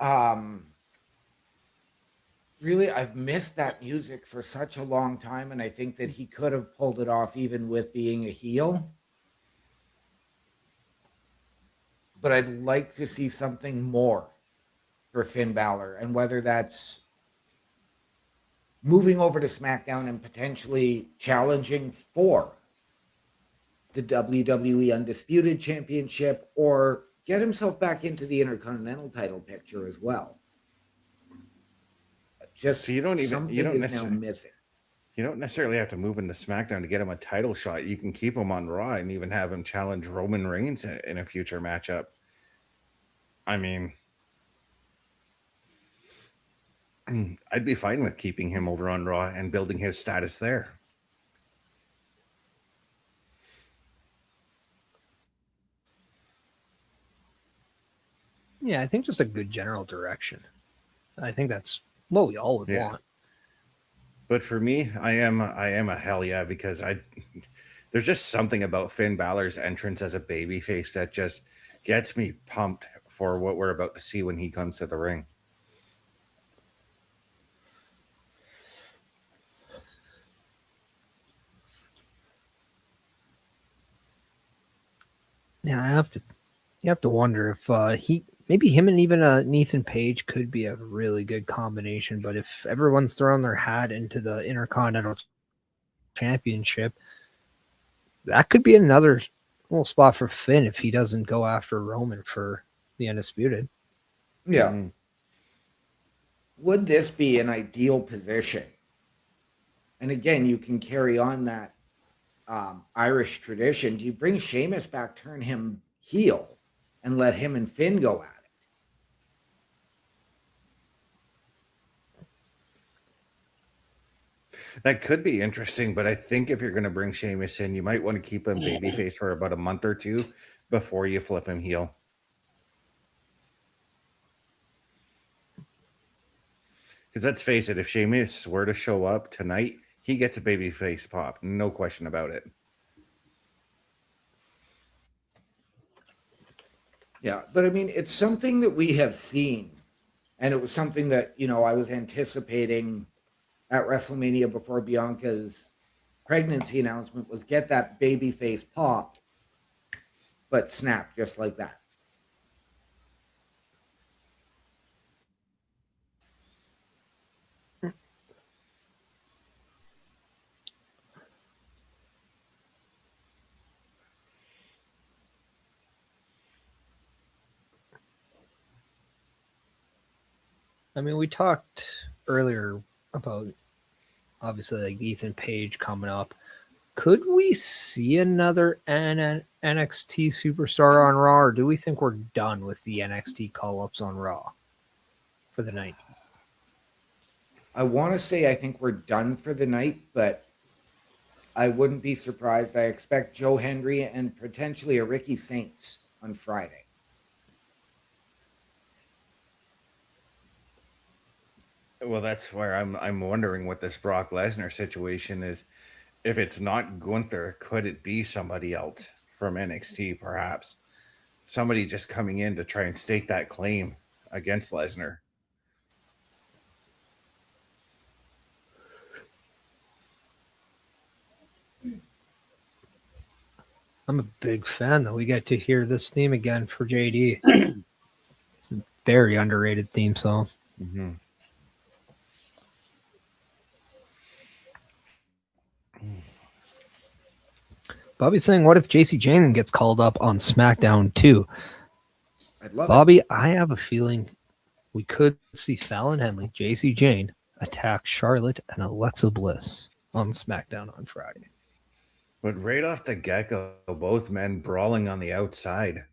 Speaker 4: Really, I've missed that music for such a long time, and I think that he could have pulled it off even with being a heel. But I'd like to see something more for Finn Balor, and whether that's moving over to SmackDown and potentially challenging for the WWE Undisputed Championship, or get himself back into the Intercontinental title picture as well. Just
Speaker 7: So you don't
Speaker 4: now missing.
Speaker 7: You don't necessarily have to move into SmackDown to get him a title shot. You can keep him on Raw and even have him challenge Roman Reigns in a future matchup. I mean, I'd be fine with keeping him over on Raw and building his status there.
Speaker 3: Yeah, I think just a good general direction. I think that's what we all would want.
Speaker 7: But for me, I am a hell yeah, because there's just something about Finn Balor's entrance as a babyface that just gets me pumped for what we're about to see when he comes to the ring.
Speaker 3: Yeah, you have to wonder if maybe him and even Nathan Page could be a really good combination. But if everyone's throwing their hat into the Intercontinental Championship, that could be another little spot for Finn if he doesn't go after Roman for the Undisputed.
Speaker 4: Yeah. Would this be an ideal position? And again, you can carry on that Irish tradition. Do you bring Sheamus back, turn him heel, and let him and Finn go at it?
Speaker 7: That could be interesting, but I think if you're going to bring Sheamus in, you might want to keep him babyface for about a month or two before you flip him heel. Because let's face it, if Sheamus were to show up tonight, he gets a babyface pop. No question about it.
Speaker 4: Yeah, but I mean, it's something that we have seen. And it was something that, I was anticipating at WrestleMania before Bianca's pregnancy announcement, was get that babyface pop, but snap just like that.
Speaker 3: I mean, we talked earlier about obviously like Ethan Page coming up. Could we see another NXT superstar on Raw, or do we think we're done with the NXT call-ups on Raw for the night?
Speaker 4: I want to say I think we're done for the night, but I wouldn't be surprised. I expect Joe Hendry and potentially a Ricky Saints on Friday.
Speaker 7: Well, that's where I'm wondering what this Brock Lesnar situation is. If it's not Gunther, could it be somebody else from NXT, perhaps? Somebody just coming in to try and stake that claim against Lesnar.
Speaker 3: I'm a big fan that we get to hear this theme again for JD. It's a very underrated theme song.
Speaker 7: Mm-hmm.
Speaker 3: Bobby's saying, what if JC Jane gets called up on SmackDown too?
Speaker 4: I'd love
Speaker 3: Bobby,
Speaker 4: it.
Speaker 3: I have a feeling we could see Fallon Henley, JC Jane, attack Charlotte and Alexa Bliss on SmackDown on Friday.
Speaker 7: But right off the get-go, both men brawling on the outside.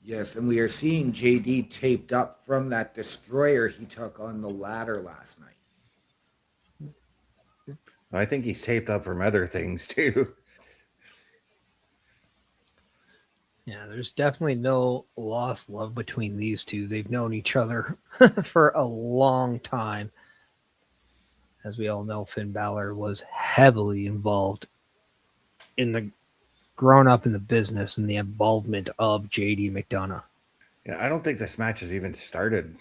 Speaker 4: Yes, and we are seeing JD taped up from that destroyer he took on the ladder last night.
Speaker 7: I think he's taped up from other things too.
Speaker 3: Yeah, there's definitely no lost love between these two. They've known each other for a long time. As we all know, Finn Balor was heavily involved in the grown up in the business and the involvement of JD McDonough.
Speaker 7: Yeah, I don't think this match has even started.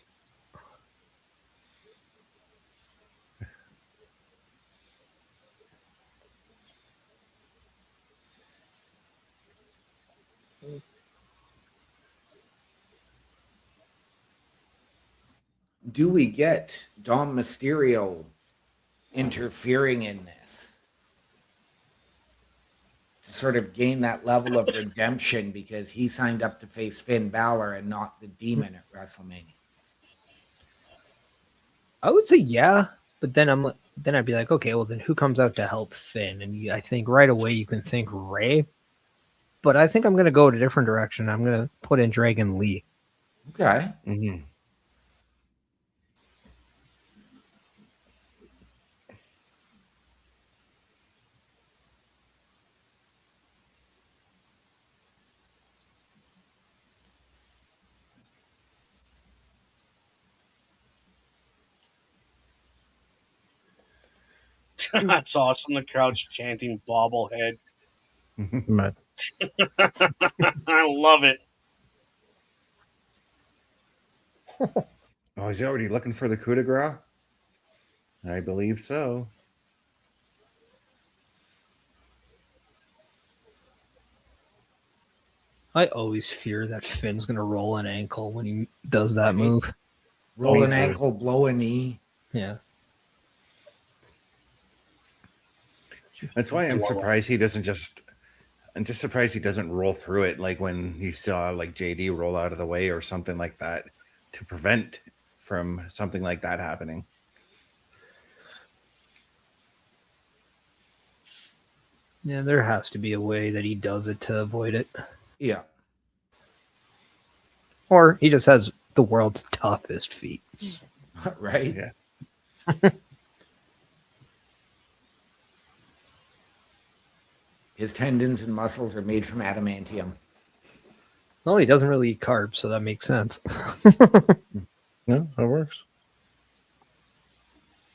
Speaker 4: Do we get Dom Mysterio interfering in this to sort of gain that level of redemption because he signed up to face Finn Balor and not the Demon at WrestleMania?
Speaker 3: I would say yeah, but then I'd be like, okay, well then who comes out to help Finn? And I think right away you can think Ray, but I think I'm going to go in a different direction. I'm going to put in Dragon Lee.
Speaker 4: Okay.
Speaker 7: Mm-hmm.
Speaker 5: That's awesome. The crowd's chanting bobblehead.
Speaker 6: Matt.
Speaker 5: I love it.
Speaker 7: Oh, is he already looking for the coup de grace? I believe so.
Speaker 3: I always fear that Finn's going to roll an ankle when he does that move.
Speaker 4: Roll an ankle, blow a knee.
Speaker 3: Yeah.
Speaker 7: That's why I'm surprised he doesn't just. I'm just surprised he doesn't roll through it like when you saw like JD roll out of the way or something like that to prevent from something like that happening.
Speaker 3: Yeah, there has to be a way that he does it to avoid it.
Speaker 4: Yeah.
Speaker 3: Or he just has the world's toughest feet.
Speaker 4: Right?
Speaker 7: Yeah.
Speaker 4: His tendons and muscles are made from adamantium.
Speaker 3: Well, he doesn't really eat carbs, so that makes sense.
Speaker 6: Yeah, that works.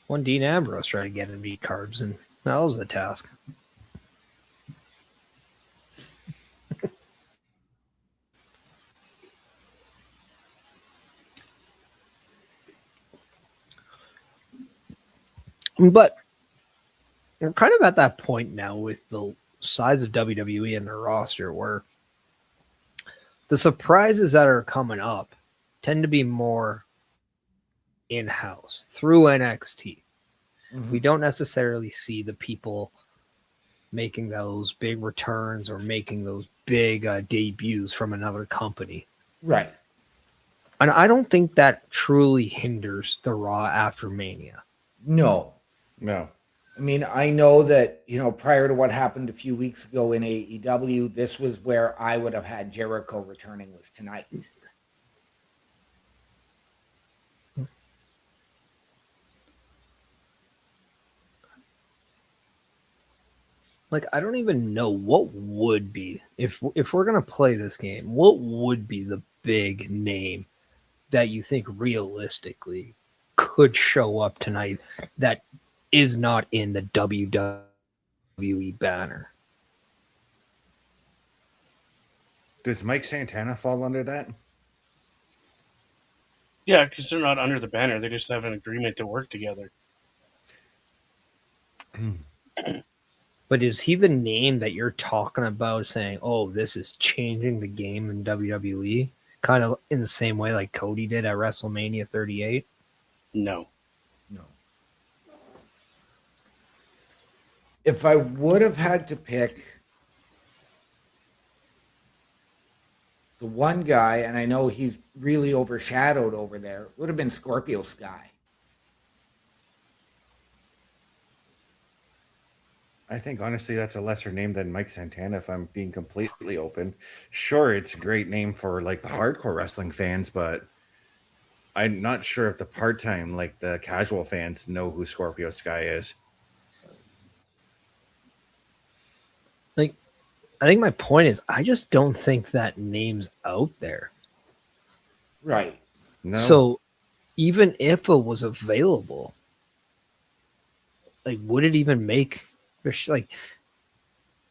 Speaker 3: One Dean Ambrose tried to get him to eat carbs, and that was the task. But we're kind of at that point now with the size of WWE and their roster where the surprises that are coming up tend to be more in-house through NXT.
Speaker 4: Mm-hmm.
Speaker 3: We don't necessarily see the people making those big returns or making those big debuts from another company.
Speaker 4: Right.
Speaker 3: And I don't think that truly hinders the Raw after Mania.
Speaker 4: No.
Speaker 7: No.
Speaker 4: I mean, I know that, prior to what happened a few weeks ago in AEW, this was where I would have had Jericho returning was tonight.
Speaker 3: Like, I don't even know what would be, if we're going to play this game, what would be the big name that you think realistically could show up tonight that is not in the WWE banner?
Speaker 7: Does Mike Santana fall under that?
Speaker 5: Yeah, because they're not under the banner. They just have an agreement to work together.
Speaker 3: But is he the name that you're talking about saying, oh, this is changing the game in WWE? Kind of in the same way like Cody did at WrestleMania 38?
Speaker 5: No.
Speaker 4: If I would have had to pick the one guy, and I know he's really overshadowed over there, would have been Scorpio Sky.
Speaker 7: I think honestly that's a lesser name than Mike Santana, if I'm being completely open. Sure, it's a great name for like the hardcore wrestling fans, but I'm not sure if the part-time, like the casual fans, know who Scorpio Sky is.
Speaker 3: Like, I think my point is, I just don't think that name's out there.
Speaker 4: Right.
Speaker 7: No.
Speaker 3: So even if it was available, like, would it even make like?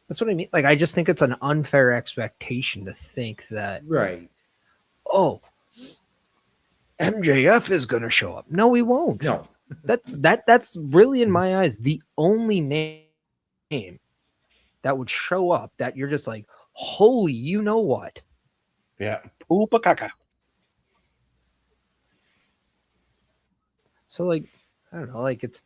Speaker 3: That's what I mean. Like, I just think it's an unfair expectation to think that,
Speaker 4: Right.
Speaker 3: oh, MJF is going to show up. No, he won't.
Speaker 4: No.
Speaker 3: That's really, in my eyes, the only name that would show up that you're just like, holy, you know what?
Speaker 7: Yeah.
Speaker 5: Poopa caca.
Speaker 3: So, like, I don't know, like, it's.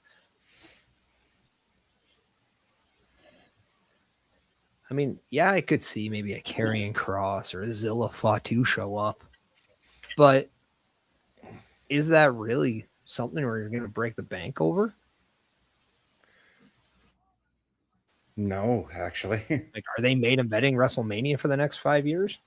Speaker 3: I mean, yeah, I could see maybe a Karrion Kross or a Zilla Fatu show up, but is that really something where you're going to break the bank over?
Speaker 7: No, actually.
Speaker 3: Like, are they main eventing WrestleMania for the next 5 years?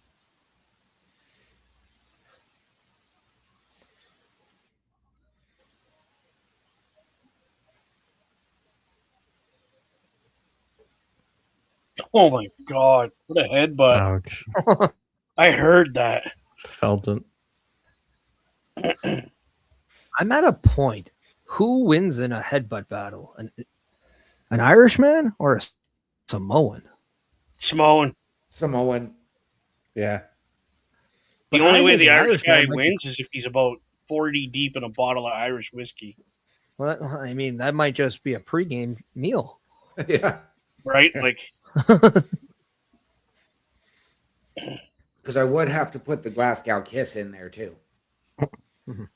Speaker 5: Oh my god! What a headbutt!
Speaker 6: Ouch.
Speaker 5: I heard that.
Speaker 6: Felt it.
Speaker 3: I'm at a point. Who wins in a headbutt battle? An Irishman or a Samoan?
Speaker 5: Samoan.
Speaker 4: Samoan.
Speaker 7: Yeah.
Speaker 5: The
Speaker 3: But
Speaker 5: only
Speaker 3: I
Speaker 5: way
Speaker 3: think
Speaker 5: the
Speaker 3: an
Speaker 5: Irish guy
Speaker 3: Irishman might be-
Speaker 5: wins is if he's about 40 deep in a bottle of Irish whiskey.
Speaker 3: Well, I mean, that might just be a pregame meal.
Speaker 4: Yeah.
Speaker 5: Right? Like,
Speaker 4: Because I would have to put the Glasgow Kiss in there too.
Speaker 3: Mhm.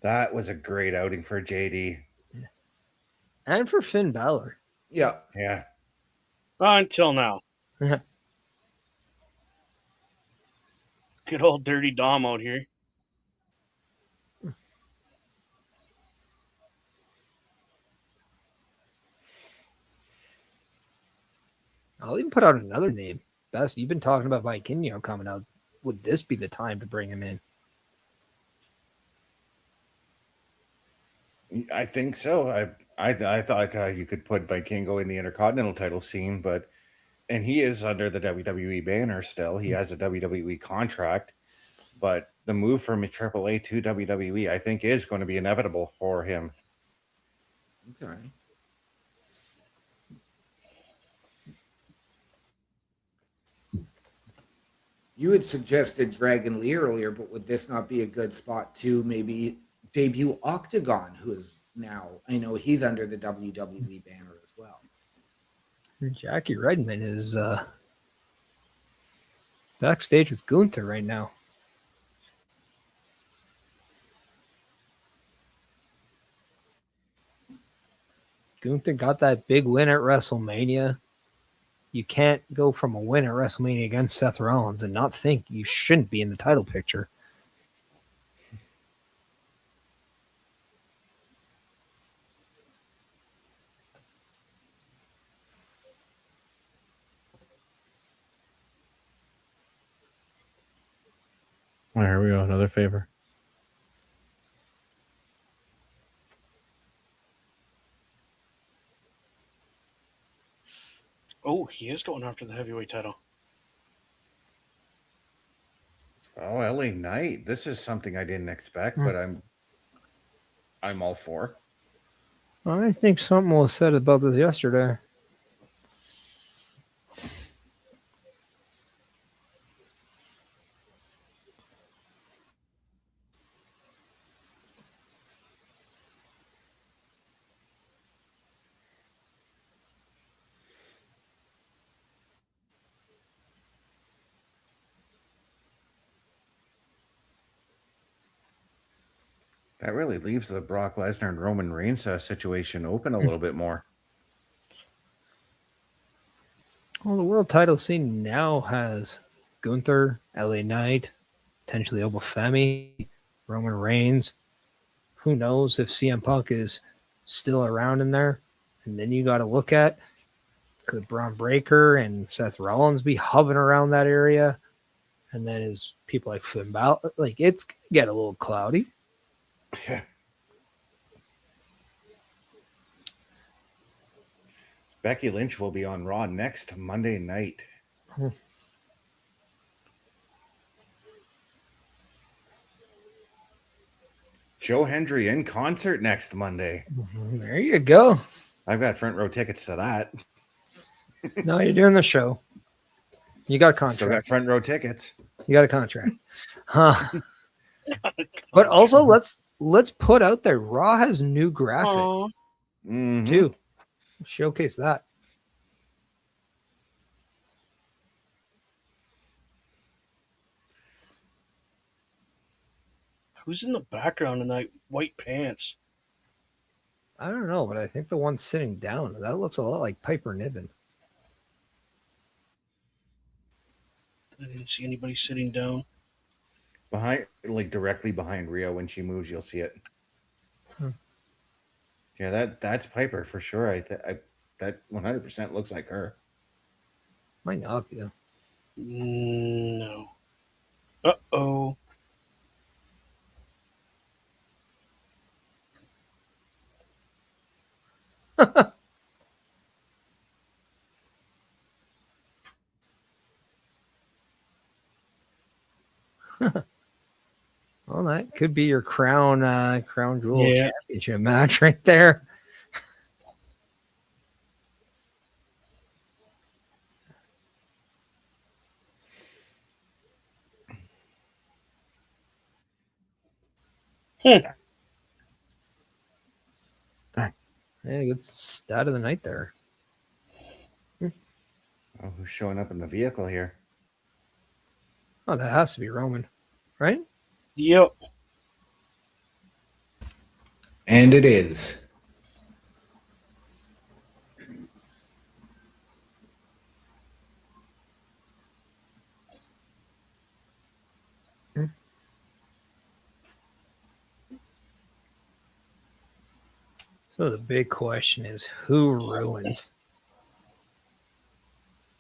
Speaker 7: That was a great outing for JD.
Speaker 3: And for Finn Balor.
Speaker 4: Yeah.
Speaker 7: Yeah.
Speaker 5: until now. Good old Dirty Dom out here.
Speaker 3: I'll even put out another name. Best, you've been talking about Vikingo coming out. Would this be the time to bring him in?
Speaker 7: I think so. I thought you could put Vikingo in the Intercontinental title scene, and he is under the WWE banner still. He has a WWE contract, but the move from AAA to WWE, I think, is going to be inevitable for him.
Speaker 4: Okay. You had suggested Dragon Lee earlier, but would this not be a good spot to maybe debut Octagon, who is now, I know he's under the WWE banner as well.
Speaker 3: Jackie Redmond is backstage with Gunther right now. Gunther got that big win at WrestleMania. You can't go from a win at WrestleMania against Seth Rollins and not think you shouldn't be in the title picture.
Speaker 6: Oh, here we go. Another favor.
Speaker 5: Oh, he is going after the heavyweight title.
Speaker 7: Oh, LA Knight. This is something I didn't expect, but I'm all for.
Speaker 3: I think something was said about this yesterday.
Speaker 7: That really leaves the Brock Lesnar and Roman Reigns situation open a little bit more.
Speaker 3: Well, the world title scene now has Gunther, LA Knight, potentially Obafemi, Roman Reigns. Who knows if CM Punk is still around in there? And then you got to look at, could Braun Breaker and Seth Rollins be hovering around that area? And then is people like Finn Balor, like it's gonna get a little cloudy.
Speaker 7: Yeah. Becky Lynch will be on Raw next Monday night. Joe Hendry in concert next Monday.
Speaker 3: There you go.
Speaker 7: I've got front row tickets to that.
Speaker 3: No, you're doing the show. You got a contract.
Speaker 7: Still got front row tickets.
Speaker 3: You got a contract. Huh. But also let's put out there, Raw has new graphics too. Showcase that.
Speaker 5: Who's in the background in that white pants?
Speaker 3: I don't know, but I think the one sitting down, that looks a lot like Piper Niven.
Speaker 5: I didn't see anybody sitting down.
Speaker 7: Behind, like directly behind Rhea, when she moves, you'll see it. Yeah, that's Piper for sure. That 100% looks like her.
Speaker 3: Might not be though.
Speaker 5: No. Uh-oh.
Speaker 3: Well, that could be your crown jewel championship match right there. Yeah, good stat of the night there.
Speaker 7: Oh, who's showing up in the vehicle here?
Speaker 3: Oh, that has to be Roman, right?
Speaker 5: Yep.
Speaker 4: And it is.
Speaker 3: So the big question is, who ruins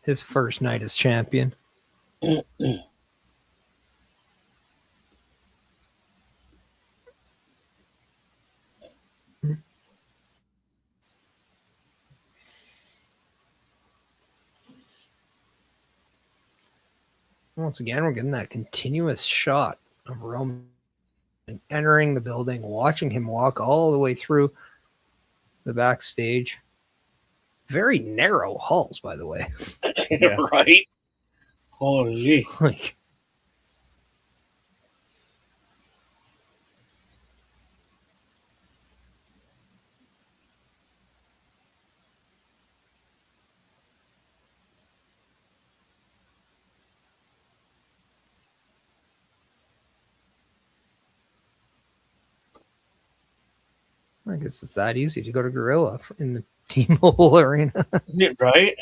Speaker 3: his first night as champion? Once again, we're getting that continuous shot of Roman entering the building, watching him walk all the way through the backstage. Very narrow halls, by the way.
Speaker 5: Yeah. Right? Holy.
Speaker 3: Like, I guess it's that easy to go to Gorilla in the T-Mobile Arena.
Speaker 5: Yeah, right?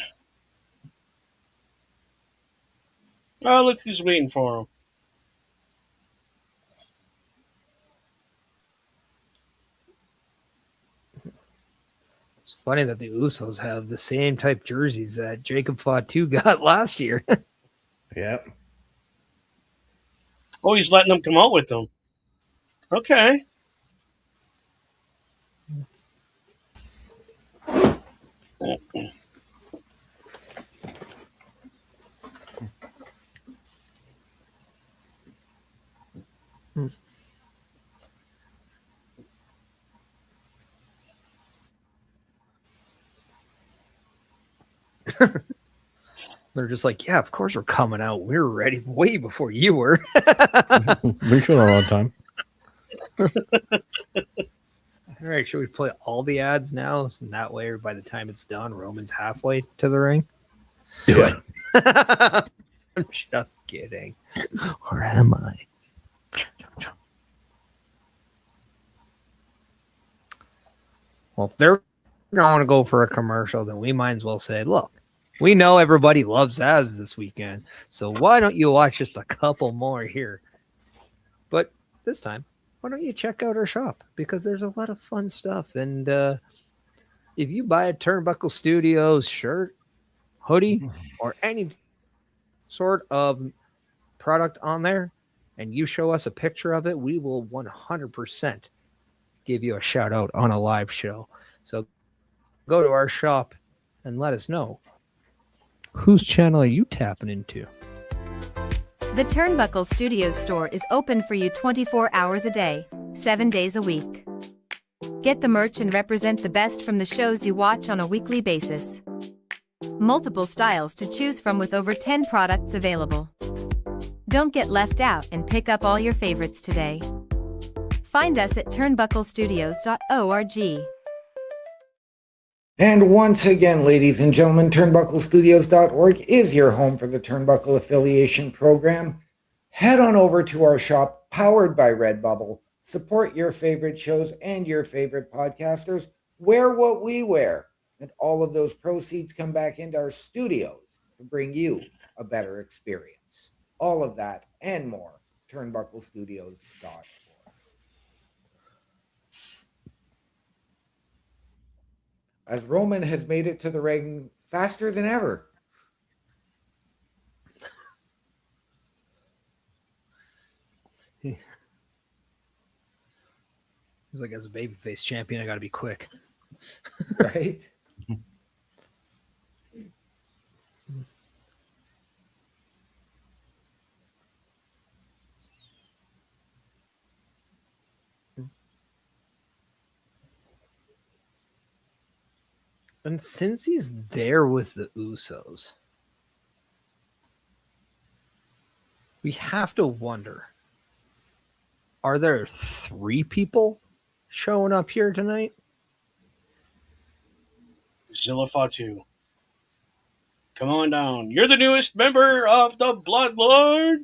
Speaker 5: Oh, look who's waiting for him.
Speaker 3: It's funny that the Usos have the same type jerseys that Jacob Fatu got last year.
Speaker 7: Yep.
Speaker 5: Oh, he's letting them come out with them. Okay.
Speaker 3: They're just like, yeah, of course we're coming out. We were ready way before you were.
Speaker 6: We showed our own time.
Speaker 3: All right, should we play all the ads now? So that way, by the time it's done, Roman's halfway to the ring.
Speaker 4: Do it.
Speaker 3: I'm just kidding. Or am I? Well, if they're going to go for a commercial, then we might as well say, look, We know everybody loves Az this weekend, so why don't you watch just a couple more here? But this time, why don't you check out our shop? Because there's a lot of fun stuff. And if you buy a Turnbuckle Studios shirt, hoodie, or any sort of product on there, and you show us a picture of it, we will 100% give you a shout out on a live show. So go to our shop and let us know, whose channel are you tapping into?
Speaker 10: The Turnbuckle Studios store is open for you 24 hours a day, 7 days a week. Get the merch and represent the best from the shows you watch on a weekly basis. Multiple styles to choose from with over 10 products available. Don't get left out and pick up all your favorites today. Find us at turnbucklestudios.org.
Speaker 4: And once again, ladies and gentlemen, turnbucklestudios.org is your home for the Turnbuckle Affiliation Program. Head on over to our shop, powered by Redbubble. Support your favorite shows and your favorite podcasters. Wear what we wear. And all of those proceeds come back into our studios to bring you a better experience. All of that and more, turnbucklestudios.org. As Roman has made it to the ring faster than ever.
Speaker 3: He's like, as a babyface champion, I got to be quick.
Speaker 4: Right?
Speaker 3: And since he's there with the Usos, we have to wonder, are there 3 people showing up here tonight?
Speaker 5: Zilla Fatu. Come on down. You're the newest member of the Bloodline.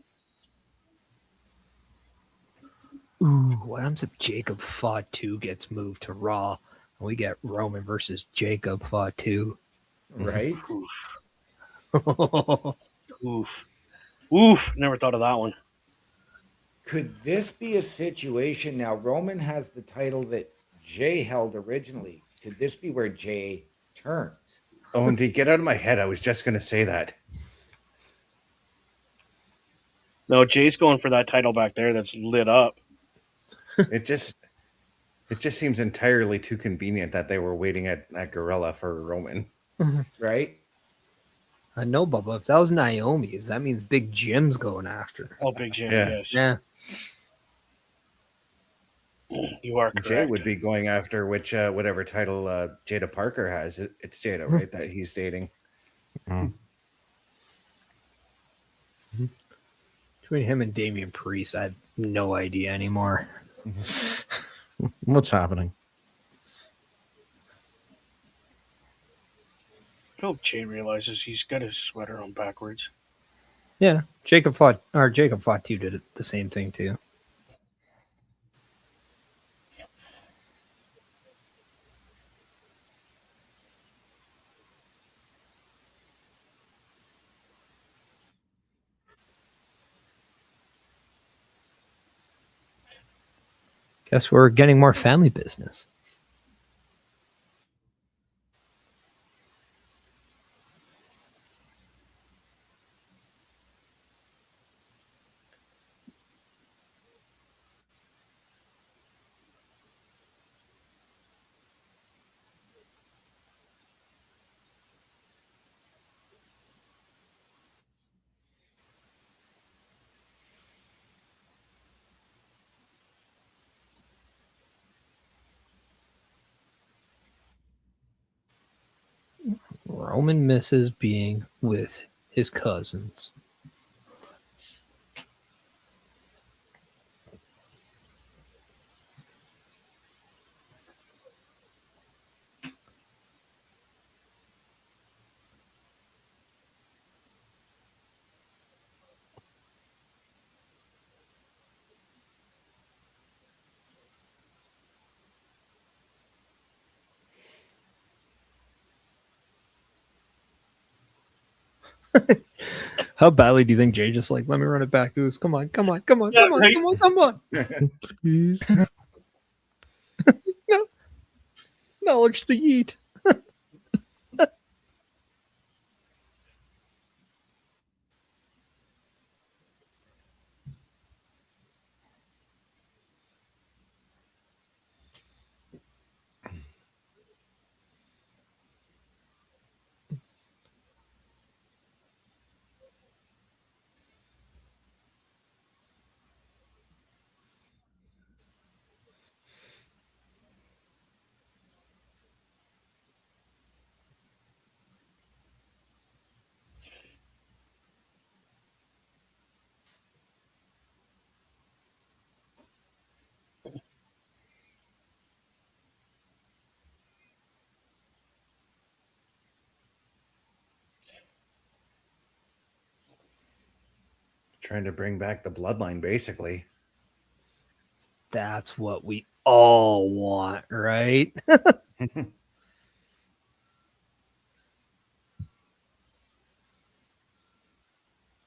Speaker 3: Ooh, what happens if Jacob Fatu gets moved to Raw and we get Roman versus Jacob Fatu?
Speaker 4: Right?
Speaker 5: Oof. Oof. Oof. Never thought of that one.
Speaker 4: Could this be a situation now? Roman has the title that Jay held originally. Could this be where Jay turns?
Speaker 7: Oh, and to get out of my head, I was just going to say that.
Speaker 5: No, Jay's going for that title back there that's lit up.
Speaker 7: It just seems entirely too convenient that they were waiting at Gorilla for Roman.
Speaker 4: Right?
Speaker 3: I know, Bubba. If that was Naomi's, that means Big Jim's going after her.
Speaker 5: Oh, Big Jim,
Speaker 7: Yeah.
Speaker 5: yes.
Speaker 3: Yeah.
Speaker 5: You are correct.
Speaker 7: Jay would be going after whatever title Jada Parker has. It's Jada, right? That he's dating.
Speaker 3: Between him and Damian Priest, I have no idea anymore.
Speaker 6: What's happening?
Speaker 5: I hope Jay realizes he's got his sweater on backwards.
Speaker 3: Yeah, Jacob Fatu did the same thing too. Guess we're getting more family business. Roman misses being with his cousins. How badly do you think Jay just like, let me run it back, Goose? Come on, come on, come on,
Speaker 5: Yeah,
Speaker 3: come on,
Speaker 5: right.
Speaker 3: come on, come on.
Speaker 6: Please.
Speaker 3: Knowledge the yeet.
Speaker 7: Trying to bring back the bloodline, basically.
Speaker 3: That's what we all want, right?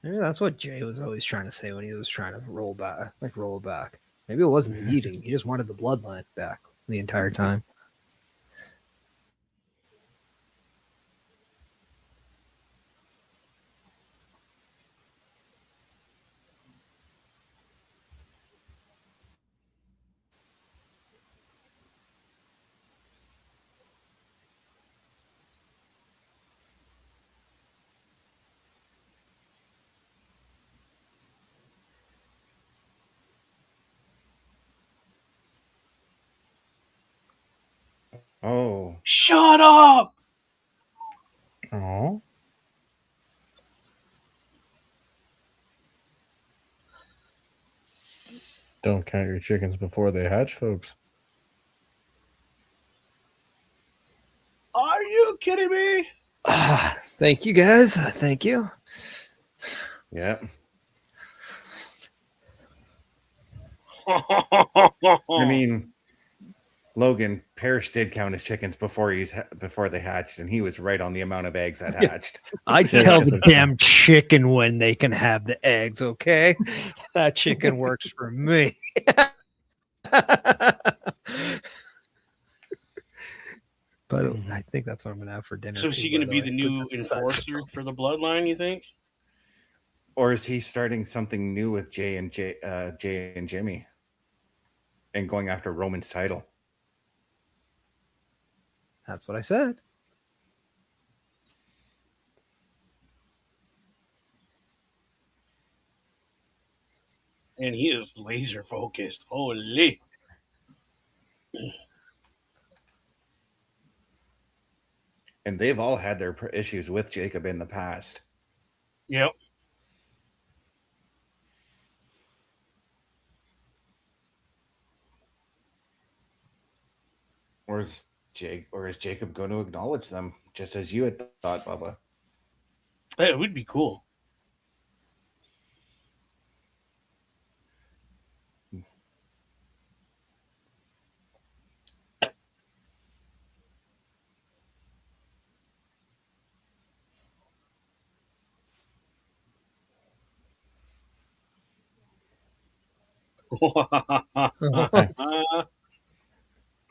Speaker 3: Maybe that's what Jay was always trying to say when he was trying to roll it back. Maybe it wasn't the eating. He just wanted the bloodline back the entire time.
Speaker 7: Oh,
Speaker 5: Shut up!
Speaker 6: Oh. Don't count your chickens before they hatch, folks.
Speaker 5: Are you kidding me?
Speaker 3: Thank you, guys. Thank you.
Speaker 7: yeah.
Speaker 5: Oh.
Speaker 7: I mean, Logan Parrish did count his chickens before they hatched, and he was right on the amount of eggs that
Speaker 3: Yeah.
Speaker 7: hatched.
Speaker 3: I
Speaker 6: Yeah,
Speaker 3: tell
Speaker 6: that's
Speaker 3: the
Speaker 6: a-
Speaker 3: damn chicken when they can have the eggs, okay? That chicken works for me. But I think that's what I'm gonna have for dinner.
Speaker 5: So is he
Speaker 3: too,
Speaker 5: going
Speaker 3: by
Speaker 5: to
Speaker 3: the
Speaker 5: be
Speaker 3: way.
Speaker 5: the
Speaker 3: But
Speaker 5: new
Speaker 3: that's besides-
Speaker 5: enforcer for the bloodline, you think?
Speaker 7: Or is he starting something new with Jay and Jimmy, and going after Roman's title?
Speaker 3: That's what I said.
Speaker 5: And he is laser focused. Holy.
Speaker 7: And they've all had their issues with Jacob in the past.
Speaker 5: Yep.
Speaker 7: Or is Jacob going to acknowledge them, just as you had thought, Bubba?
Speaker 5: It would be cool.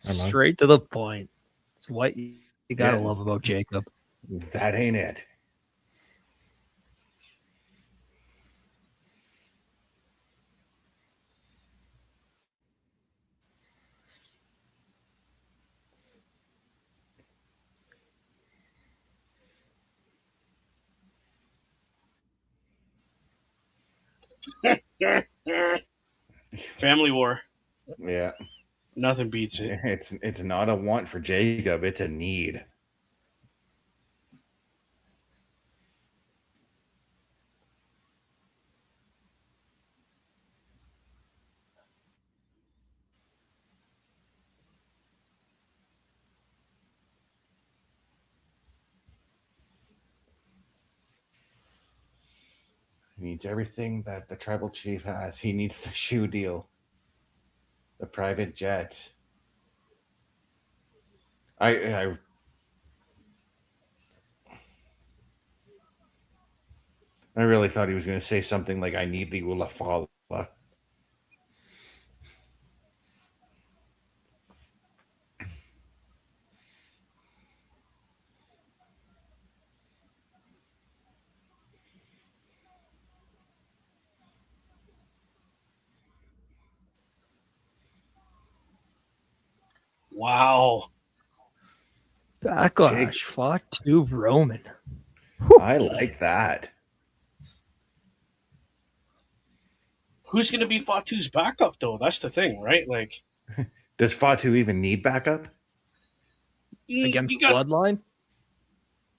Speaker 3: Straight to the point. It's what you gotta
Speaker 7: Yeah.
Speaker 3: love about Jacob.
Speaker 7: That ain't it.
Speaker 5: Family war.
Speaker 7: Yeah.
Speaker 5: Nothing beats it.
Speaker 7: It's not a want for Jacob, it's a need. He needs everything that the tribal chief has. He needs the shoe deal, the private jet. I I really thought he was going to say something like, I need the Ula Fala.
Speaker 5: Wow.
Speaker 3: Backlash, Fatu Roman.
Speaker 7: I like that.
Speaker 5: Who's going to be Fatu's backup, though? That's the thing, right? Like,
Speaker 7: Does Fatu even need backup?
Speaker 3: Against
Speaker 5: you
Speaker 3: the bloodline?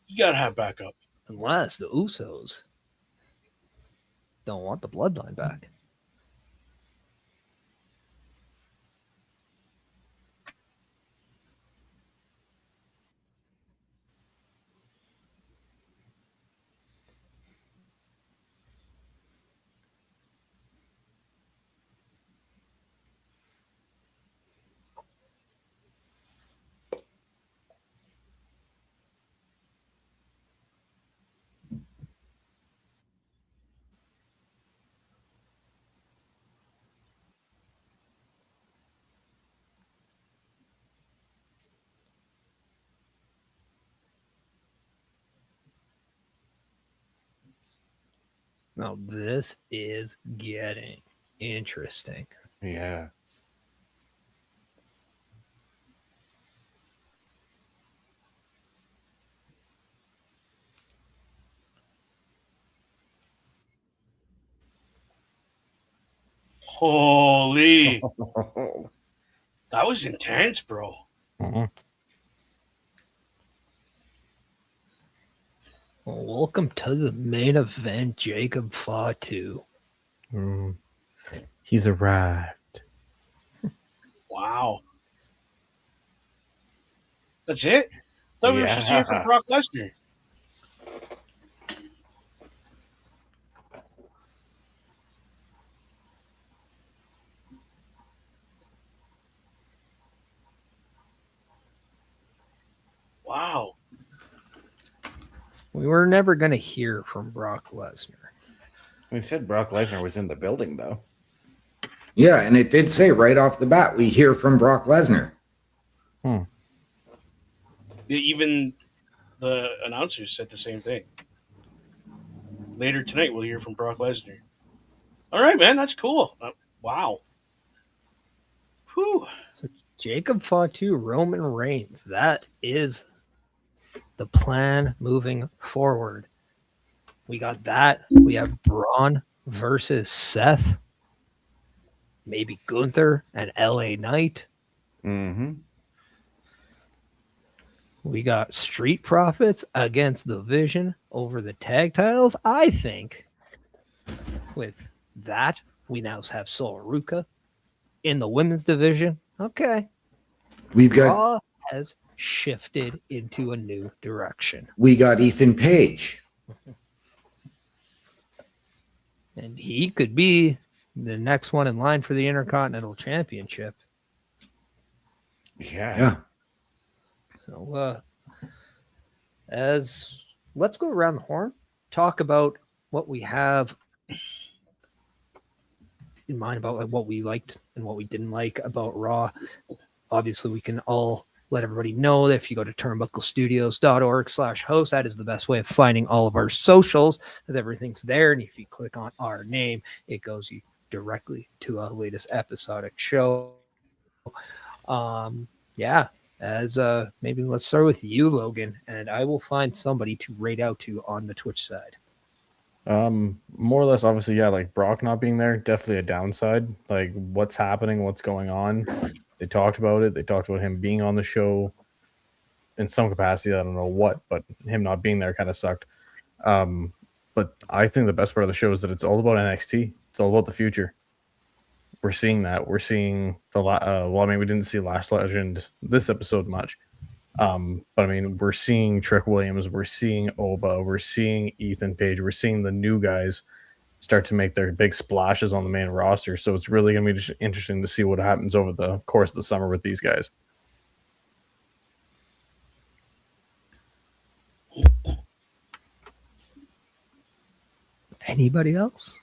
Speaker 5: You got to have backup.
Speaker 3: Unless the Usos don't want the bloodline back. Now this is getting interesting.
Speaker 7: Yeah.
Speaker 5: Holy. That was intense, bro.
Speaker 3: Well, welcome to the main event, Jacob Fatu.
Speaker 6: He's arrived.
Speaker 5: Wow. That's it? Thought we were supposed to hear from Brock Lesnar. Wow.
Speaker 3: We were never going to hear from Brock Lesnar.
Speaker 7: We said Brock Lesnar was in the building, though.
Speaker 4: Yeah, and it did say right off the bat, we hear from Brock Lesnar.
Speaker 5: Even the announcers said the same thing. Later tonight, we'll hear from Brock Lesnar. All right, man, that's cool. Wow. Whew.
Speaker 3: So Jacob Fatu, Roman Reigns. That is the plan moving forward. We got that. We have Braun versus Seth. Maybe Gunther and LA Knight.
Speaker 7: Mm-hmm.
Speaker 3: We got Street Profits against the Vision over the tag titles. I think with that, we now have Sol Ruka in the women's division. Okay.
Speaker 4: We've got
Speaker 3: Raw has shifted into a new direction.
Speaker 4: we got Ethan Page.
Speaker 3: And he could be the next one in line for the Intercontinental Championship.
Speaker 7: Yeah.
Speaker 3: So, let's go around the horn, talk about what we have in mind about what we liked and what we didn't like about Raw. Obviously, we can all let everybody know that if you go to turnbucklestudios.org/host, that is the best way of finding all of our socials, as everything's there. And if you click on our name, it goes you directly to a latest episodic show. As maybe let's start with you, Logan, and I will find somebody to rate out to on the Twitch side.
Speaker 6: More or less, obviously, yeah, like Brock not being there, definitely a downside. Like what's happening, what's going on. They talked about it. They talked about him being on the show in some capacity. I don't know what, but him not being there kind of sucked. But I think the best part of the show is that it's all about NXT. It's all about the future. We're seeing that. We're seeing the we didn't see Last Legend this episode much. But I mean, we're seeing Trick Williams, we're seeing Oba, we're seeing Ethan Page, we're seeing the new guys start to make their big splashes on the main roster. So it's really going to be just interesting to see what happens over the course of the summer with these guys.
Speaker 3: Anybody else?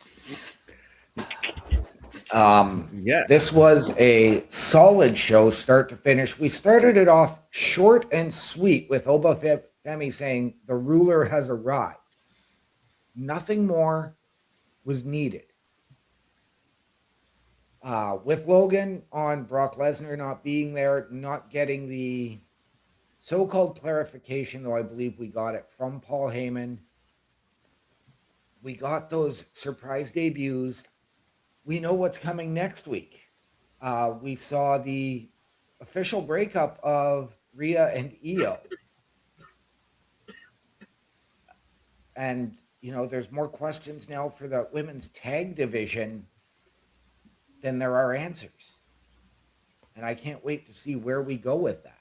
Speaker 7: Yeah.
Speaker 4: This was a solid show, start to finish. We started it off short and sweet with Obafemi saying the ruler has arrived. Nothing more was needed. With Logan on Brock Lesnar not being there, not getting the so-called clarification, though I believe we got it from Paul Heyman. We got those surprise debuts. We know what's coming next week. We saw the official breakup of Rhea and Io. And, there's more questions now for the women's tag division than there are answers. And I can't wait to see where we go with that.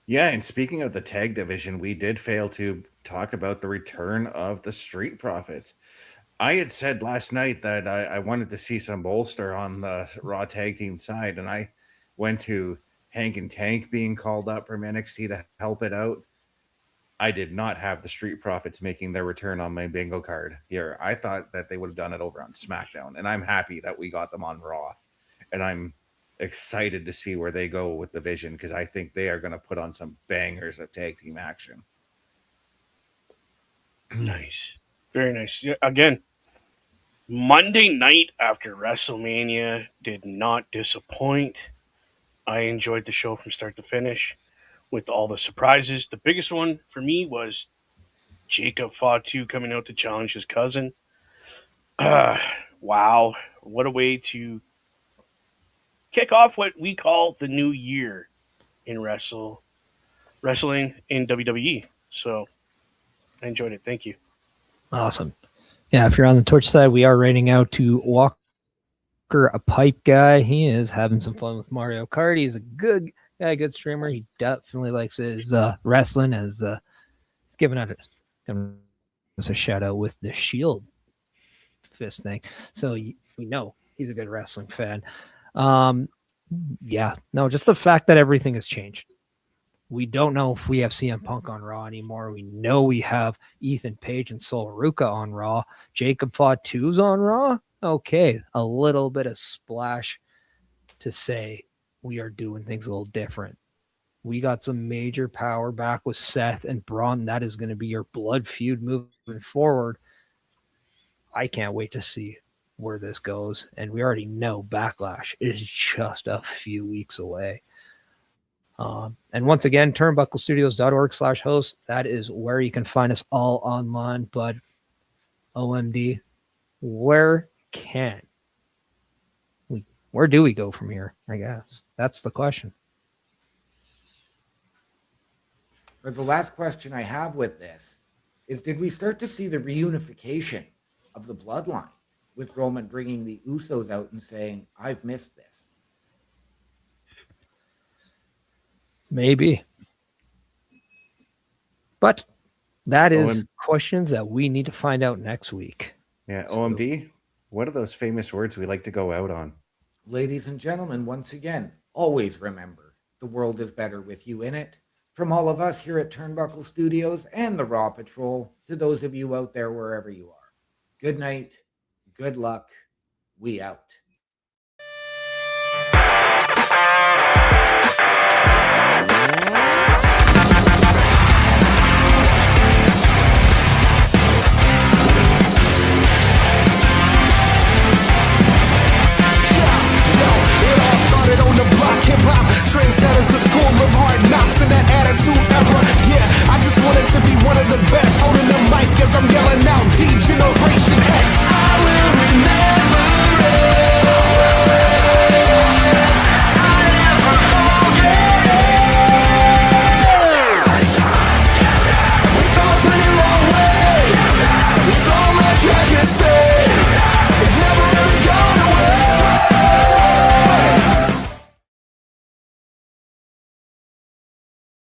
Speaker 7: Yeah, and speaking of the tag division, we did fail to talk about the return of the Street Profits. I had said last night that I wanted to see some bolster on the Raw tag team side, and I went to Hank and Tank being called up from NXT to help it out. I did not have the Street Profits making their return on my bingo card here. I thought that they would have done it over on SmackDown, and I'm happy that we got them on Raw. And I'm excited to see where they go with the Vision, because I think they are going to put on some bangers of tag team action.
Speaker 5: Nice. Very nice. Yeah, again, Monday night after WrestleMania did not disappoint. I enjoyed the show from start to finish with all the surprises. The biggest one for me was Jacob Fatu coming out to challenge his cousin. Wow. What a way to kick off what we call the new year in wrestling in WWE. So I enjoyed it. Thank you.
Speaker 3: Awesome. Yeah, if you're on the Twitch side, we are rating out to Walker, a pipe guy. He is having some fun with Mario Kart. He's a good guy, good streamer. He definitely likes his wrestling, as giving us a shout out with the Shield fist thing. So we know he's a good wrestling fan. Yeah, no, just the fact that everything has changed. We don't know if we have CM Punk on Raw anymore. We know we have Ethan Page and Sol Ruka on Raw. Jacob Fatu's on Raw. Okay, a little bit of splash to say we are doing things a little different. We got some major power back with Seth and Braun. That is going to be your blood feud moving forward. I can't wait to see where this goes. And we already know Backlash is just a few weeks away. And once again, turnbucklestudios.org/host. That is where you can find us all online. But OMD, where do we go from here? I guess that's the question.
Speaker 4: But the last question I have with this is, did we start to see the reunification of the bloodline with Roman bringing the Usos out and saying, I've missed this?
Speaker 3: Maybe. But that is questions that we need to find out next week.
Speaker 7: Yeah, OMD, what are those famous words we like to go out on?
Speaker 4: Ladies and gentlemen, once again, always remember, the world is better with you in it. From all of us here at Turnbuckle Studios and the Raw Patrol, to those of you out there wherever you are, good night, good luck, we out.